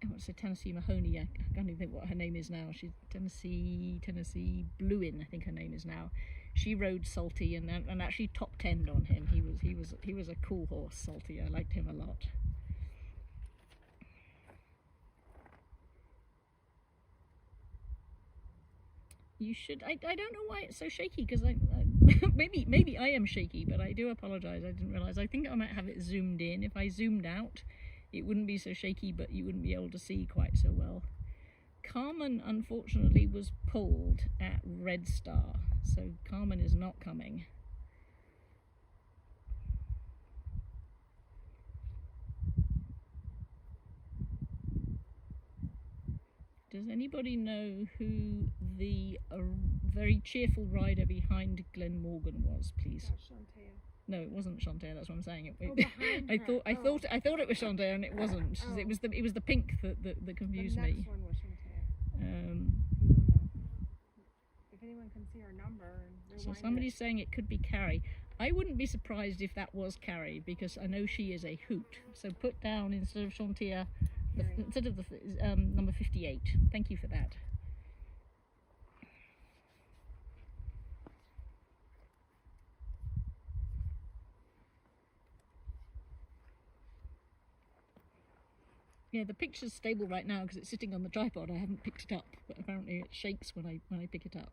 want to say Tennessee Mahoney. I can't even think what her name is now. She's Tennessee Bluin, I think her name is now. She rode Salty and actually top 10'd on him. He was a cool horse, Salty. I liked him a lot. You should. I don't know why it's so shaky, because I maybe I am shaky, but I do apologize. I didn't realize. I think I might have it zoomed in. If I zoomed out, it wouldn't be so shaky, but you wouldn't be able to see quite so well. Carmen unfortunately was pulled at Red Star, so Carmen is not coming. Does anybody know who the very cheerful rider behind Glen Morgan was, please? Shantae. No, it wasn't Shantae. That's what I'm saying. I thought it was Shantae, and it wasn't. Oh. It was the pink that confused the me. next one was Shantae. Um, I don't know. If anyone can see our number and so rewind somebody's saying it could be Carrie. I wouldn't be surprised if that was Carrie, because I know she is a hoot. So put down, instead of Shantae, instead of the number 58. Thank you for that. Yeah, the picture's stable right now because it's sitting on the tripod. I haven't picked it up, but apparently it shakes when I pick it up.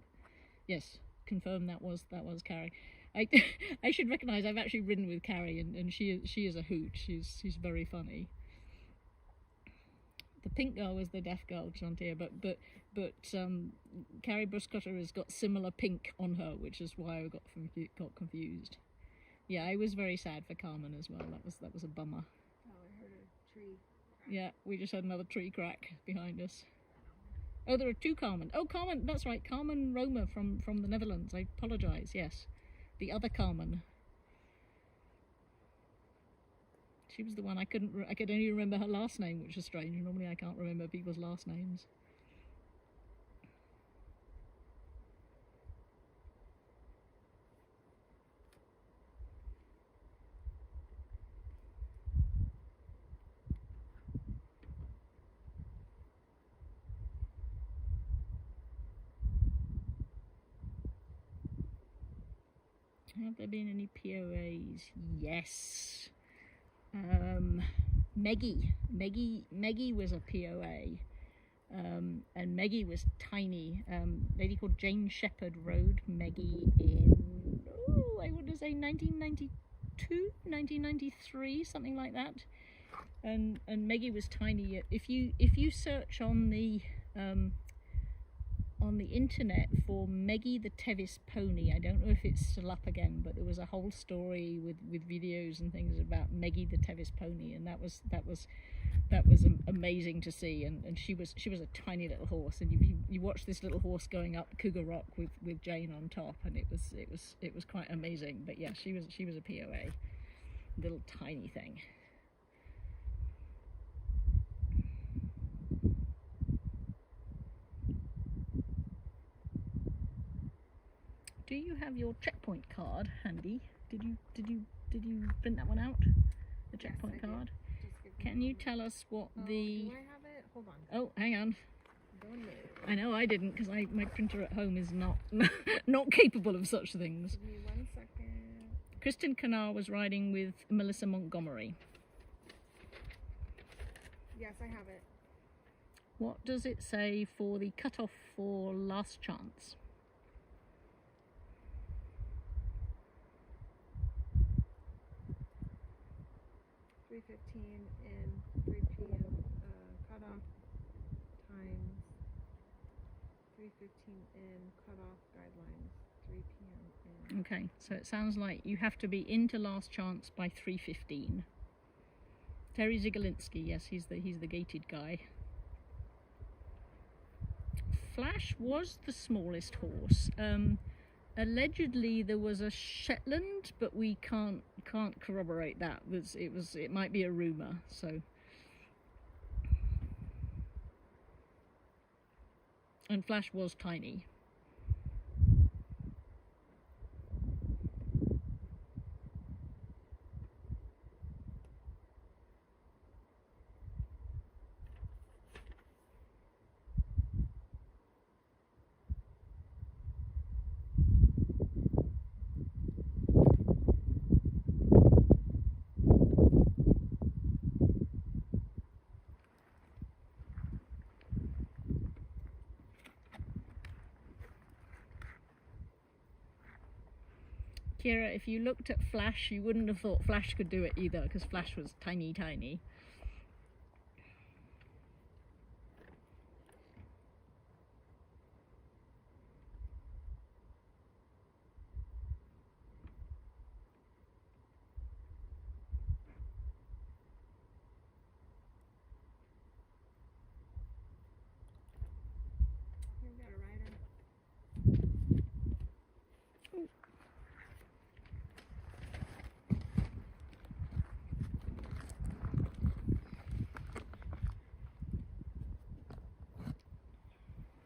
Yes, confirm that was Carrie. I should recognise I've actually ridden with Carrie, and she is a hoot. She's very funny. The pink girl was the deaf girl, Shantae, but Carrie Bruscutter has got similar pink on her, which is why I got confused. Yeah, I was very sad for Carmen as well. That was a bummer. Oh, I heard a tree. Yeah, we just had another tree crack behind us. Oh, there are two Carmen. Oh, Carmen, that's right, Carmen Roma from the Netherlands. I apologise. Yes, the other Carmen. She was the one I could only remember her last name, which is strange. Normally I can't remember people's last names. Have there been any POAs? Yes. Meggie was a POA, and Meggie was tiny. A lady called Jane Shepherd rode Meggie in, I want to say 1992, 1993, something like that. And Meggie was tiny. If you search on the internet for Meggie the Tevis pony, I don't know if it's still up again, but there was a whole story with videos and things about Meggie the Tevis pony, and that was amazing to see. And she was a tiny little horse, and you watch this little horse going up Cougar Rock with Jane on top, and it was quite amazing. But yeah, she was a POA, little tiny thing. Do you have your checkpoint card handy? Did you print that one out? The checkpoint card? Can you tell us what the... Do I have it? Hold on. Oh, hang on. Don't know. I know I didn't, because my printer at home is not capable of such things. Give me 1 second. Kristen Kennard was riding with Melissa Montgomery. Yes, I have it. What does it say for the cutoff for Last Chance? 3:15 and 3 p.m. Cutoff times. 3:15 in cutoff guidelines. 3 p.m. in. Okay, so it sounds like you have to be into Last Chance by 3:15. Terry Zigalinsky, yes, he's the gated guy. Flash was the smallest horse. Allegedly there was a Shetland, but we can't corroborate that. It might be a rumour. So And Flash was tiny. Kira, if you looked at Flash, you wouldn't have thought Flash could do it either, because Flash was tiny, tiny. You've got a rider.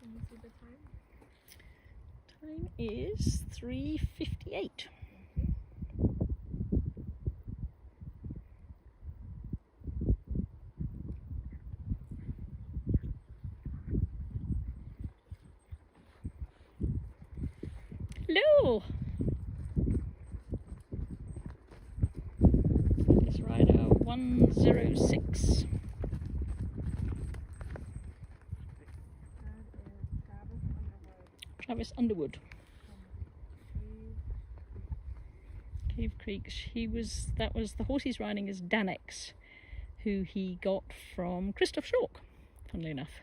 Can you see the time? Time is 3:58. Hello! This rider 106. That is Travis Underwood. Cave Creeks. That was the horse he's riding is Danex, who he got from Christoph Schork, funnily enough.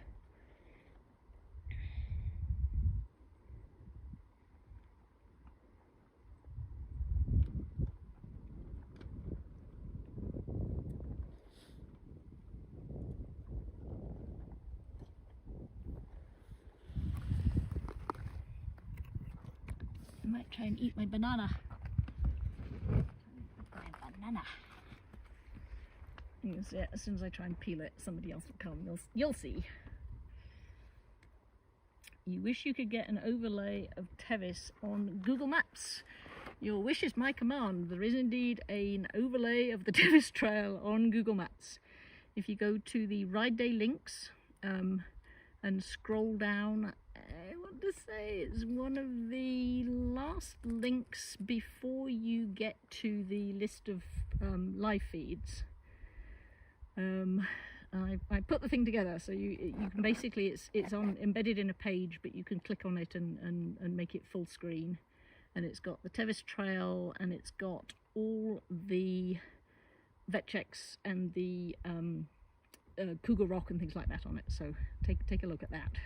I might try and eat my banana. My banana. Yeah, as soon as I try and peel it, somebody else will come. You'll see. You wish you could get an overlay of Tevis on Google Maps. Your wish is my command. There is indeed an overlay of the Tevis Trail on Google Maps. If you go to the ride day links and scroll down, I want to say it's one of the last links before you get to the list of live feeds. I put the thing together, so you can basically, it's on embedded in a page, but you can click on it and make it full screen, and it's got the Tevis Trail, and it's got all the vet checks and the Cougar Rock and things like that on it. So take a look at that.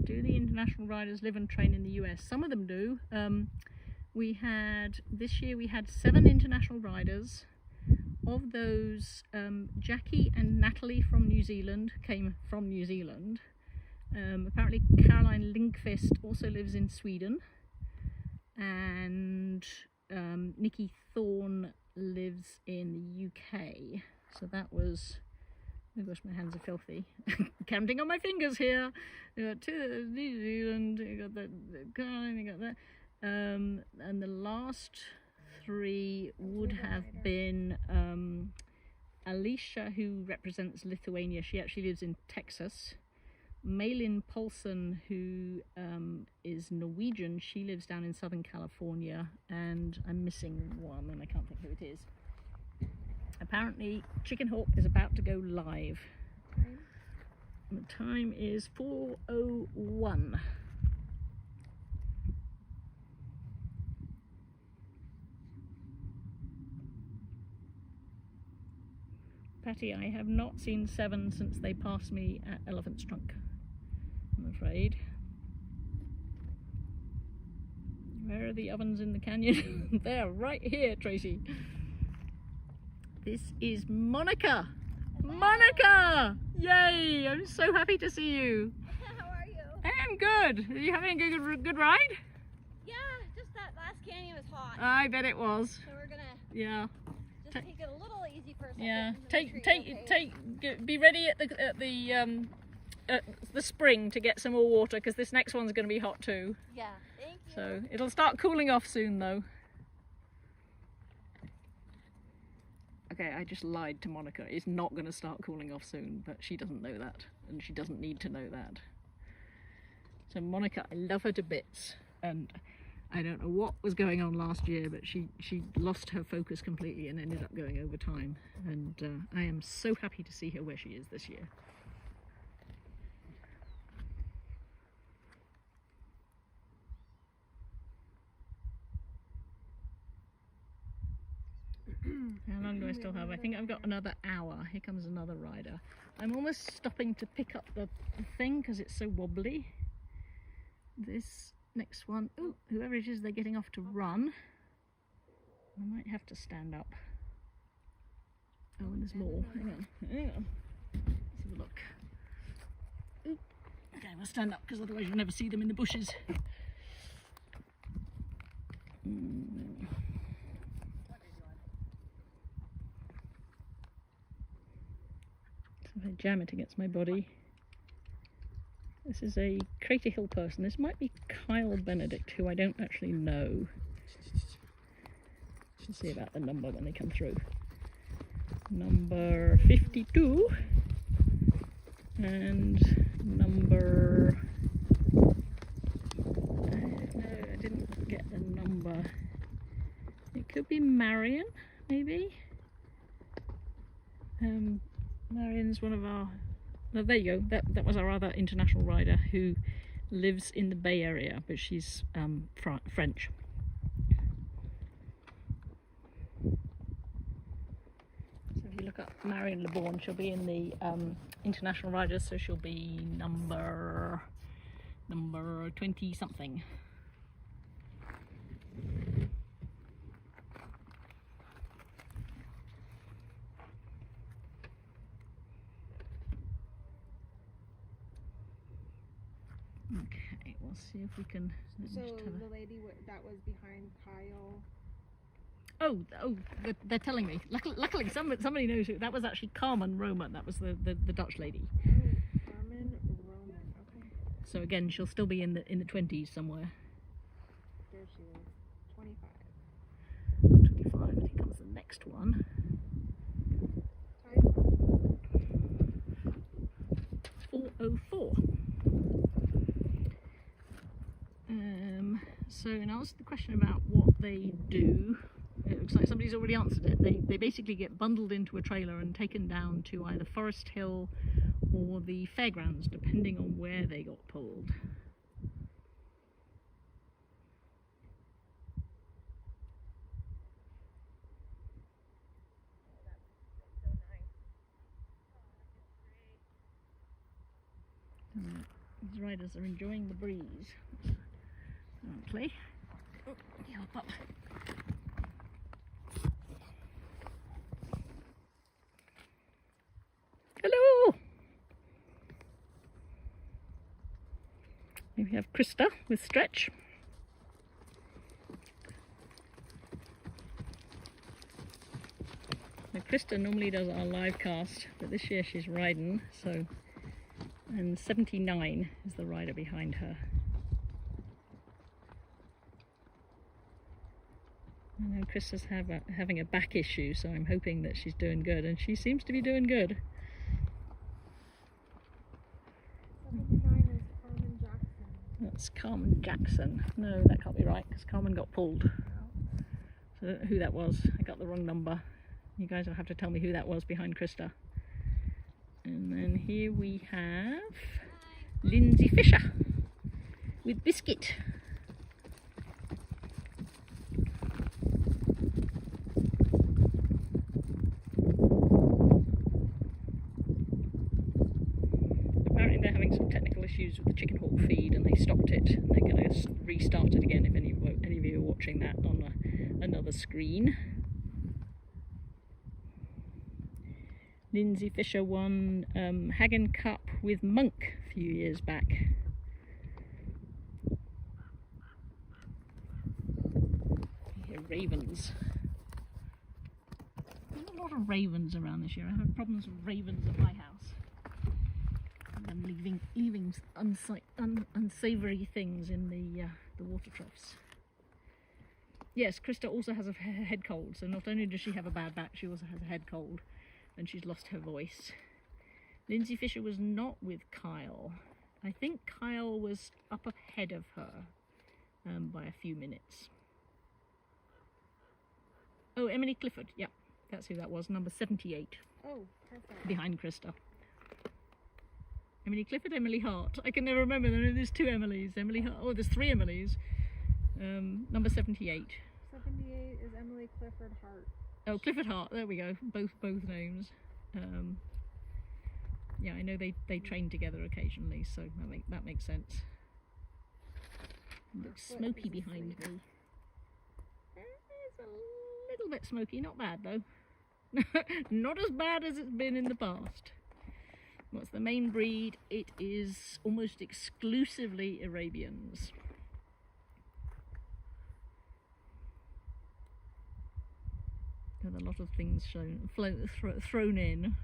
Do the international riders live and train in the US? Some of them do. This year we had 7 international riders. Of those, Jackie and Natalie from New Zealand came from New Zealand. Apparently Caroline Lindqvist also lives in Sweden, and Nikki Thorne lives in the UK. So that was, oh gosh, my hands are filthy. Counting on my fingers here. You got 2 New Zealand, you got that Caroline, you got that. And the last 3 would have been Alicia, who represents Lithuania. She actually lives in Texas. Malin Paulson, who is Norwegian. She lives down in Southern California. And I'm missing one, and I can't think who it is. Apparently, Chicken Hawk is about to go live. The time is 4:01. Patty, I have not seen 7 since they passed me at Elephant's Trunk, I'm afraid. Where are the ovens in the canyon? They're right here, Tracy. This is Monica! Monica! Yay! I'm so happy to see you. How are you? I'm good. Are you having a good ride? Yeah, just that last canyon was hot. I bet it was. So we're gonna Yeah. just take it a little easy for a second. Yeah. and then retreat, okay? Be ready at the spring to get some more water because this next one's going to be hot too. Yeah. Thank you. So it'll start cooling off soon though. Okay, I just lied to Monica. It's not going to start cooling off soon, but she doesn't know that, and she doesn't need to know that. So Monica, I love her to bits, and I don't know what was going on last year, but she lost her focus completely and ended up going over time. And I am so happy to see her where she is this year. How long do I still have? I think I've got another hour. Here comes another rider. I'm almost stopping to pick up the thing because it's so wobbly. This next one, oh, whoever it is, they're getting off to run. I might have to stand up. Oh, and there's more. Hang on. Let's have a look. Oop. Okay, we'll stand up because otherwise you'll never see them in the bushes. So if I jam it against my body. This is a Crater Hill person. This might be Kyle Benedict, who I don't actually know. We'll see about the number when they come through. Number 52 and number... no, I didn't get the number. It could be Marion, maybe? Marion's one of our... No, there you go. That was our other international rider who lives in the Bay Area, but she's French. So if you look up Marion LeBourne, she'll be in the international riders, so she'll be number 20 something. Okay, we'll see if we can. So the lady that was behind Kyle. Oh, they're telling me. Luckily, somebody knows who. That was actually Carmen Roman. That was the Dutch lady. Oh, Carmen Roman. Okay. So again, she'll still be in the 20s somewhere. There she is. 25. 25. And here comes the next one. Time. 4:04. So now it's the question about what they do. It looks like somebody's already answered it. They basically get bundled into a trailer and taken down to either Forest Hill or the fairgrounds, depending on where they got pulled. These riders are enjoying the breeze. Apparently. Oh, help up. Hello! Here we have Krista with Stretch. Now Krista normally does our live cast, but this year she's riding, so... And 79 is the rider behind her. I know Krista's having a back issue, so I'm hoping that she's doing good, and she seems to be doing good. 79 is Carmen Jackson. That's Carmen Jackson. No, that can't be right, because Carmen got pulled. So I don't know who that was. I got the wrong number. You guys will have to tell me who that was behind Krista. And then here we have Lindsay Fisher with Biscuit. Apparently they're having some technical issues with the chicken hawk feed and they stopped it and they're going to restart it again if any of you are watching that on another screen. Lindsay Fisher won Hagen Cup with Monk a few years back. Here, ravens. There's a lot of ravens around this year. I have problems with ravens at my house. And them leaving unsavoury things in the water troughs. Yes, Krista also has a head cold, so not only does she have a bad back, she also has a head cold, and she's lost her voice. Lindsay Fisher was not with Kyle. I think Kyle was up ahead of her by a few minutes. Oh, Emily Clifford, yeah, that's who that was, number 78. Oh, perfect. Behind Krista. Emily Clifford, Emily Hart. I can never remember, there's two Emilys. Emily Hart, oh, there's three Emilys. Number 78. 78 is Emily Clifford Hart. Oh, Clifford Hart, there we go, both names. Yeah, I know they train together occasionally, so that makes sense. It looks smoky behind me. It's a little bit smoky, not bad though. Not as bad as it's been in the past. What's the main breed? It is almost exclusively Arabians. Got a lot of things thrown in.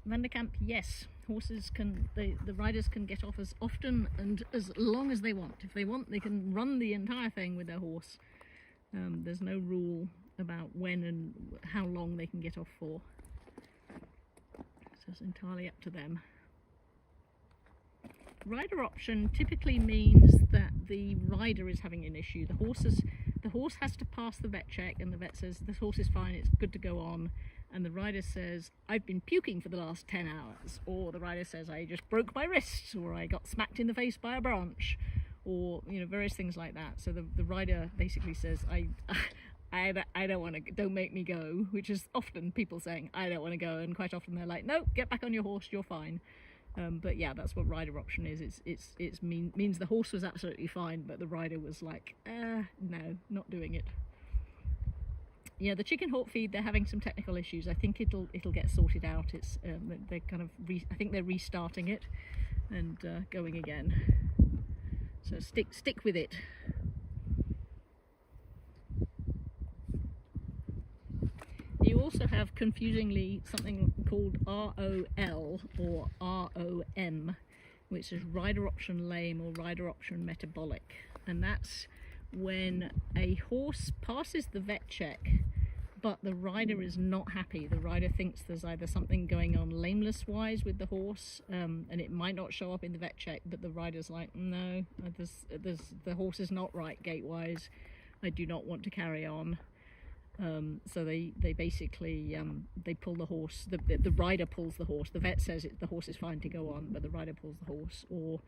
Vanderkamp, yes, horses can, the riders can get off as often and as long as they want. If they want, they can run the entire thing with their horse. There's no rule about when and how long they can get off for. So it's entirely up to them. Rider option typically means that the rider is having an issue. The horse has to pass the vet check, and the vet says this horse is fine, it's good to go on. And the rider says, I've been puking for the last 10 hours. Or the rider says, I just broke my wrist, or I got smacked in the face by a branch, or, you know, various things like that. So the rider basically says, I don't want to, don't make me go, which is often people saying, I don't want to go. And quite often they're like, no, get back on your horse, you're fine. But yeah, that's what rider option is. It means the horse was absolutely fine, but the rider was like, no, not doing it. Yeah, the chicken hawk feed, they're having some technical issues. I think it'll get sorted out. It's they're kind of I think they're restarting it and going again. So stick with it. You also have, confusingly, something called ROL or ROM, which is rider option lame or rider option metabolic, and that's when a horse passes the vet check but the rider is not happy. The rider thinks there's either something going on lameness wise with the horse, and it might not show up in the vet check, but the rider's like, no, the horse is not right gait wise, I do not want to carry on. So they basically they pull the horse, the rider pulls the horse. The vet says the horse is fine to go on, but the rider pulls the horse. Or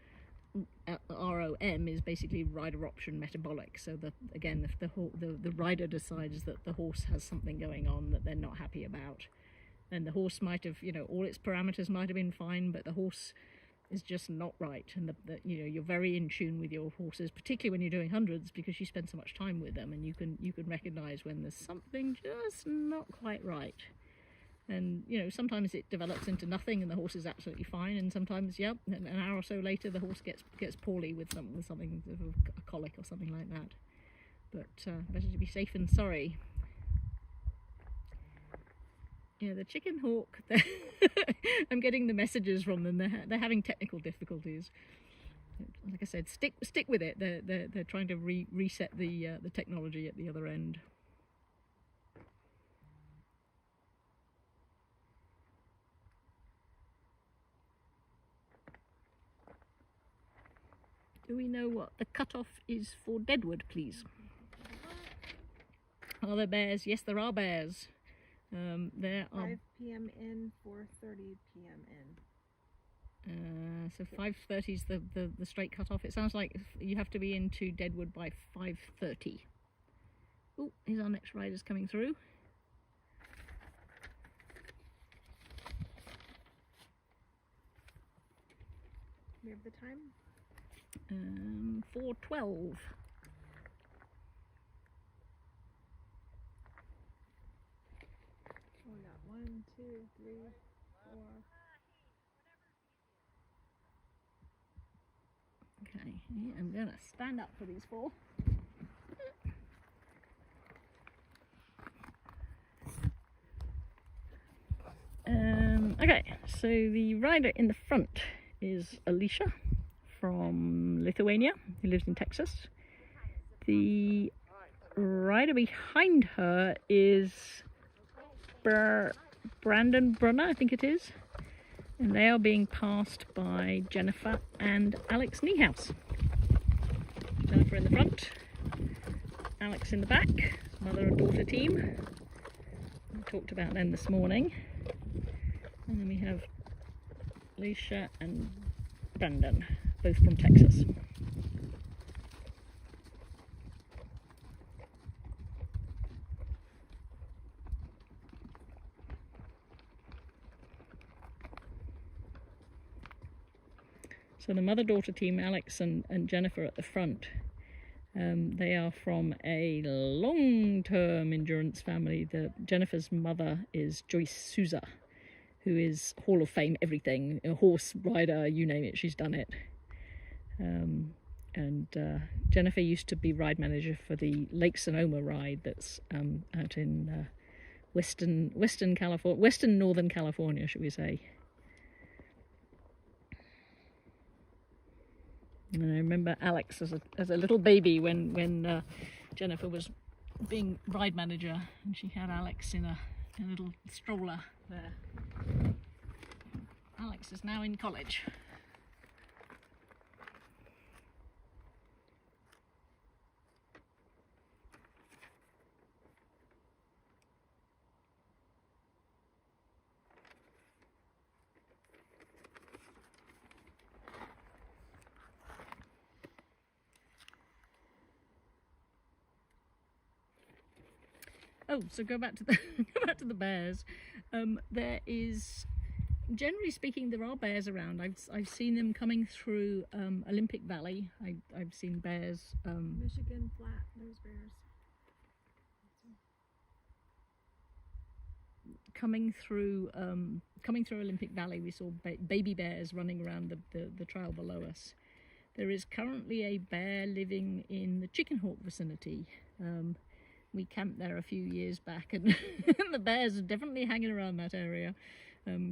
ROM is basically rider option metabolic. So the rider decides that the horse has something going on that they're not happy about, and the horse might have, all its parameters might have been fine, but the horse is just not right. And you're very in tune with your horses, particularly when you're doing hundreds, because you spend so much time with them, and you can recognize when there's something just not quite right. And sometimes it develops into nothing and the horse is absolutely fine, and sometimes an hour or so later the horse gets poorly with something, a colic or something like that. But better to be safe than sorry. Yeah, the chicken hawk, I'm getting the messages from them. They're having technical difficulties. Like I said, stick with it. They're trying to reset the technology at the other end. Do we know what the cutoff is for Deadwood, please? Are there bears? Yes, there are bears. There are 5 p.m. in, 4:30 p.m. So 5:30 is the straight cut off. It sounds like you have to be into Deadwood by 5:30. Oh, here's our next riders coming through. We have the time. 4:12. We got 1, 2, 3, 4. Okay, I'm gonna stand up for these 4. Okay, so the rider in the front is Alicia from Lithuania, who lives in Texas. The rider behind her is Brandon Brunner, I think it is, and they are being passed by Jennifer and Alex Niehaus. Jennifer in the front, Alex in the back, mother and daughter team. We talked about them this morning. And then we have Alicia and Brandon, both from Texas. So the mother-daughter team, Alex and Jennifer at the front, they are from a long-term endurance family. Jennifer's mother is Joyce Souza, who is Hall of Fame everything, a horse rider, you name it, she's done it. Jennifer used to be ride manager for the Lake Sonoma ride that's out in western northern California, should we say. And I remember Alex as a little baby when Jennifer was being ride manager, and she had Alex in a little stroller there. Alex is now in college. Oh, so go back to the bears. There is, generally speaking, there are bears around. I've seen them coming through Olympic Valley. I've seen bears. Michigan flat. There's bears. Coming through Olympic Valley, we saw baby bears running around the trail below us. There is currently a bear living in the Chicken Hawk vicinity. We camped there a few years back, and the bears are definitely hanging around that area.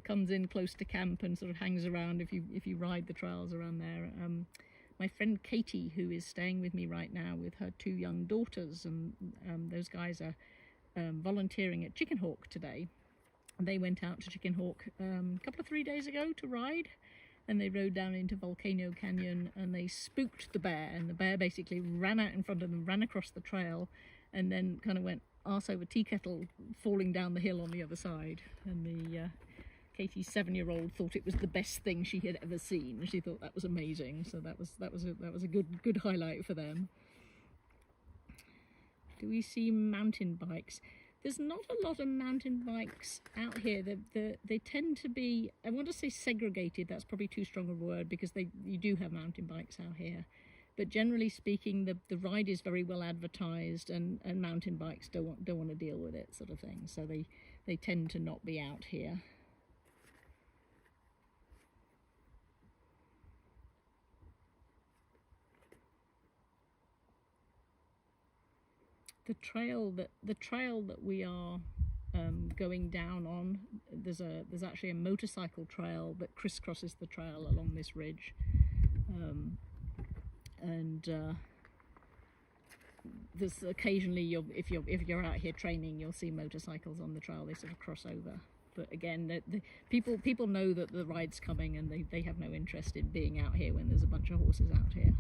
Comes in close to camp and sort of hangs around if you ride the trails around there. My friend Katie, who is staying with me right now with her 2 young daughters, and those guys are volunteering at Chicken Hawk today. They went out to Chicken Hawk a couple of 3 days ago to ride, and they rode down into Volcano Canyon, and they spooked the bear, and the bear basically ran out in front of them, ran across the trail, and then kind of went arse over tea kettle, falling down the hill on the other side. And Katie's 7-year-old thought it was the best thing she had ever seen. She thought that was amazing. So that was a good highlight for them. Do we see mountain bikes? There's not a lot of mountain bikes out here. They tend to be, I want to say segregated. That's probably too strong a word, because you do have mountain bikes out here. But generally speaking, the ride is very well advertised, and mountain bikes don't want to deal with it, sort of thing. So they tend to not be out here. The trail that we are going down on, there's actually a motorcycle trail that crisscrosses the trail along this ridge. There's occasionally, if you're out here training, you'll see motorcycles on the trail. They sort of cross over. But again, the people know that the ride's coming, and they have no interest in being out here when there's a bunch of horses out here.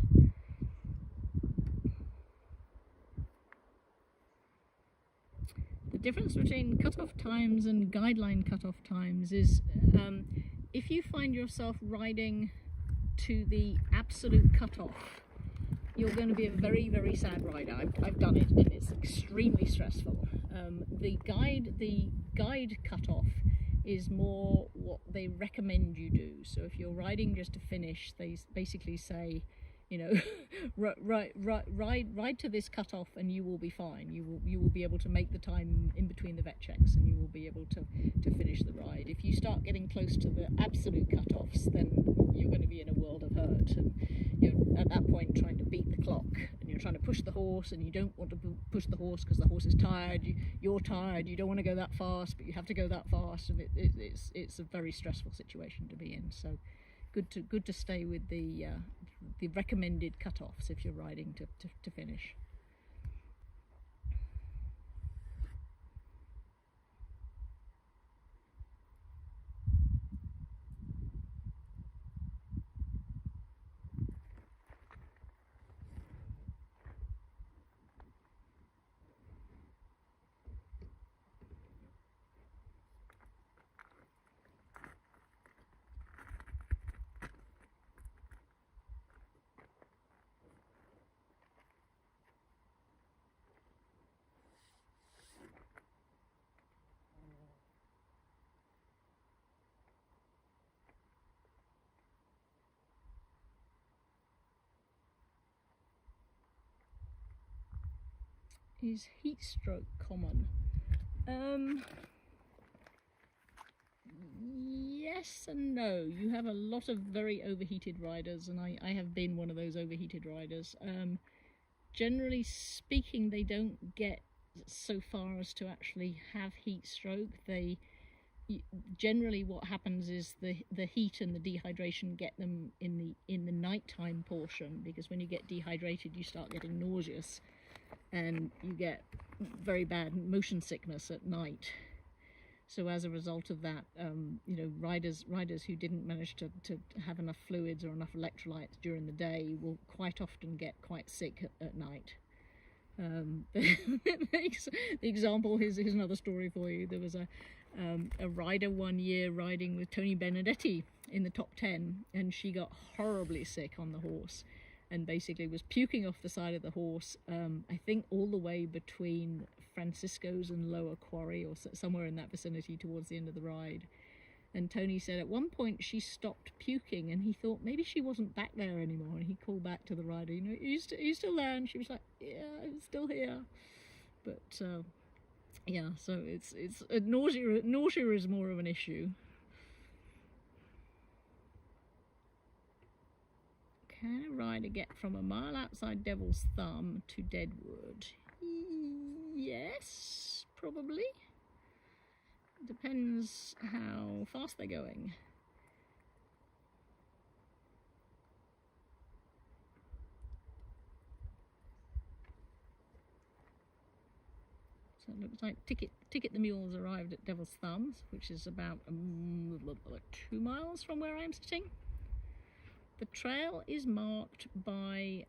The difference between cut-off times and guideline cut-off times is if you find yourself riding to the absolute cutoff, you're going to be a very, very sad rider. I've done it, and it's extremely stressful. The guide cutoff is more what they recommend you do. So if you're riding just to finish, they basically say, you know, ride to this cutoff and you will be fine. You will be able to make the time in between the vet checks, and you will be able to finish the ride. If you start getting close to the absolute cutoffs, then you're going to be in a world of hurt, and you're at that point trying to beat the clock, and you're trying to push the horse, and you don't want to push the horse because the horse is tired. You're tired. You don't want to go that fast, but you have to go that fast, and it's a very stressful situation to be in. So good to stay with the recommended cutoffs if you're riding to finish. Is heat stroke common? Yes and no. You have a lot of very overheated riders, and I have been one of those overheated riders. Generally speaking, they don't get so far as to actually have heat stroke. Generally what happens is the heat and the dehydration get them in the nighttime portion, because when you get dehydrated you start getting nauseous and you get very bad motion sickness at night. So as a result of that, you know, riders who didn't manage to have enough fluids or enough electrolytes during the day will quite often get quite sick at night. The example, here's another story for you. There was a rider one year riding with Tony Benedetti in the top 10, and she got horribly sick on the horse and basically was puking off the side of the horse, I think all the way between Francisco's and Lower Quarry, or somewhere in that vicinity towards the end of the ride. And Tony said at one point she stopped puking, and he thought maybe she wasn't back there anymore, and he called back to the rider, you know, are you still there? And she was like, yeah, I'm still here. But yeah, so it's nausea is more of an issue. Can a rider get from a mile outside Devil's Thumb to Deadwood? Yes, probably. Depends how fast they're going. So it looks like Ticket the Mule's arrived at Devil's Thumbs, which is about 2 miles from where I'm sitting. The trail is marked by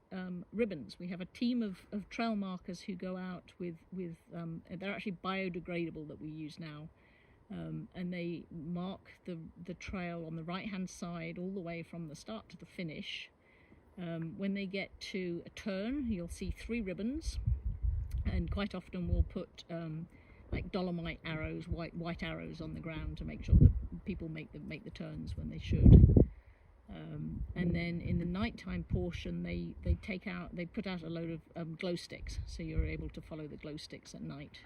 ribbons. We have a team of trail markers who go out with they're actually biodegradable that we use now, and they mark the trail on the right hand side all the way from the start to the finish. When they get to a turn, you'll see 3 ribbons, and quite often we'll put like dolomite arrows, white arrows on the ground to make sure that people make the turns when they should. And then in the nighttime portion, they put out a load of glow sticks, so you're able to follow the glow sticks at night.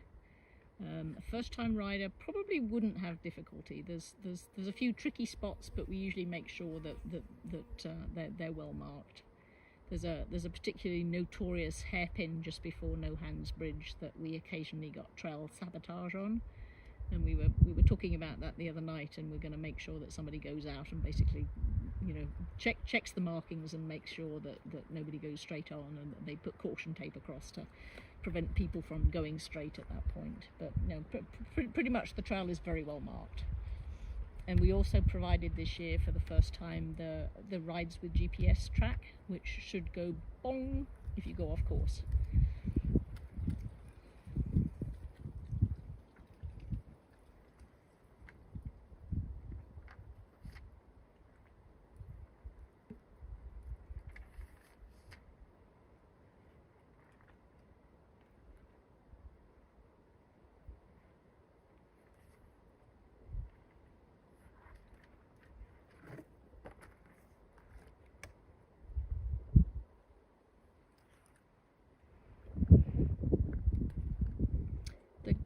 A first-time rider probably wouldn't have difficulty. There's a few tricky spots, but we usually make sure that they're well marked. There's a particularly notorious hairpin just before No Hands Bridge that we occasionally got trail sabotage on. And we were talking about that the other night, and we're going to make sure that somebody goes out and basically, you know, checks the markings and makes sure that nobody goes straight on, and that they put caution tape across to prevent people from going straight at that point. But you know, pretty much the trail is very well marked. And we also provided this year for the first time the rides with GPS track, which should go bong if you go off course.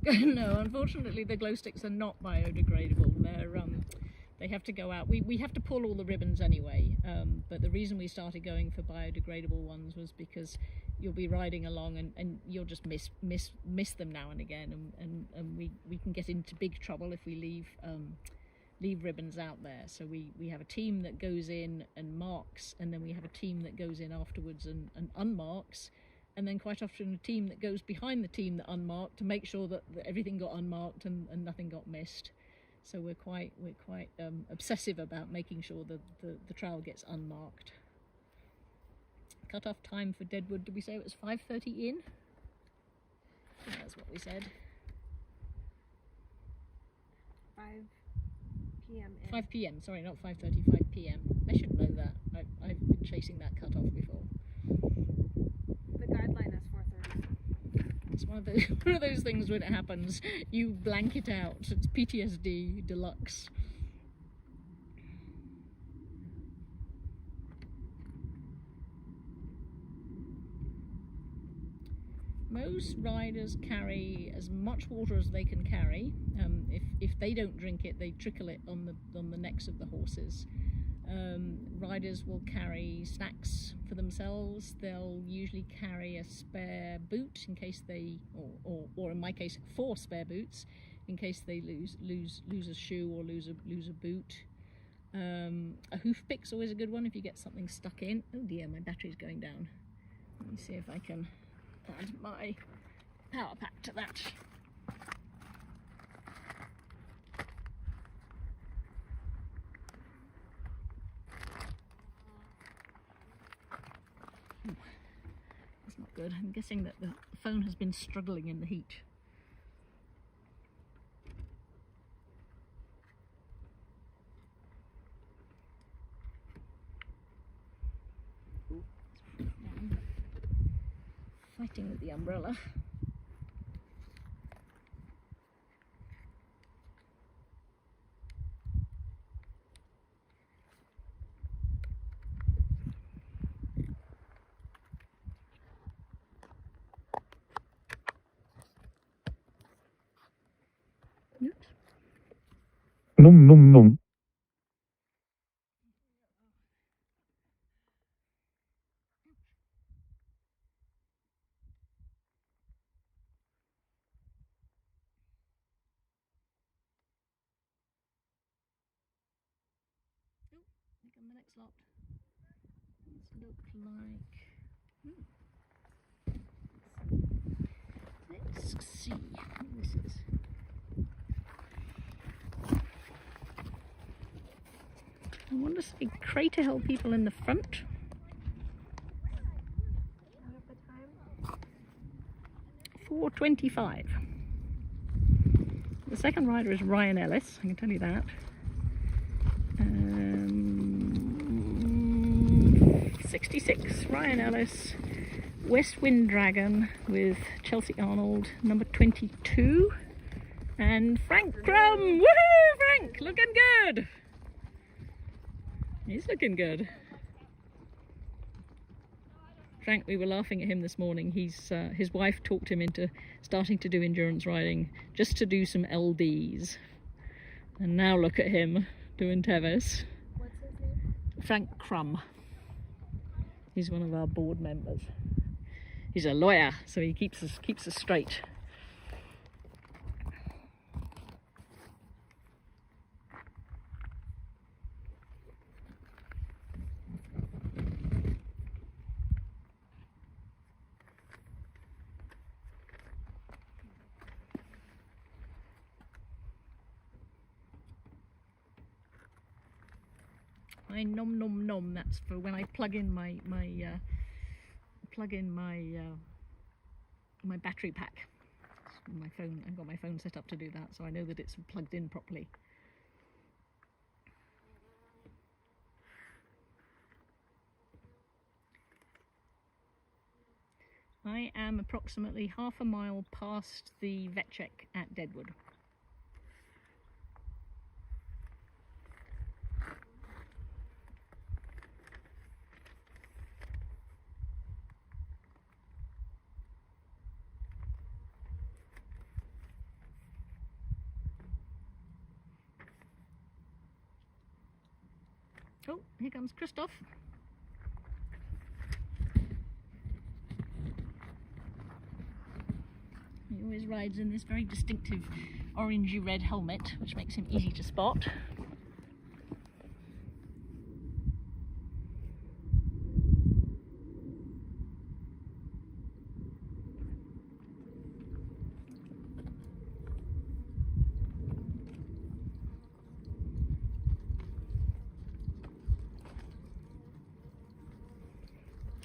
No, unfortunately the glow sticks are not biodegradable. They have to go out. We have to pull all the ribbons anyway, but the reason we started going for biodegradable ones was because you'll be riding along and you'll just miss them now and again, and we can get into big trouble if we leave ribbons out there. So we have a team that goes in and marks, and then we have a team that goes in afterwards and unmarks, and then quite often a team that goes behind the team that unmarked to make sure that everything got unmarked and nothing got missed. So we're quite obsessive about making sure that the trail gets unmarked. Cut-off time for Deadwood, did we say it was 5:30 in? I think that's what we said. 5 p.m. 5 p.m. Sorry, not 5:30. 5 p.m. I should know that. I've been chasing that cut-off before. The guideline is 4:30. It's one of those things when it happens, you blank it out. It's PTSD deluxe. Most riders carry as much water as they can carry. If they don't drink it, they trickle it on the necks of the horses. Riders will carry snacks for themselves. They'll usually carry a spare boot in case they, or in my case, 4 spare boots in case they lose a shoe or lose a boot. A hoof pick's always a good one if you get something stuck in. Oh dear, my battery's going down. Let me see if I can add my power pack to that. That's not good. I'm guessing that the phone has been struggling in the heat. Fighting with the umbrella. Nom nom nom. On the next lot. Let's look like. Let's see what this is. I want to say Crater Hill people in the front. What the time? 4:25. The second rider is Ryan Ellis, I can tell you that. 66, Ryan Ellis, West Wind Dragon with Chelsea Arnold, number 22, and Frank Crum. Woohoo, Frank, looking good. He's looking good. Frank, we were laughing at him this morning. His wife talked him into starting to do endurance riding just to do some LBs. And now look at him doing Tevis. What's his name? Frank Crum. He's one of our board members. He's a lawyer, so he keeps us straight. My nom nom nom, that's for when I plug in my battery pack. My phone, I've got my phone set up to do that, so I know that it's plugged in properly. I am approximately half a mile past the vet check at Deadwood. Oh, here comes Christoph. He always rides in this very distinctive orangey red helmet, which makes him easy to spot.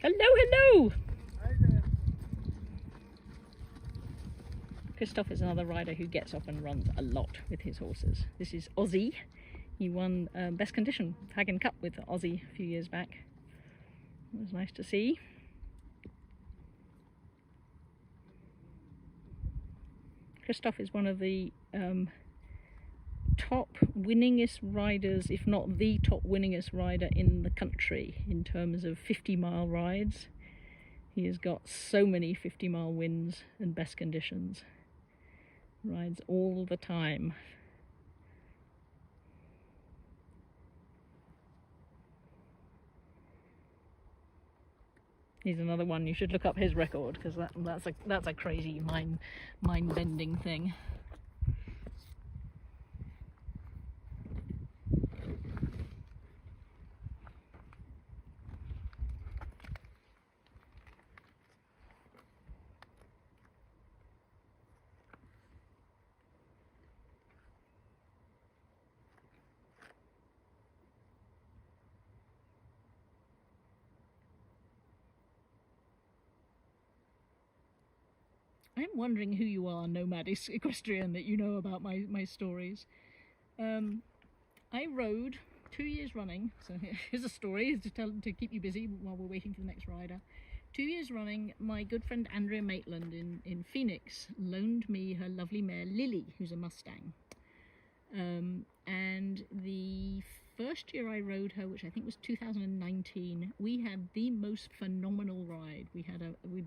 Hello, hello! Hi there. Christoph is another rider who gets off and runs a lot with his horses. This is Ozzy. He won Best Condition Hagen Cup with Ozzy a few years back. It was nice to see. Christoph is one of the top winningest riders, if not the top winningest rider in the country in terms of 50-mile rides. He has got so many 50-mile wins and best conditions. Rides all the time. He's another one, you should look up his record, because that's a crazy mind-bending thing. I'm wondering who you are, nomad equestrian, that you know about my stories. I rode 2 years running, so here's a story to keep you busy while we're waiting for the next rider. 2 years running, my good friend Andrea Maitland in Phoenix loaned me her lovely mare Lily, who's a Mustang. And the first year I rode her, which I think was 2019, we had the most phenomenal ride. We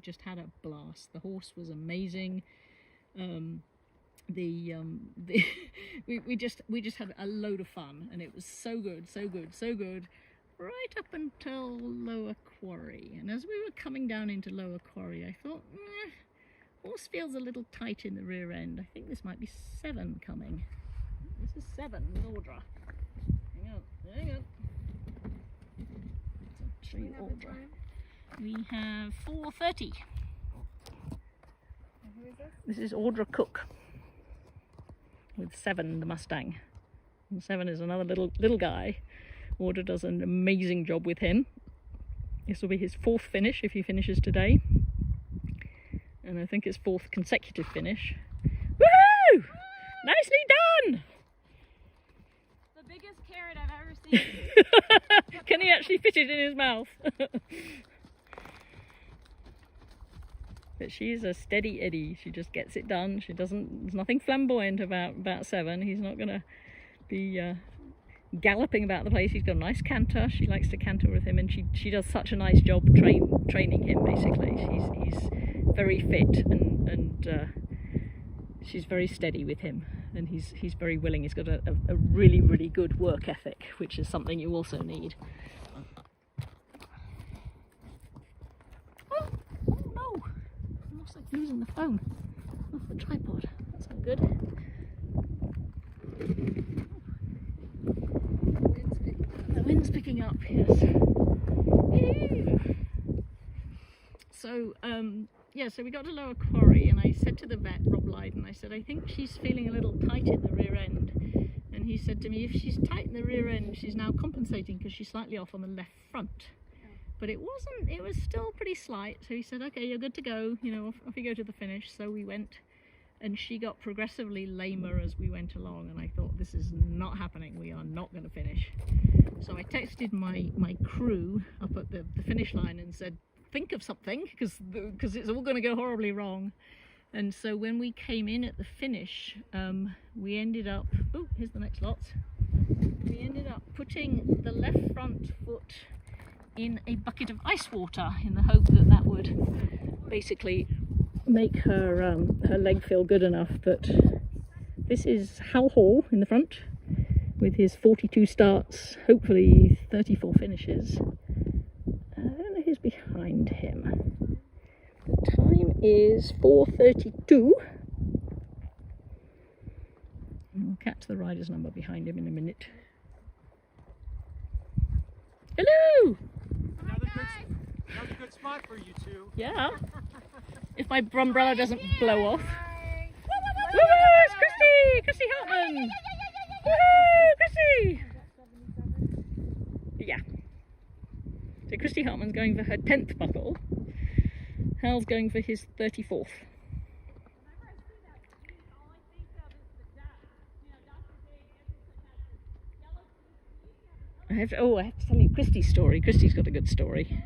just had a blast. The horse was amazing. We just had a load of fun, and it was so good, right up until Lower Quarry. And as we were coming down into Lower Quarry, I thought, horse feels a little tight in the rear end. I think this might be 7 coming. This is 7 with Audra. Hang on. Let's show you Audra. We have 4:30. Who is this? This is Audra Cook with 7, the Mustang. And 7 is another little guy. Audra does an amazing job with him. This will be his 4th finish if he finishes today. And I think his 4th consecutive finish. Woohoo! Nicely done! The biggest carrot I've ever seen. Can he actually fit it in his mouth? But she's a steady Eddie. She just gets it done. There's nothing flamboyant about 7. He's not going to be galloping about the place. He's got a nice canter. She likes to canter with him, and she does such a nice job training him, basically. He's very fit, and she's very steady with him, and he's very willing. He's got a really, really good work ethic, which is something you also need. Oh no! I'm almost like losing the phone off the tripod. That's not good. The wind's picking up, yes. So, so we got to Lower Quarry, and I said to the vet, Rob Lydon, I said, I think she's feeling a little tight in the rear end. And he said to me, if she's tight in the rear end, she's now compensating because she's slightly off on the left front. But it was still pretty slight. So he said, okay, you're good to go, off you go to the finish. So we went, and she got progressively lamer as we went along, and I thought, this is not happening, we are not going to finish. So I texted my crew up at the finish line and said, think of something, because it's all going to go horribly wrong. And so when we came in at the finish, we ended up, oh, here's the next lot. We ended up putting the left front foot in a bucket of ice water in the hope that would basically make her leg feel good enough. But this is Hal Hall in the front with his 42 starts, hopefully 34 finishes. I don't know who's behind him. The time is 4:32. We'll catch the rider's number behind him in a minute. Hello! Another good spot for you two. Yeah. If my umbrella doesn't blow off. Woo! It's Christy! Christy Hartman! Woohoo! Christy! Yeah. So Christy Hartman's going for her 10th buckle. Hal's going for his 34th. I have to tell you Christy's story. Christy's got a good story.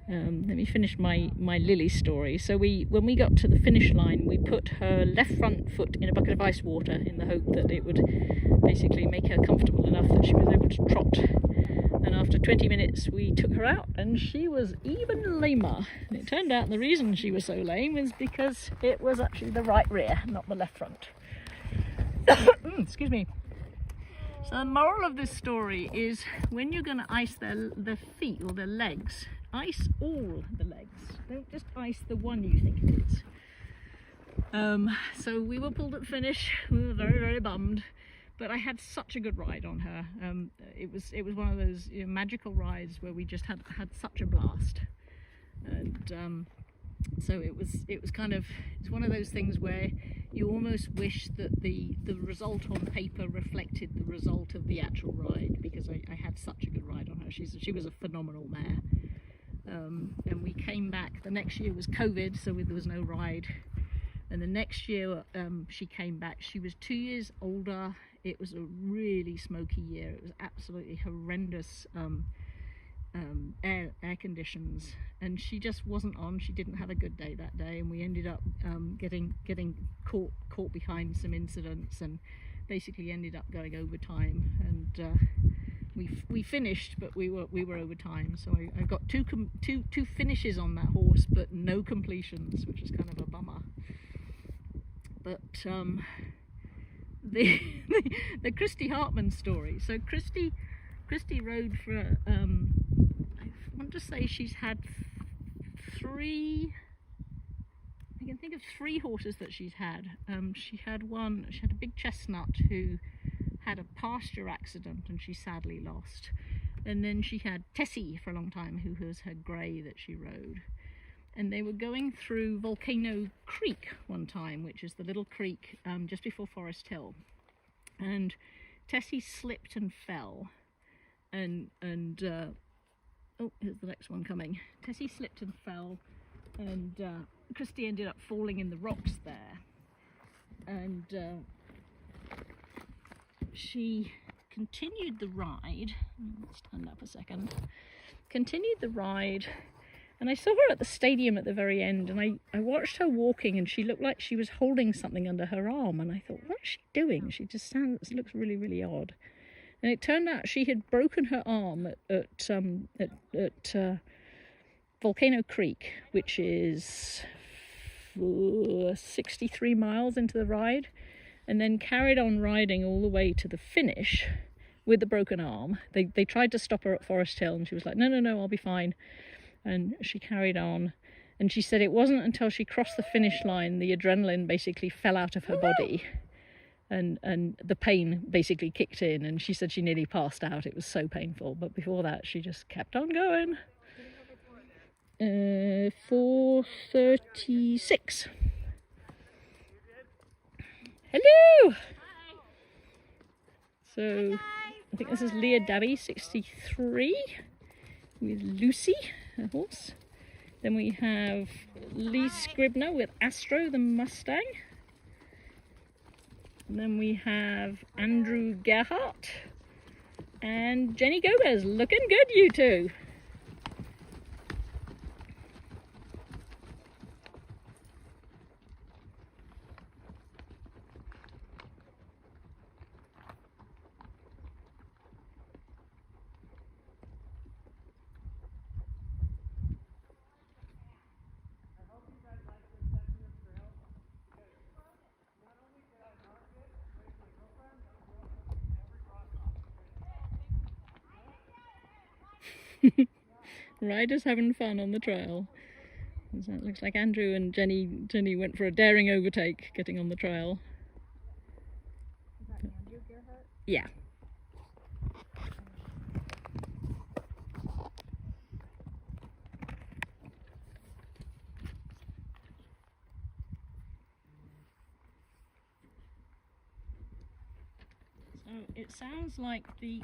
Let me finish my Lily story. So when we got to the finish line, we put her left front foot in a bucket of ice water in the hope that it would basically make her comfortable enough that she was able to trot. And after 20 minutes, we took her out, and she was even lamer. And it turned out the reason she was so lame is because it was actually the right rear, not the left front. Excuse me. So the moral of this story is when you're going to ice their feet or their legs, ice all the legs. Don't just ice the one you think it is. So we were pulled at the finish. We were very, very bummed. But I had such a good ride on her. It was one of those magical rides where we just had such a blast. And so it's one of those things where you almost wish that the result on paper reflected the result of the actual ride, because I had such a good ride on her. She was a phenomenal mare. And we came back. The next year was COVID, so there was no ride. And the next year she came back. She was 2 years older. It was a really smoky year. It was absolutely horrendous air conditions, and she just wasn't on. She didn't have a good day that day, and we ended up getting caught behind some incidents, and basically ended up going overtime. And we finished, but we were over time. So I got two finishes on that horse, but no completions, which is kind of a bummer. But the Christy Hartman story. So Christy rode for I want to say she's had three. I can think of 3 horses that she's had. She had a big chestnut who had a pasture accident and she sadly lost. And then she had Tessie for a long time, who was her grey that she rode. And they were going through Volcano Creek one time, which is the little creek just before Forest Hill. And Tessie slipped and fell. And oh, here's the next one coming. Tessie slipped and fell, and Christy ended up falling in the rocks there. And she continued the ride. Let's stand up a second. Continued the ride, and I saw her at the stadium at the very end, and I watched her walking, and she looked like she was holding something under her arm, and I thought, what is she doing? She just looks really, really odd. And it turned out she had broken her arm at Volcano Creek, which is 63 miles into the ride, and then carried on riding all the way to the finish with the broken arm. They tried to stop her at Forest Hill, and she was like, no, I'll be fine. And she carried on. And she said it wasn't until she crossed the finish line the adrenaline basically fell out of her body. And the pain basically kicked in, and she said she nearly passed out. It was so painful, but before that she just kept on going. 4:36. Hello. So I think this is Leah Dabby, 63, with Lucy, her horse. Then we have Lee Scribner with Astro, the Mustang. And then we have Andrew Gerhardt and Jenny Gomez. Looking good, you two. Riders having fun on the trail. So it looks like Andrew and Jenny went for a daring overtake getting on the trail. Is that Andrew Gerhardt? Yeah. So it sounds like the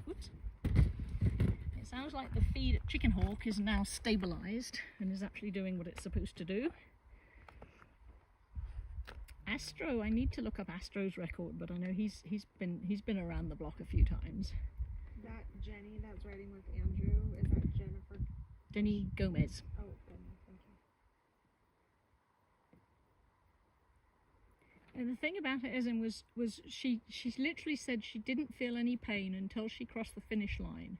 feed at Chicken Hawk is now stabilised and is actually doing what it's supposed to do. Astro, I need to look up Astro's record, but I know he's been around the block a few times. That Jenny that's riding with Andrew, is that Jennifer? Jenny Gomez. Oh, goodness, thank you. And the thing about it was she literally said she didn't feel any pain until she crossed the finish line,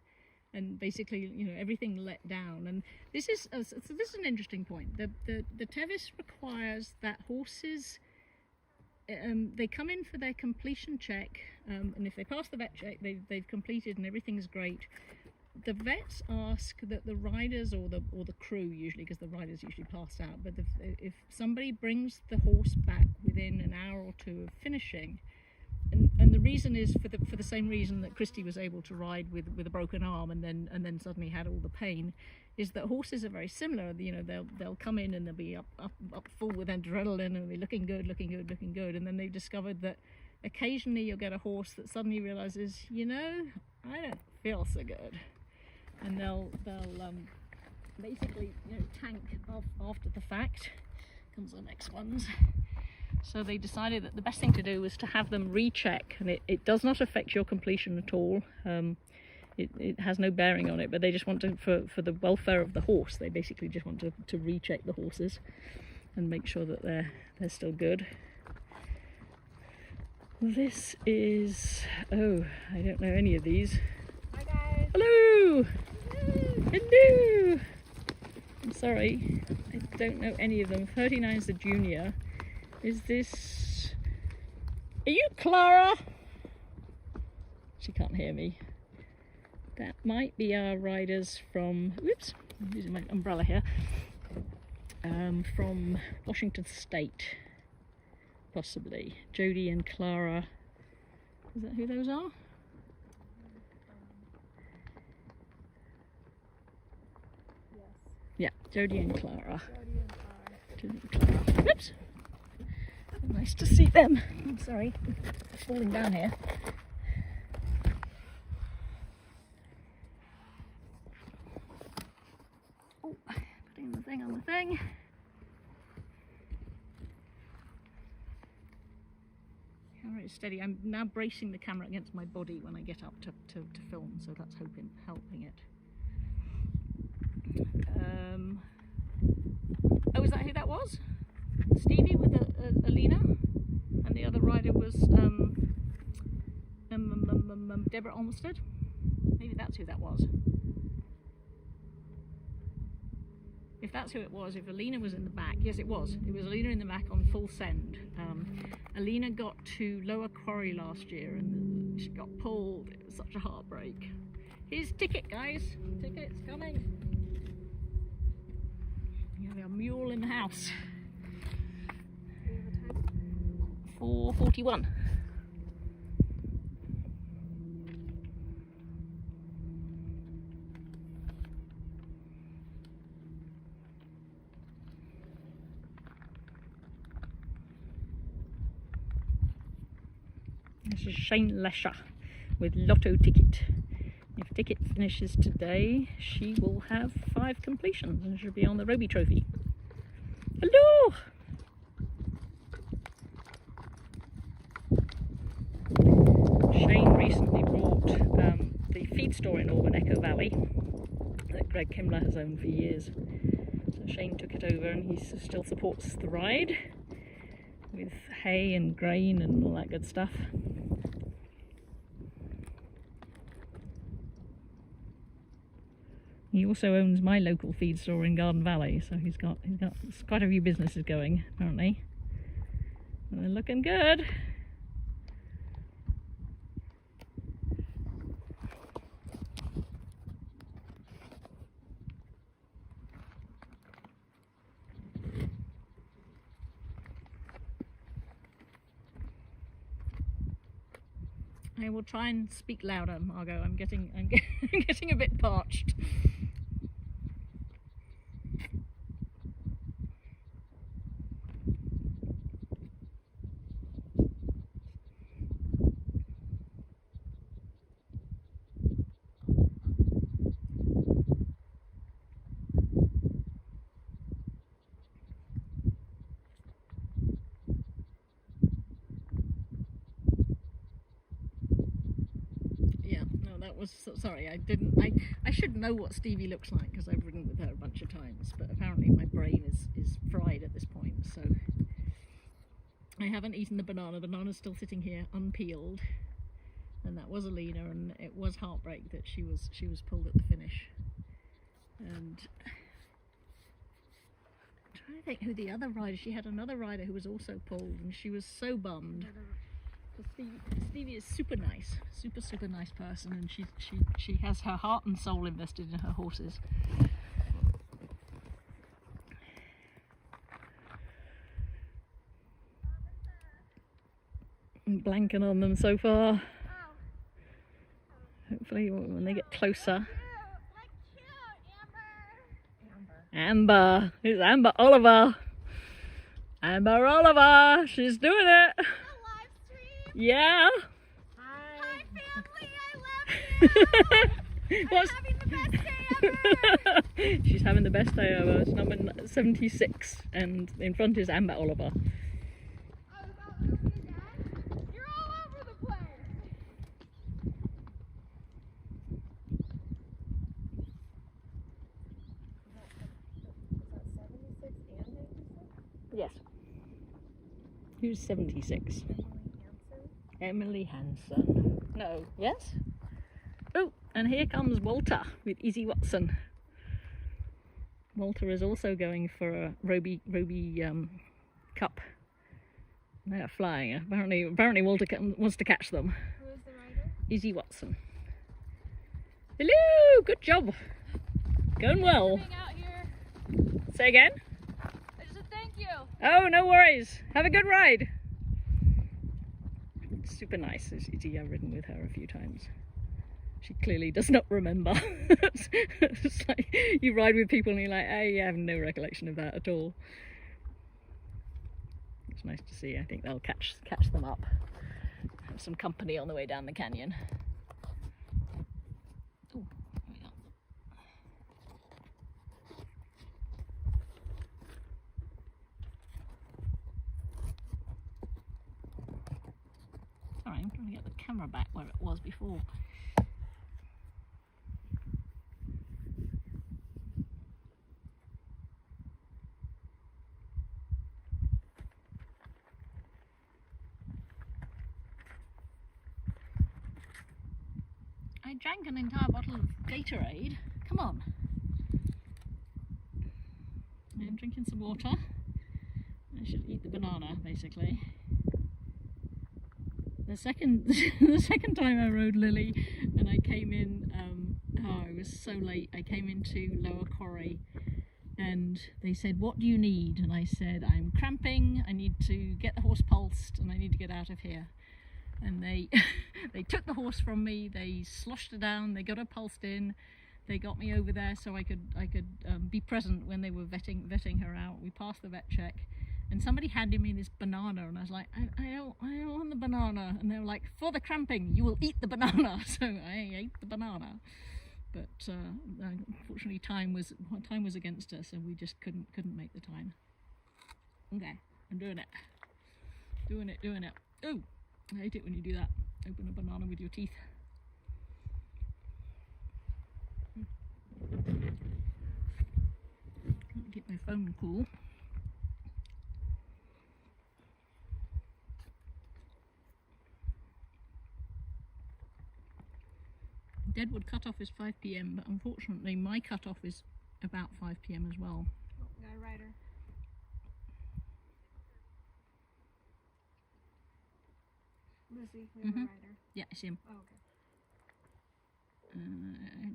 and basically, you know, everything let down. And this is so this is an interesting point. The Tevis requires that horses, they come in for their completion check, and if they pass the vet check, they've completed and everything's great. The vets ask that the riders or the crew, usually, because the riders usually pass out, but if somebody brings the horse back within an hour or two of finishing, and the reason is for the same reason that Christy was able to ride with a broken arm and then suddenly had all the pain, is that horses are very similar. You know, they'll come in and they'll be up full with adrenaline and be looking good, and then they've discovered that occasionally you'll get a horse that suddenly realizes, you know, I don't feel so good, and they'll basically, you know, tank off after the fact. Comes the next ones. So they decided that the best thing to do was to have them recheck, and it does not affect your completion at all. It has no bearing on it, but they just want to, for the welfare of the horse, they basically just want to recheck the horses and make sure that they're still good. This is, oh, I don't know any of these. Hi guys. Hello! Hello! I'm sorry, I don't know any of them. 39 is the junior. Is this... Are you Clara? She can't hear me. That might be our riders from... Whoops, I'm using my umbrella here. From Washington State. Possibly. Jody and Clara. Is that who those are? Yes. Yeah, Jody and Clara. Jody and Clara. Jody and Clara. Whoops! Nice to see them. I'm sorry, I'm falling down here. Oh, putting the thing on the thing. Camera is steady. I'm now bracing the camera against my body when I get up to film, so that's helping it. Oh, is that who that was? Stevie with Alina, and the other rider was Deborah Olmsted. Maybe that's who that was. If that's who it was, if Alina was in the back, yes it was. It was Alina in the back on full send. Alina got to Lower Quarry last year and she got pulled. It was such a heartbreak. Here's ticket, guys. Ticket's coming. You have a mule in the house. 4:41. This is Shane Lesher with Lotto Ticket. If Ticket finishes today, she will have 5 completions and she'll be on the Roby Trophy. Hello! Shane recently brought the feed store in Auburn Echo Valley that Greg Kimler has owned for years. So Shane took it over and he still supports the ride with hay and grain and all that good stuff. He also owns my local feed store in Garden Valley, so he's got quite a few businesses going apparently. And they're looking good. I will try and speak louder, Margot. I'm getting getting a bit parched. Sorry, I should know what Stevie looks like because I've ridden with her a bunch of times, but apparently my brain is fried at this point, so I haven't eaten the banana. The banana's still sitting here unpeeled, and that was Alina, and it was heartbreak that she was pulled at the finish. And I'm trying to think who the other rider, she had another rider who was also pulled, and she was so bummed. Stevie is super nice, super nice person, and she has her heart and soul invested in her horses. I'm blanking on them so far. Hopefully when they get closer. Amber, it's Amber Oliver. Amber Oliver, she's doing it. Yeah. Hi family, I love you. What's... I'm having the best day ever. She's having the best day ever. It's number 76, and in front is Amber Oliver. You're all over the place. Is that 76 and 86? Yes. Who's 76? Emily Hansen. No. Yes? Oh, and here comes Walter with Izzy Watson. Walter is also going for a Roby Cup. They're flying. Apparently Walter wants to catch them. Who is the rider? Izzy Watson. Hello! Good job. Going well. Out here. Say again? I just said thank you. Oh, no worries. Have a good ride. Super nice. Izzy, I've ridden with her a few times. She clearly does not remember. It's like you ride with people and you're like, hey, I have no recollection of that at all. It's nice to see. I think they'll catch them up. Have some company on the way down the canyon. Ooh, there we go. Sorry, I'm trying to get the camera back where it was before. I drank an entire bottle of Gatorade. Come on. I'm drinking some water. I should eat the banana, basically. The second time I rode Lily, and I came in, it was so late. I came into Lower Quarry, and they said, "What do you need?" And I said, "I'm cramping. I need to get the horse pulsed, and I need to get out of here." And they they took the horse from me. They sloshed her down. They got her pulsed in. They got me over there so I could be present when they were vetting her out. We passed the vet check, and somebody handed me this banana, and I was like, I don't want the banana. And they were like, "For the cramping, you will eat the banana." So I ate the banana. But unfortunately, time was against us, and we just couldn't make the time. Okay, I'm doing it. Oh, I hate it when you do that. Open a banana with your teeth. Get my phone cool. Deadwood cutoff is 5 PM, but unfortunately my cutoff is about 5 PM as well. Oh, got a rider. Lucy, we have a rider. Yeah, I see him. Oh, okay. I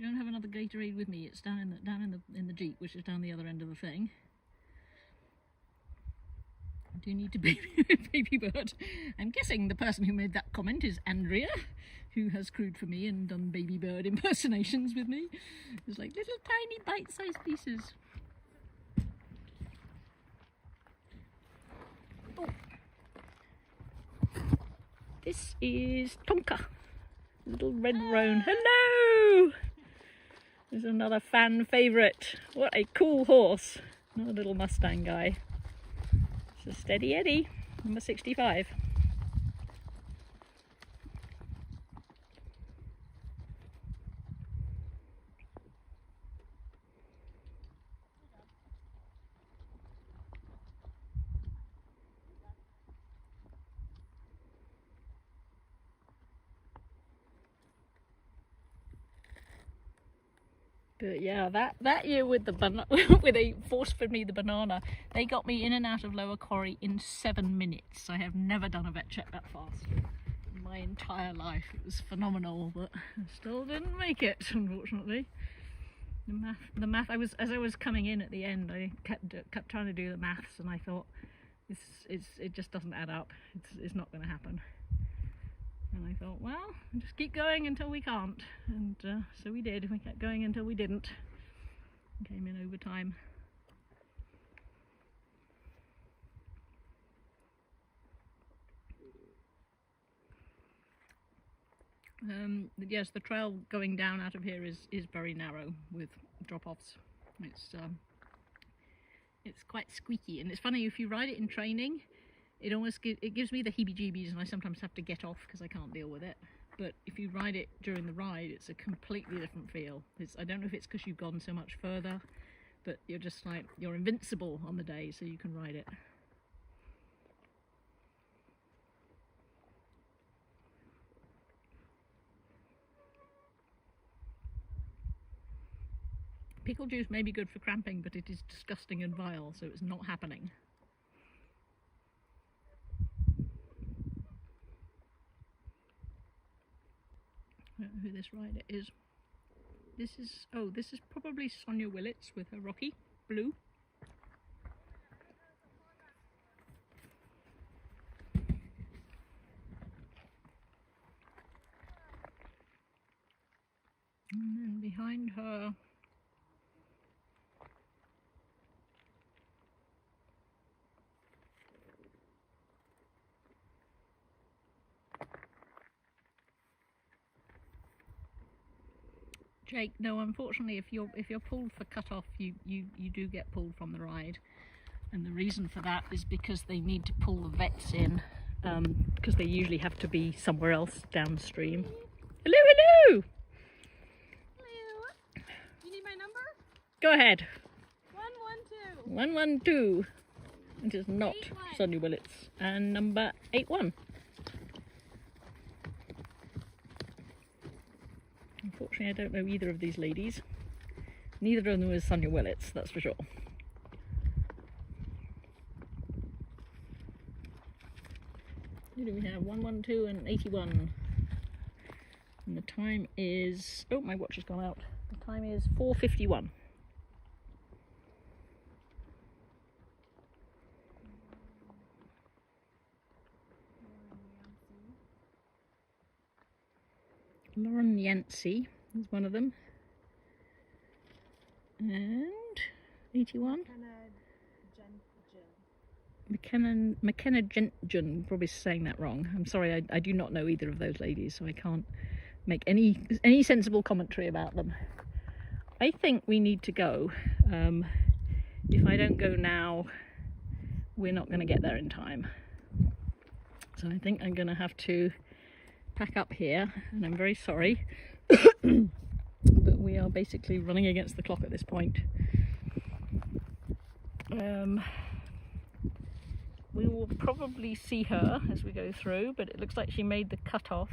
don't have another Gatorade with me. It's down in the Jeep, which is down the other end of the thing. I do need to baby bird. I'm guessing the person who made that comment is Andrea, who has crewed for me and done baby bird impersonations with me. It's like little tiny bite-sized pieces. Oh. This is Tonka, little red roan. Hello! There's another fan favourite. What a cool horse. Another little Mustang guy. It's a Steady Eddie, number 65. But yeah, that year with the where they force-fed me the banana, they got me in and out of Lower Quarry in 7 minutes. I have never done a vet check that fast in my entire life. It was phenomenal, but I still didn't make it, unfortunately. The math. As I was coming in at the end, I kept trying to do the maths, and I thought, it just doesn't add up. It's not going to happen. And I thought, well, just keep going until we can't. And so we did. We kept going until we didn't. Came in overtime. Yes, the trail going down out of here is very narrow with drop-offs. It's quite squeaky, and it's funny, if you ride it in training, it gives me the heebie-jeebies, and I sometimes have to get off because I can't deal with it. But if you ride it during the ride, it's a completely different feel. I don't know if it's because you've gone so much further, but you're just like, you're invincible on the day, so you can ride it. Pickle juice may be good for cramping, but it is disgusting and vile, so it's not happening. I don't know who this rider is. This is probably Sonia Willits with her Rocky Blue. And then behind her, Jake, no, unfortunately, if you're pulled for cut-off, you do get pulled from the ride, and the reason for that is because they need to pull the vets in, because they usually have to be somewhere else downstream. Hello, hello. Hello. You need my number? Go ahead. 112. 112. It is not 81. Sonia Willits, and number 81. Unfortunately, I don't know either of these ladies. Neither of them is Sonia Willits, that's for sure. Who do we have? 112 and 81. And the time is... oh, my watch has gone out. The time is 4:51. Lauren Yancey is one of them, and 81. McKenna Gentgen, probably saying that wrong. I'm sorry, I do not know either of those ladies, so I can't make any sensible commentary about them. I think we need to go. If I don't go now, we're not going to get there in time. So I think I'm going to have to pack up here, and I'm very sorry, but we are basically running against the clock at this point. We will probably see her as we go through, but it looks like she made the cut-off.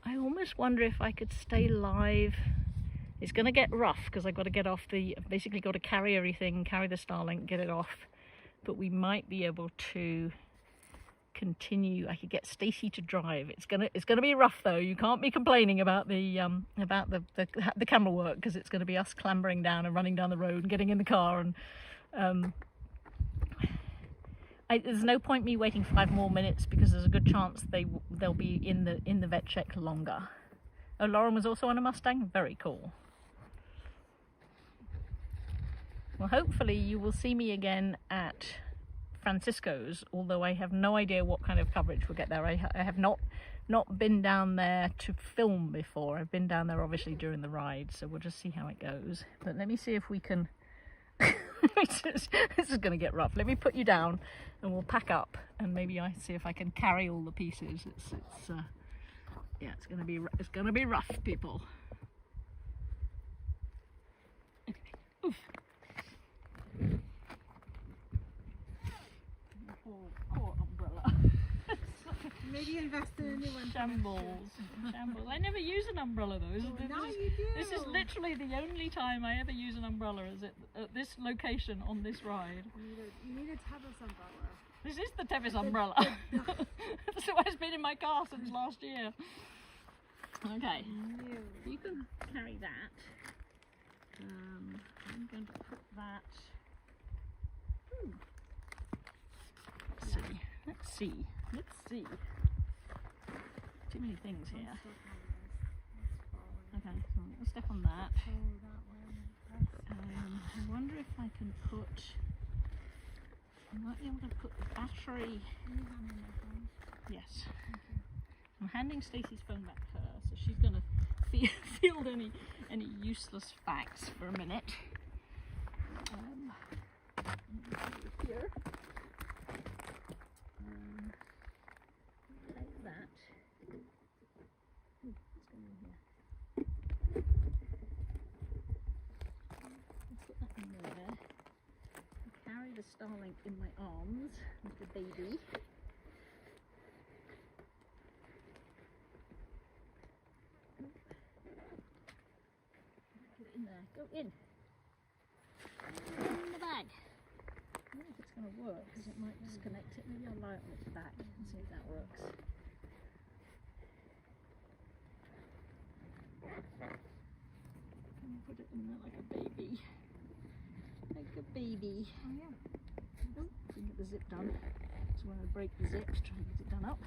I almost wonder if I could stay live. It's going to get rough because I've got to get off basically got to carry everything, carry the Starlink, get it off, but we might be able to continue. I could get Stacey to drive. It's gonna be rough though. You can't be complaining about the camera work, because it's going to be us clambering down and running down the road and getting in the car, and There's no point me waiting 5 more minutes because there's a good chance they'll be in the vet check longer. Oh, Lauren was also on a Mustang? Very cool. Well, hopefully you will see me again at Francisco's, although I have no idea what kind of coverage we'll get there. I have not been down there to film before. I've been down there obviously during the ride, so we'll just see how it goes. But let me see if we can... This is going to get rough. Let me put you down and we'll pack up and maybe I see if I can carry all the pieces. Yeah, it's going to be rough, people. Oof. Poor umbrella. Maybe invest in a new one. Shambles. I never use an umbrella though. Now you do. This is literally the only time I ever use an umbrella, is at this location on this ride. You need a Tevis umbrella. This is the Tevis umbrella. That's what has been in my car since last year. Okay, you can carry that. I'm going to put that. Let's see. Too many things here. Okay, so I'll step on that. I wonder if I can put... I might be able to put the battery... Yes. I'm handing Stacey's phone back to her, so she's going to field any useless facts for a minute. Here. Take that. Ooh, what's going on here? I'll put that in there. I carry the Starlink in my arms with the baby. Put it in there. Go in. In the bag. I don't know if it's going to work because it might disconnect it. Maybe I'll lie it on its back and see if that works. And put it in there like a baby. Like a baby. Oh yeah. Oh, get the zip done. So when I break the zip, try and get it done up.